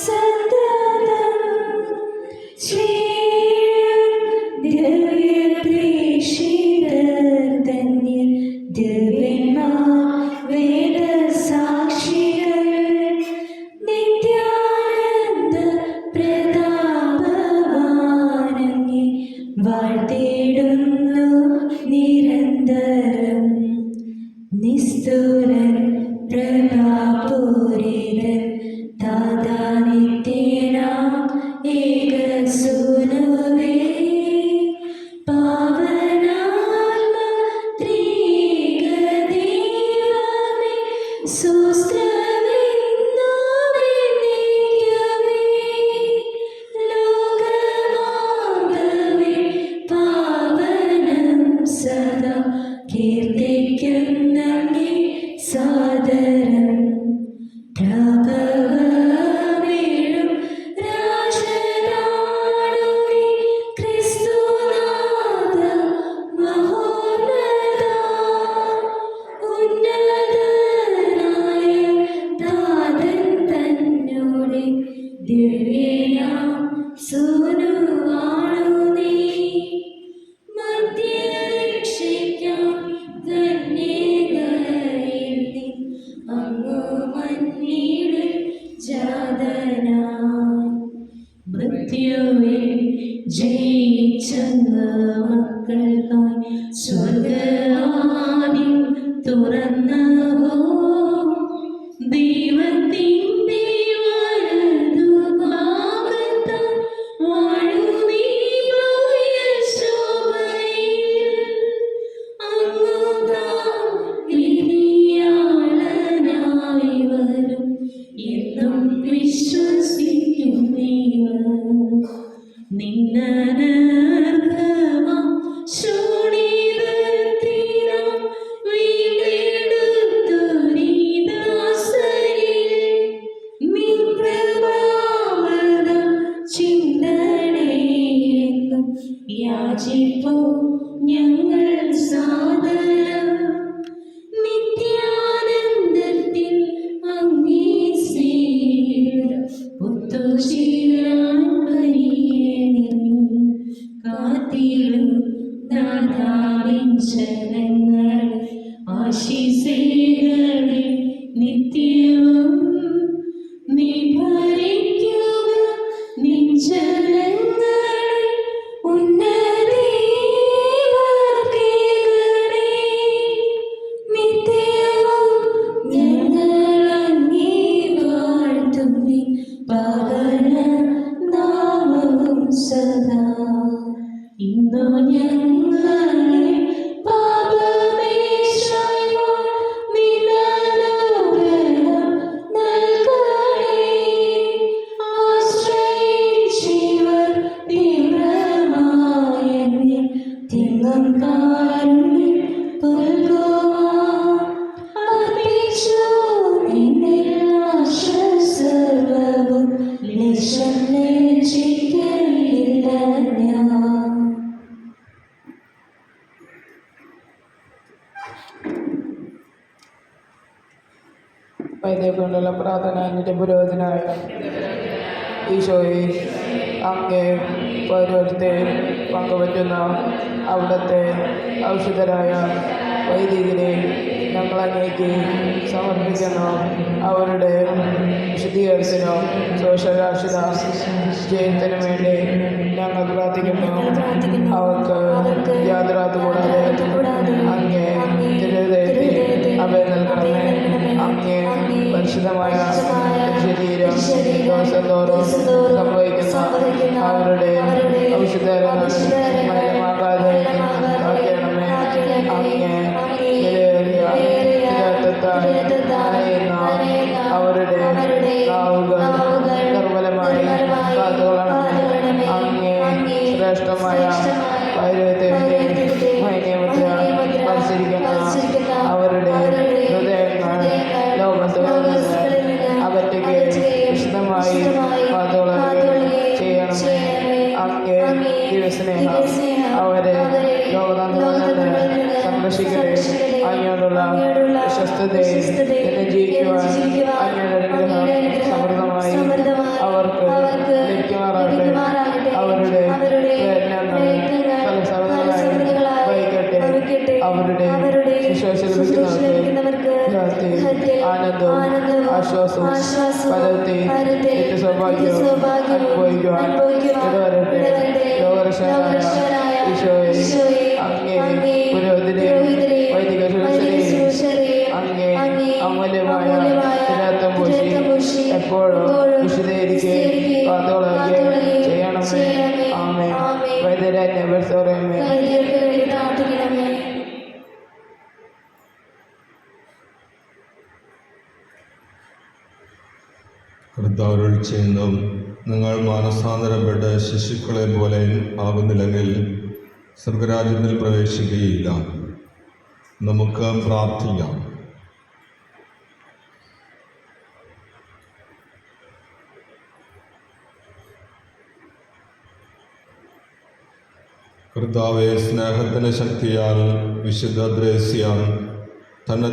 സന്തതം. ശ്രീയം ദിവ്യപ്രേക്ഷിതർ ധന്യർ, ദിവ്യന്മാർ വേദസാക്ഷികൾ. നിത്യാനന്ദ പ്രതാപവാനങ്ങേ വാഴ്ത്തിടുന്നു നിരന്തരം. നിസ്തുലൻ പ്രഭാപൂരിതൻ ദാതാ നിത്യനാം ഏകസുനുവേ. പാവനാത്മ ത്രിയേകദൈവമേ, സ്തോത്രമെന്നുമേ നിത്യമേ. ലോകമാകവേ പാവനം സദാ കീർത്തിക്കുന്നങ്ങേ സാദരം. പ്രഭവമേഴും രാജനാടുനി ക്രിസ്തുനാഥ മഹോന്നത. ഉന്നതനായ താതൻ തന്നോടെ ദിവ്യനാം സൂനുവാണു നീ. മധ്യരക്ഷിക്കാം കന്യകയിൽ നീ, അങ്ങു മന്നീടിൽ ജാതനായി. മൃത്യുവെ ജയിച്ചെന്ന മക്കൾക്കായി സ്വർഗ്ഗവാതിൽ തുറന്നവോ. ദൈവത്തിൻ്റെ വലതുഭാഗത്താൽ വാഴുമീ ഭയശോഭയിൽ. അങ്ങുതാൻ വിധിയാളനായി വരും എന്നും വിശ്വസിക്കുന്നവർ. നിന്നനർഹമാം ശോണിതത്തിനാം വീണ്ടെടുത്തൊരീ ദാസരിൽ. നിൻ പ്രഭാവതം ചിന്തനേയെന്നും യാചിപ്പൂ ഞങ്ങൾ സാദരം. നിത്യാനന്ദത്തിൽ അങ്ങേ സ്നേഹിതർ ഒത്തുചേരാൻ വരികണമേ. കാത്തിടും നാഥാവിൻ ചരണങ്ങൾ ആശിസേകളെ നിത്യവും. നീ ഭരിക്കുക നിൻ ജനങ്ങളെ ഉന്നതീവർക്കേകണേ. നിത്യവും ഞങ്ങൾ അങ്ങേ വാഴ്ത്തും നീ പാവന നാമവും സദാ. ഇന്നു കൊണ്ടുള്ള പ്രാർത്ഥന നിന്റെ പുരോഹിതനായ ഈശോയെ അങ്ങേ ഓരോരുത്തരെ പങ്കുവറ്റുന്ന അവിടുത്തെ ഔഷധരായ വൈദികരെ ഞങ്ങളങ്ങേക്ക് സമർപ്പിക്കുന്നു. അവരുടെ വിശുദ്ധീകരണത്തിനോ സ്വശരാക്ഷിത ജയത്തിനു വേണ്ടി ഞങ്ങൾ പ്രാർത്ഥിക്കുന്നു. അവർക്ക് യാതൊരാത് കൂടാതെ അങ്ങേ തിരുഹൃദയത്തിൽ അഭയം നൽകണമേ. അങ്ങേ പരിശുദ്ധമായ ശരീരം ദിവസം തോറും സംഭവിക്കുന്ന അവരുടെ ഔഷധങ്ങൾ മലിനമാകാതെ കാക്കണമേ. അങ്ങേ വിലയേറിയ യഥാർത്ഥത്താൽ നനയുന്ന അവരുടെ നാവുകൾ നിർമ്മലമായി കാത്തുകൊള്ളണമേ. അങ്ങേ ശ്രേഷ്ഠമായ പൗരോഹിത്യത്തിന്റെ മൈന്യമുദ്ര പരിശീലിക്കുന്ന അവരുടെ ഹൃദയങ്ങൾ ലോകത്തിൽ അകറ്റയ്ക്ക് വിശദമായി കാത്തുകൊള്ളുകയും ചെയ്യണമേ. അങ്ങേ ദിവസ്നേഹം അവരെ ലോകതന്ത്രത്തിൽ സംരക്ഷിക്കട്ടെ. അങ്ങോട്ടുള്ള വിശ്വസ്തതയിൽ നിന്ന് ജീവിക്കുവാൻ അങ്ങയുടെ അനുഗ്രഹം സമൃദ്ധമായി അവർക്ക് ലഭിക്കുമാറാകട്ടെ. അവരുടെ പ്രയത്നങ്ങൾ ഫലസമൃദ്ധമായി വഹിക്കട്ടെ. അവരുടെ ശുശ്രൂഷ ലഭിക്കുന്നവർക്ക് ആനന്ദവും ആശ്വാസവും പരത്തി സൗഭാഗ്യവും അനുഭവിക്കുവാൻ ഇടവരട്ടെ. ലോകരക്ഷകനായ ഈശോയെ അങ്ങേ പുരോഹിതരെ വൈദിക ശുശ്രൂഷരെ അങ്ങേ അമൂല്യമായ കിരാതം പൂശി എപ്പോഴും വിശുദ്ധീകരിച്ച് കാത്തുകൊള്ളുകയും ചെയ്യണമേ. ആമേൻ. വൈദ്യരാജ്ഞ ബർസോറമേ. കർത്താവരുൾ ചെയ്യുന്നു, നിങ്ങൾ മാനസാന്തരപ്പെട്ട് ശിശുക്കളെ പോലെ ആകുന്നില്ലെങ്കിൽ സ്വർഗരാജ്യത്തിൽ പ്രവേശിക്കുകയില്ല. നമുക്ക് പ്രാർത്ഥിക്കാം. കർത്താവെ, സ്നേഹത്തിൻ്റെ ശക്തിയാൽ വിശുദ്ധ ത്രേസ്യ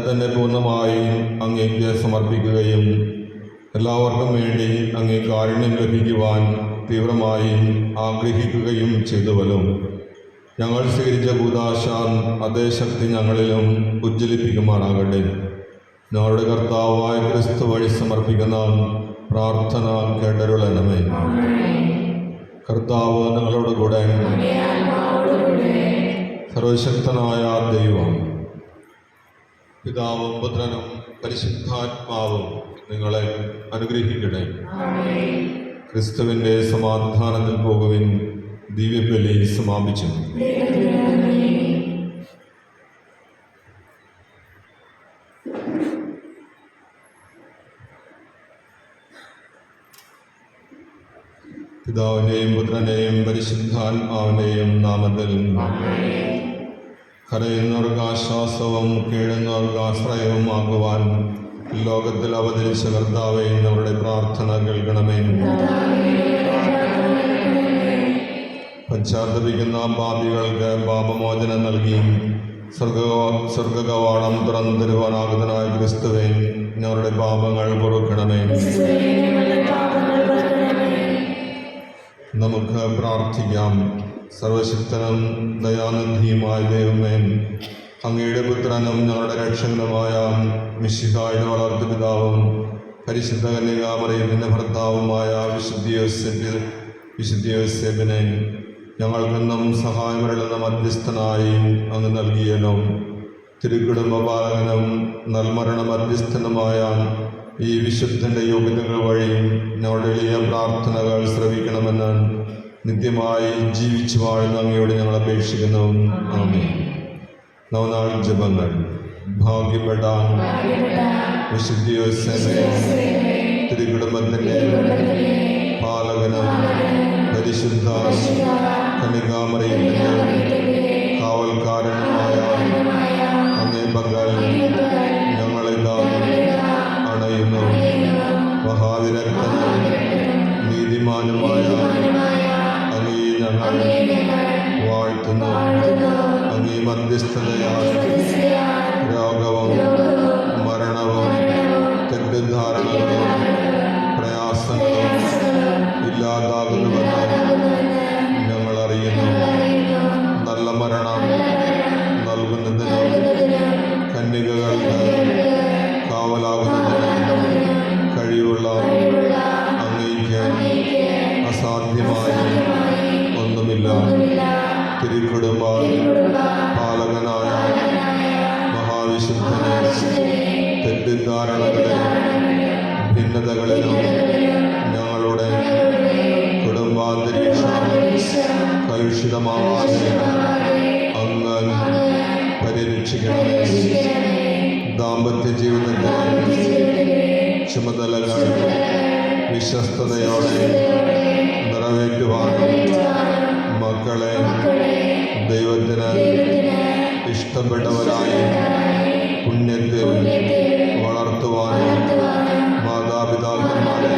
തന്നെ പൂർണ്ണമായി അങ്ങേക്ക് സമർപ്പിക്കുകയും എല്ലാവർക്കും വേണ്ടി അങ്ങേ കാരുണ്യം ലഭിക്കുവാൻ തീവ്രമായി ആഗ്രഹിക്കുകയും ചെയ്തുവല്ലോ. ഞങ്ങൾ സ്വീകരിച്ച കൂദാശ അതേ ശക്തി ഞങ്ങളിലും ഉജ്ജ്വലിപ്പിക്കുമാറാകട്ടെ. ഞങ്ങളുടെ കർത്താവായ ക്രിസ്തു വഴി സമർപ്പിക്കുന്ന പ്രാർത്ഥന കേട്ടരുളണമേ. കർത്താവ് നിങ്ങളോട് കൂടെ. സർവശക്തനായ ദൈവം പിതാവും പുത്രനും പരിശുദ്ധാത്മാവും നിങ്ങളെ അനുഗ്രഹിക്കട്ടെ. ക്രിസ്തുവിൻ്റെ സമാധാനത്തിൽ പോകുവിൻ. ദിവ്യബലി സമാപിച്ചു. പിതാവിൻ്റെയും പുത്രൻ്റെയും പരിശുദ്ധാത്മാവിൻ്റെയും നാമത്തിൽ കരയുന്നവർക്ക് ആശ്വാസവും കീഴുന്നവർക്ക് ആശ്രയവും ആകുവാൻ ലോകത്തിൽ അവതരിച്ച കർത്താവേ, ഞങ്ങളുടെ പ്രാർത്ഥന കേൾക്കണമേ. പശ്ചാത്തപിക്കുന്ന പാപികൾക്ക് പാപമോചനം നൽകി സ്വർഗകവാടം തുറന്നു തരുവാനാകുന്നതായ ക്രിസ്തുവേ, ഞങ്ങളുടെ പാപങ്ങൾ പൊറുക്കണമേ. നമുക്ക് പ്രാർത്ഥിക്കാം. സർവശക്തനും ദയാനിധിയുമായ ദൈവമേ, അങ്ങയുടെ പുത്രനും ഞങ്ങളുടെ രക്ഷകനുമായ മിശിഹായുടെ വളർത്തു പിതാവും പരിശുദ്ധ കന്യകാമറിയത്തിൻ്റെ ഭർത്താവുമായ വിശുദ്ധ യോസേപ്പിനെ ഞങ്ങൾക്കെന്നും സഹായമരുളുന്ന മധ്യസ്ഥനായി അങ്ങ് നൽകിയനും തിരുക്കുടുംബപാലകനും നൽമരണ മധ്യസ്ഥനുമായ ഈ വിശുദ്ധൻ്റെ യോഗ്യതകൾ വഴി ഞങ്ങളുടെ എളിയ പ്രാർത്ഥനകൾ ശ്രവിക്കണമെന്ന് നിത്യമായി ജീവിച്ചു വാഴുന്ന അങ്ങയോട് ഞങ്ങൾ അപേക്ഷിക്കുന്നു. ആമേൻ. നവനാൾ ജപങ്ങൾ. ഭാഗ്യപ്പെട്ട വിശുദ്ധ യോസേപ്പേ, തിരുക്കുടുംബത്തിൻ്റെ പാലകനും പരിശുദ്ധ കന്യകാമറിയത്തിൻ്റെ കാവൽക്കാരനുമായ അങ്ങേ പകൽ ഞങ്ങളിതാ അണയുന്നു. മഹാവിരക്തനും നീതിമാനുമായ അങ്ങേ ഞങ്ങൾ വാഴ്ത്തുന്നു. അങ്ങേ മധ്യസ്ഥതയാൽ രോഗവും മരണവും തെറ്റിദ്ധാരണ അസാധ്യമായി ഒന്നുമില്ല. തിരുക്കുടുംബ പാലകനായ മഹാവിശുദ്ധനെ തെറ്റിദ്ധാരണകളിലും ഭിന്നതകളിലും ഞങ്ങളുടെ കുടുംബാന്തരീക്ഷം കലുഷിതമാവാതെ അങ്ങ് പരിരക്ഷിക്കണമേ. ദാമ്പത്യ ജീവിതത്തിലെ ചുമതലകൾ വിശ്വസ്തയോടെ നിറവേറ്റുവാനും മക്കളെ ദൈവത്തിന് ഇഷ്ടപ്പെട്ടവരായി പുണ്യത്തിൽ വളർത്തുവാനും മാതാപിതാക്കന്മാരെ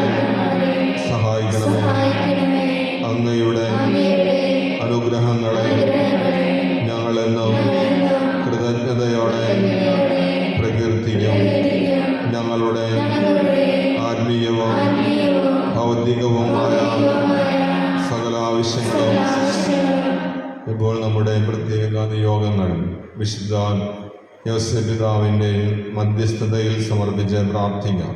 സഹായിക്കണമേ. അങ്ങയുടെ അനുഗ്രഹങ്ങളെ ഞങ്ങളെന്നും കൃതജ്ഞതയോടെ പ്രകീർത്തിക്കും. ഞങ്ങളുടെ ആത്മീയവും ഭൗതികവുമായ സകല ആവശ്യങ്ങളും ഇപ്പോൾ നമ്മുടെ പ്രത്യേക നിയോഗങ്ങൾ വിശുദ്ധ യോസേപ്പ് പിതാവിൻ്റെ മധ്യസ്ഥതയിൽ സമർപ്പിച്ച് പ്രാർത്ഥിക്കാം.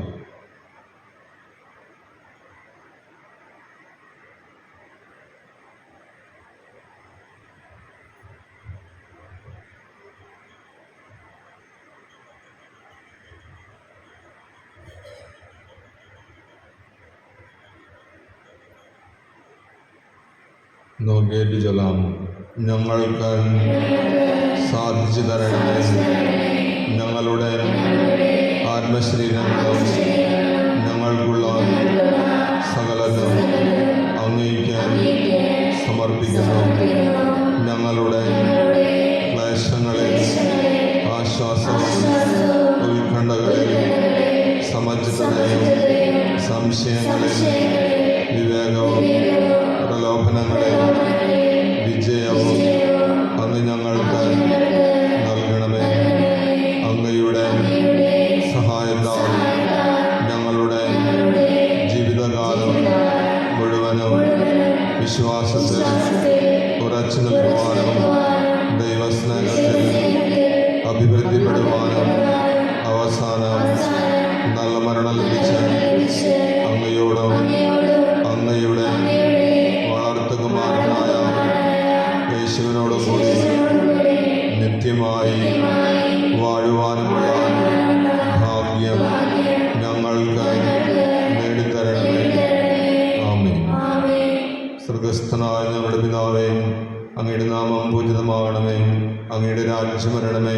നോക്കേറ്റ് ചൊല്ലാം. ഞങ്ങൾക്ക് സാധിച്ചു തരണമേ. ഞങ്ങളുടെ ആത്മശരീരങ്ങളും ഞങ്ങൾക്കുള്ള സകലതും അങ്ങേക്ക് സമർപ്പിക്കുന്നു. ഞങ്ങളുടെ ക്ലേശങ്ങളിൽ ആശ്വാസവും ഉത്കണ്ഠകളിൽ സമചിത്തതയും സംശയങ്ങളിൽ വിവേകവും പ്രലോഭനങ്ങളിൽ വിജയവും അങ്ങ് ഞങ്ങൾക്ക് നൽകണമേ. അങ്ങയുടെ സഹായത്താൽ ഞങ്ങളുടെ ജീവിതകാലം മുഴുവനും വിശ്വാസത്തിൽ ഉറച്ചു നിൽക്കുവാനും ദൈവസ്നേഹത്തിൽ അഭിവൃദ്ധിപ്പെടുവാനും അവസാനം നല്ല മരണം ലഭിച്ച് അങ്ങയോടും അങ്ങയുടെ വളർത്തുകുമാരനായ യേശുവിനോടും കൂടി നിത്യമായി വാഴുവാനുമുള്ള ഭാഗ്യം ഞങ്ങൾക്ക് നേടിത്തരണമേ. ആമേൻ. സ്വർഗസ്ഥനായ ഞങ്ങളുടെ പിതാവേ, അങ്ങയുടെ നാമം പൂജിതമാകണമേ. അങ്ങയുടെ രാജ്യം വരണമേ.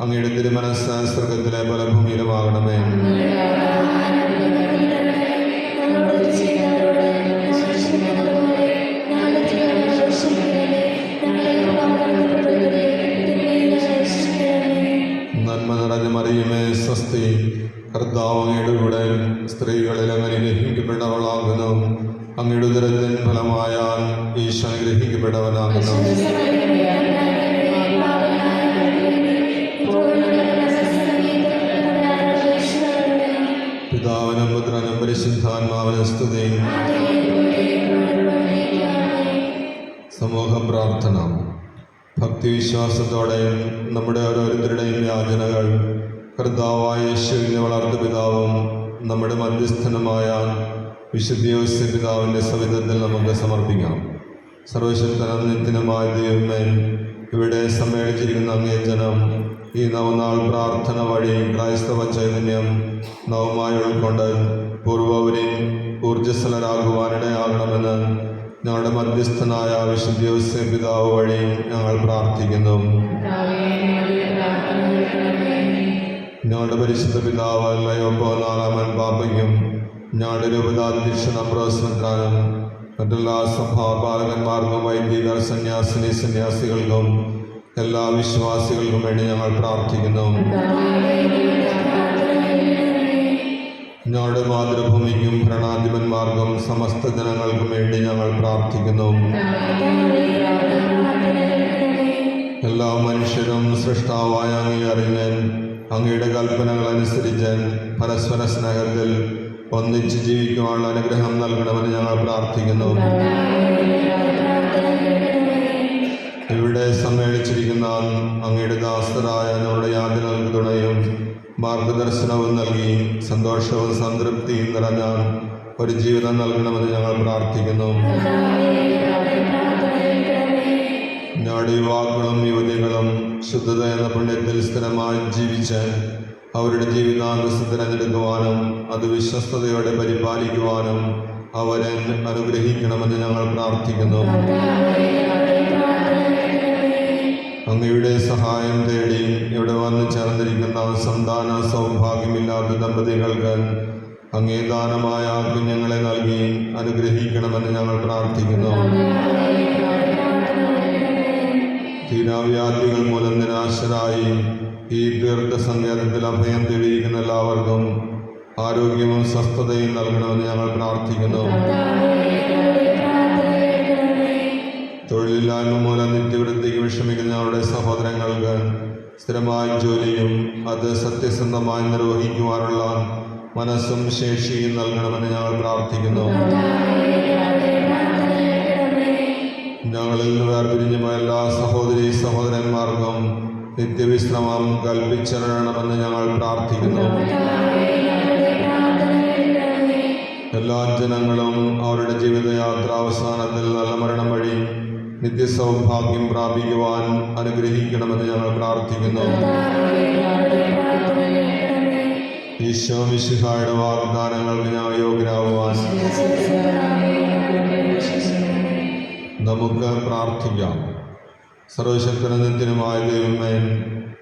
അങ്ങയുടെ തിരുമനസ്സ് സ്വർഗത്തിലെ പോലെ ഭൂമിയിലുമാകണമേ. നന്മ നിറഞ്ഞ മറിയമേ സ്വസ്തി, കർത്താവ് അങ്ങയുടെ കൂടെ സ്ത്രീകളിൽ അങ്ങനെ ഗ്രഹിക്കപ്പെട്ടവളാകുന്നു. അങ്ങയുടെ ഉദരത്തിൻ ഫലമായ ഈശോ ഗ്രഹിക്കപ്പെട്ടവനാകുന്നു. പിതാവിനും പുത്രനും പരിശുദ്ധാത്മാവിനും സ്തുതി. സമൂഹ പ്രാർത്ഥന. ഭക്തിവിശ്വാസത്തോടെ നമ്മുടെ ഓരോരുത്തരുടെയും യാചനകൾ കർത്താവായ യേശുവിൻ്റെ വളർത്തു പിതാവും നമ്മുടെ മധ്യസ്ഥനുമായ വിശുദ്ധ യോസേപ്പ് പിതാവിൻ്റെ സവിധത്തിൽ നമുക്ക് സമർപ്പിക്കാം. സർവശക്തനും നിത്യനുമായ ദൈവമേ, ഇവിടെ സമ്മേളിച്ചിരിക്കുന്ന അങ്ങേ ജനം ഈ നവനാൾ പ്രാർത്ഥന വഴി ക്രൈസ്തവ ചൈതന്യം നവമായി ഉൾക്കൊണ്ട് പൂർവ്വവരിൽ ഊർജ്ജസ്വലരാകുവാനിടയാകണമെന്ന് ഞങ്ങളുടെ മധ്യസ്ഥനായ വിശുദ്ധ യോസേപ്പ് പിതാവ് വഴി ഞങ്ങൾ പ്രാർത്ഥിക്കുന്നു. ഞങ്ങളുടെ പരിശുദ്ധ പിതാവ് ലയോപ്പോ നാലാമൻ പാപ്പയ്ക്കും ഞങ്ങളുടെ രൂപതാധ്യക്ഷൻ അംബ്രോസ് മെത്രാനും മറ്റെല്ലാ സഭാപാലകന്മാർക്കും വൈദികർ സന്യാസിനികൾക്കും എല്ലാ വിശ്വാസികൾക്കും വേണ്ടി ഞങ്ങൾ പ്രാർത്ഥിക്കുന്നു. ഞങ്ങളുടെ മാതൃഭൂമിക്കും ഭരണാധിപന്മാർക്കും സമസ്ത ജനങ്ങൾക്കും വേണ്ടി ഞങ്ങൾ പ്രാർത്ഥിക്കുന്നു. എല്ലാ മനുഷ്യരും സൃഷ്ടാവായ അങ്ങയെ അറിഞ്ഞ് അങ്ങയുടെ കൽപ്പനകൾ അനുസരിച്ച് പരസ്പര സ്നേഹത്തിൽ ഒന്നിച്ച് ജീവിക്കുവാനുള്ള അനുഗ്രഹം നൽകണമെന്ന് ഞങ്ങൾ പ്രാർത്ഥിക്കുന്നു. ഇവിടെ സമ്മേളിച്ചിരിക്കുന്ന അങ്ങയുടെ ദാസരായ ഞങ്ങളുടെ യാതനകൾക്ക് തുണയും മാർഗദർശനവും നൽകി സന്തോഷവും സംതൃപ്തിയും നിറഞ്ഞ ഒരു ജീവിതം നൽകണമെന്ന് ഞങ്ങൾ പ്രാർത്ഥിക്കുന്നു. ഞങ്ങളുടെ യുവാക്കളും യുവതികളും ശുദ്ധത എന്ന പുണ്യത്തിൽ സ്ഥിരമായി ജീവിച്ച് അവരുടെ ജീവിതാന്തസ് തിരഞ്ഞെടുക്കുവാനും അത് വിശ്വസ്തയോടെ പരിപാലിക്കുവാനും അവരെ അനുഗ്രഹിക്കണമെന്ന് ഞങ്ങൾ പ്രാർത്ഥിക്കുന്നു. അങ്ങയുടെ സഹായം തേടി ഇവിടെ വന്നു ചേർന്നിരിക്കുന്ന സന്താന സൗഭാഗ്യമില്ലാത്ത ദമ്പതികൾക്ക് അങ്ങേ ദാനമായ കുഞ്ഞുങ്ങളെ നൽകി അനുഗ്രഹിക്കണമെന്ന് ഞങ്ങൾ പ്രാർത്ഥിക്കുന്നു. തീരാവ്യാധികൾ മൂലം നിരാശരായി ഈ ദീർഘസങ്കേതത്തിൽ അഭയം തേടിയിരിക്കുന്ന എല്ലാവർക്കും ആരോഗ്യവും സ്വസ്ഥതയും നൽകണമെന്ന് ഞങ്ങൾ പ്രാർത്ഥിക്കുന്നു. തൊഴിലില്ലായ്മ മൂലം നിത്യവൃത്തിക്ക് വിഷമിക്കുന്ന ഞങ്ങളുടെ സഹോദരങ്ങൾക്ക് സ്ഥിരമായ ജോലിയും അത് സത്യസന്ധമായി നിർവഹിക്കുവാനുള്ള മനസ്സും ശേഷിയും നൽകണമെന്ന് ഞങ്ങൾ പ്രാർത്ഥിക്കുന്നു. ഞങ്ങളിൽ നിന്ന് വേർപിരിഞ്ഞുപോയ എല്ലാ സഹോദരീ സഹോദരന്മാർക്കും നിത്യവിശ്രമം കൽപ്പിച്ചിടണമെന്ന് ഞങ്ങൾ പ്രാർത്ഥിക്കുന്നു. എല്ലാ ജനങ്ങളും അവരുടെ ജീവിതയാത്ര അവസാനത്തിൽ നല്ല മരണം വഴി നിത്യസൗഭാഗ്യം പ്രാപിക്കുവാൻ അനുഗ്രഹിക്കണമെന്ന് ഞങ്ങൾ പ്രാർത്ഥിക്കുന്നു. ഈശോ മിശിഹായുടെ വാഗ്ദാനങ്ങൾക്ക് ഞങ്ങൾ യോഗ്യരാകുവാൻ നമുക്ക് പ്രാർത്ഥിക്കാം. സർവശക്തനും നിത്യനുമായ ദൈവമേ,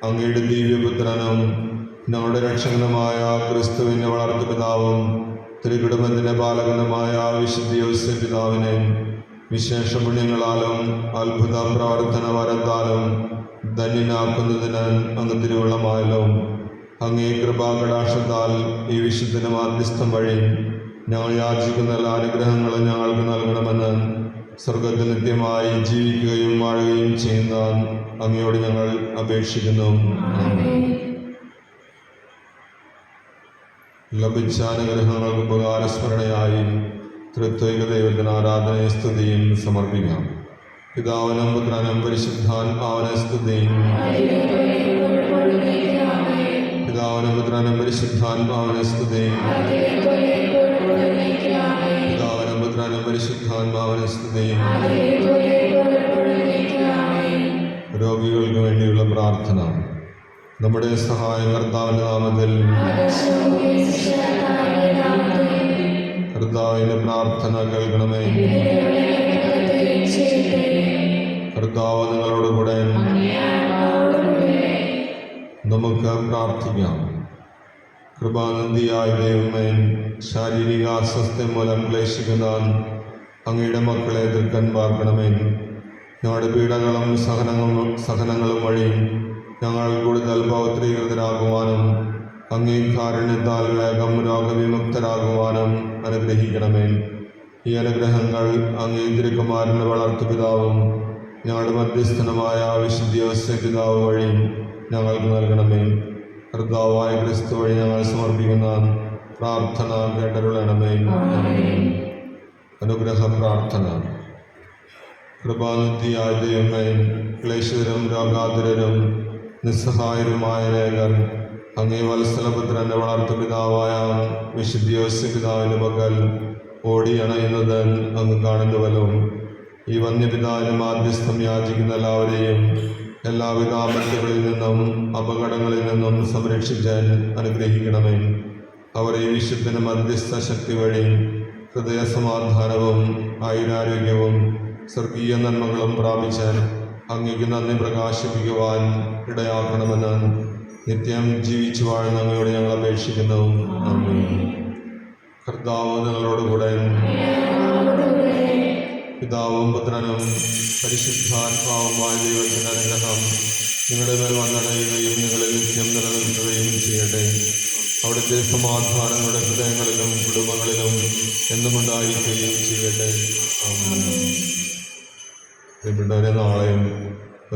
അങ്ങയുടെ ദിവ്യപുത്രനും ഞങ്ങളുടെ രക്ഷകനുമായ ക്രിസ്തുവിൻ്റെ വളർത്തുപിതാവും തിരുകുടുംബത്തിൻ്റെ പാലകനുമായ വിശുദ്ധ യോസേപ്പ് പിതാവിനെ വിശേഷ പുണ്യങ്ങളാലും അത്ഭുത പ്രവർത്തന വരത്താലും ധന്യനാക്കുന്നതിന് അങ്ങ് തിരുവുള്ളമായാലും അങ്ങേ കൃപാകടാക്ഷത്താൽ ഈ വിശുദ്ധന് മാധ്യസ്ഥം വഴി ഞങ്ങൾ യാചിക്കുന്ന എല്ലാ അനുഗ്രഹങ്ങളും ഞങ്ങൾക്ക് നൽകണമെന്ന് സ്വർഗത്തിൽ നിത്യമായി ജീവിക്കുകയും വാഴുകയും ചെയ്യുന്ന അങ്ങയോട് ഞങ്ങൾ അപേക്ഷിക്കുന്നു. ലഭിച്ച അനുഗ്രഹങ്ങൾക്ക് ഉപകാരസ്മരണയായി തൃത്വൈക ദൈവത്തിന് ആരാധനയും സ്തുതിയും സമർപ്പിക്കാം. പിതാവിനും പുത്രനും പരിശുദ്ധാത്മാവിനെ സ്തുതിയും. പിതാവിനും പുത്രനും പരിശുദ്ധാത്മാവിനെ സ്തുതിയും. പിതാവിനും പുത്രനും പരിശുദ്ധാത്മാവിനെ സ്തുതിയും. രോഗികൾക്ക് വേണ്ടിയുള്ള പ്രാർത്ഥന. നമ്മുടെ സഹായം കർത്താവിൻ്റെ നാമത്തിൽ. കർത്താവിൻ്റെ പ്രാർത്ഥന കേൾക്കണമേ. കർത്താവ് നിങ്ങളോടുകൂടെ. നമുക്ക് പ്രാർത്ഥിക്കാം. കൃപാനന്ദിയായ ദൈവമേ, ശാരീരിക അസ്വസ്ഥ്യം മൂലം ക്ലേശിക്കുന്ന അങ്ങയുടെ മക്കളെ എതിർക്കാൻ പാർക്കണമേ. ഞങ്ങളുടെ പീഡകളും സഹനങ്ങളും വഴി ഞങ്ങൾ കൂടുതൽ പൗത്രീകൃതരാകുവാനും അങ്ങേ കാരുണ്യത്താൽ വേഗം രോഗവിമുക്തരാകുവാനും അനുഗ്രഹിക്കണമേ. ഈ അനുഗ്രഹങ്ങൾ അങ്ങേ തിരുക്കുമാരൻ്റെ വളർത്തുപിതാവും ഞങ്ങളുടെ മധ്യസ്ഥനുമായ വിശുദ്ധ യോസേപ്പ് പിതാവ് വഴി ഞങ്ങൾക്ക് നൽകണമേ. കർത്താവായ ക്രിസ്തു വഴി ഞങ്ങൾ സമർപ്പിക്കുന്ന പ്രാർത്ഥന കേട്ടരുളണമേ. അനുഗ്രഹ പ്രാർത്ഥന. കൃപാനിധിയായ ദൈവമേ, ക്ലേശിതരും രോഗാതുരരും നിസ്സഹായരുമായ അനേകർ അങ്ങേ വത്സലപുത്രൻ്റെ വളർത്തുപിതാവായ വിശുദ്ധ യോസേപ്പ് പിതാവിൻ്റെ പക്കൽ ഓടിയണയുന്നത് അങ്ങ് കാണുന്നുവല്ലോ. ഈ വന്യപിതാവിന് മാധ്യസ്ഥം യാചിക്കുന്ന എല്ലാവരെയും എല്ലാവിധ ആപത്തുകളിൽ നിന്നും അപകടങ്ങളിൽ നിന്നും സംരക്ഷിച്ച് അനുഗ്രഹിക്കണമേ. അവർ ഈ വിശുദ്ധന് മധ്യസ്ഥ ശക്തി വഴി ഹൃദയസമാധാനവും ആയുരാരോഗ്യവും സ്വർഗീയ നന്മകളും പ്രാപിച്ച് അങ്ങേക്ക് നന്ദി പ്രകാശിപ്പിക്കുവാൻ ഇടയാക്കണമെന്ന് നിത്യം ജീവിച്ചു വാഴുന്ന അങ്ങയോട് ഞങ്ങൾ അപേക്ഷിക്കുന്നു. കർത്താവ് നിങ്ങളോടുകൂടെ. പിതാവും പുത്രനും പരിശുദ്ധാത്മാവുമായ ദൈവത്തിൻ്റെ അനുഗ്രഹം നിങ്ങളുടെ മേൽ വന്നടയുകയും നിങ്ങളിൽ നിത്യം നിലനിൽക്കുകയും ചെയ്യട്ടെ. അവിടുത്തെ സമാധാനം നിങ്ങളുടെ ഹൃദയങ്ങളിലും കുടുംബങ്ങളിലും എന്നും ഉണ്ടായിരിക്കുകയും ചെയ്യട്ടെ. പ്രിയപ്പെട്ടവരെ, നാളെയും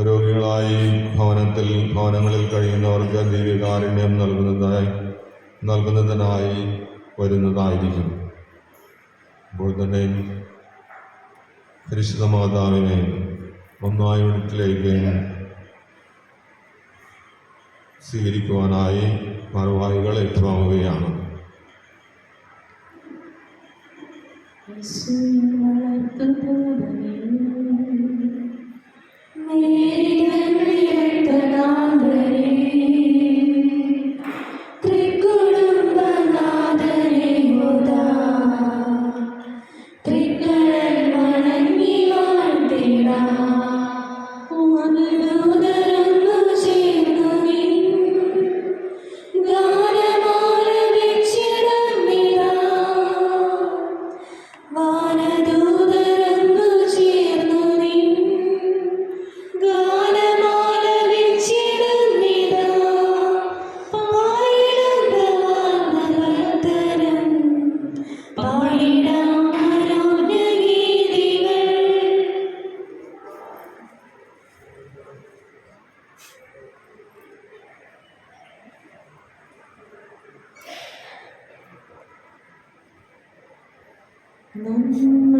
രോഗികളായി ഭവനങ്ങളിൽ കഴിയുന്നവർക്ക് ദിവ്യകാരുണ്യം നൽകുന്നതിനായി വരുന്നതായിരിക്കും. അപ്പോൾ തന്നെ പരിശുദ്ധ മാതാവിനെ ഒന്നായ വീട്ടിലേക്ക് സ്വീകരിക്കുവാനായി ഭാരവാഹികൾ ഏറ്റുവാങ്ങുകയാണ്. സ്വയം വളർത്തുപോകണേ. മേരിതന്നിരത്തനാഥനേ, ത്രികുടുംബനാഥനേ മുദാ, ത്രികളൻ വണങ്ങി വാഴ്ത്തിടാം. വാനദൂതരൊന്നു ചേർന്നു നിൻ ഗാനമാലപിച്ചിടുന്നിതാ. വാനദൂതരൊന്നു ചേർന്നു നിൻ ഗാനമാലപിച്ചിടുന്നിതാ. പാടിടുന്ന വാനവർദ്ധനം, പാടിടാം മനോജ്ഞഗീതികൾ. നമ്മ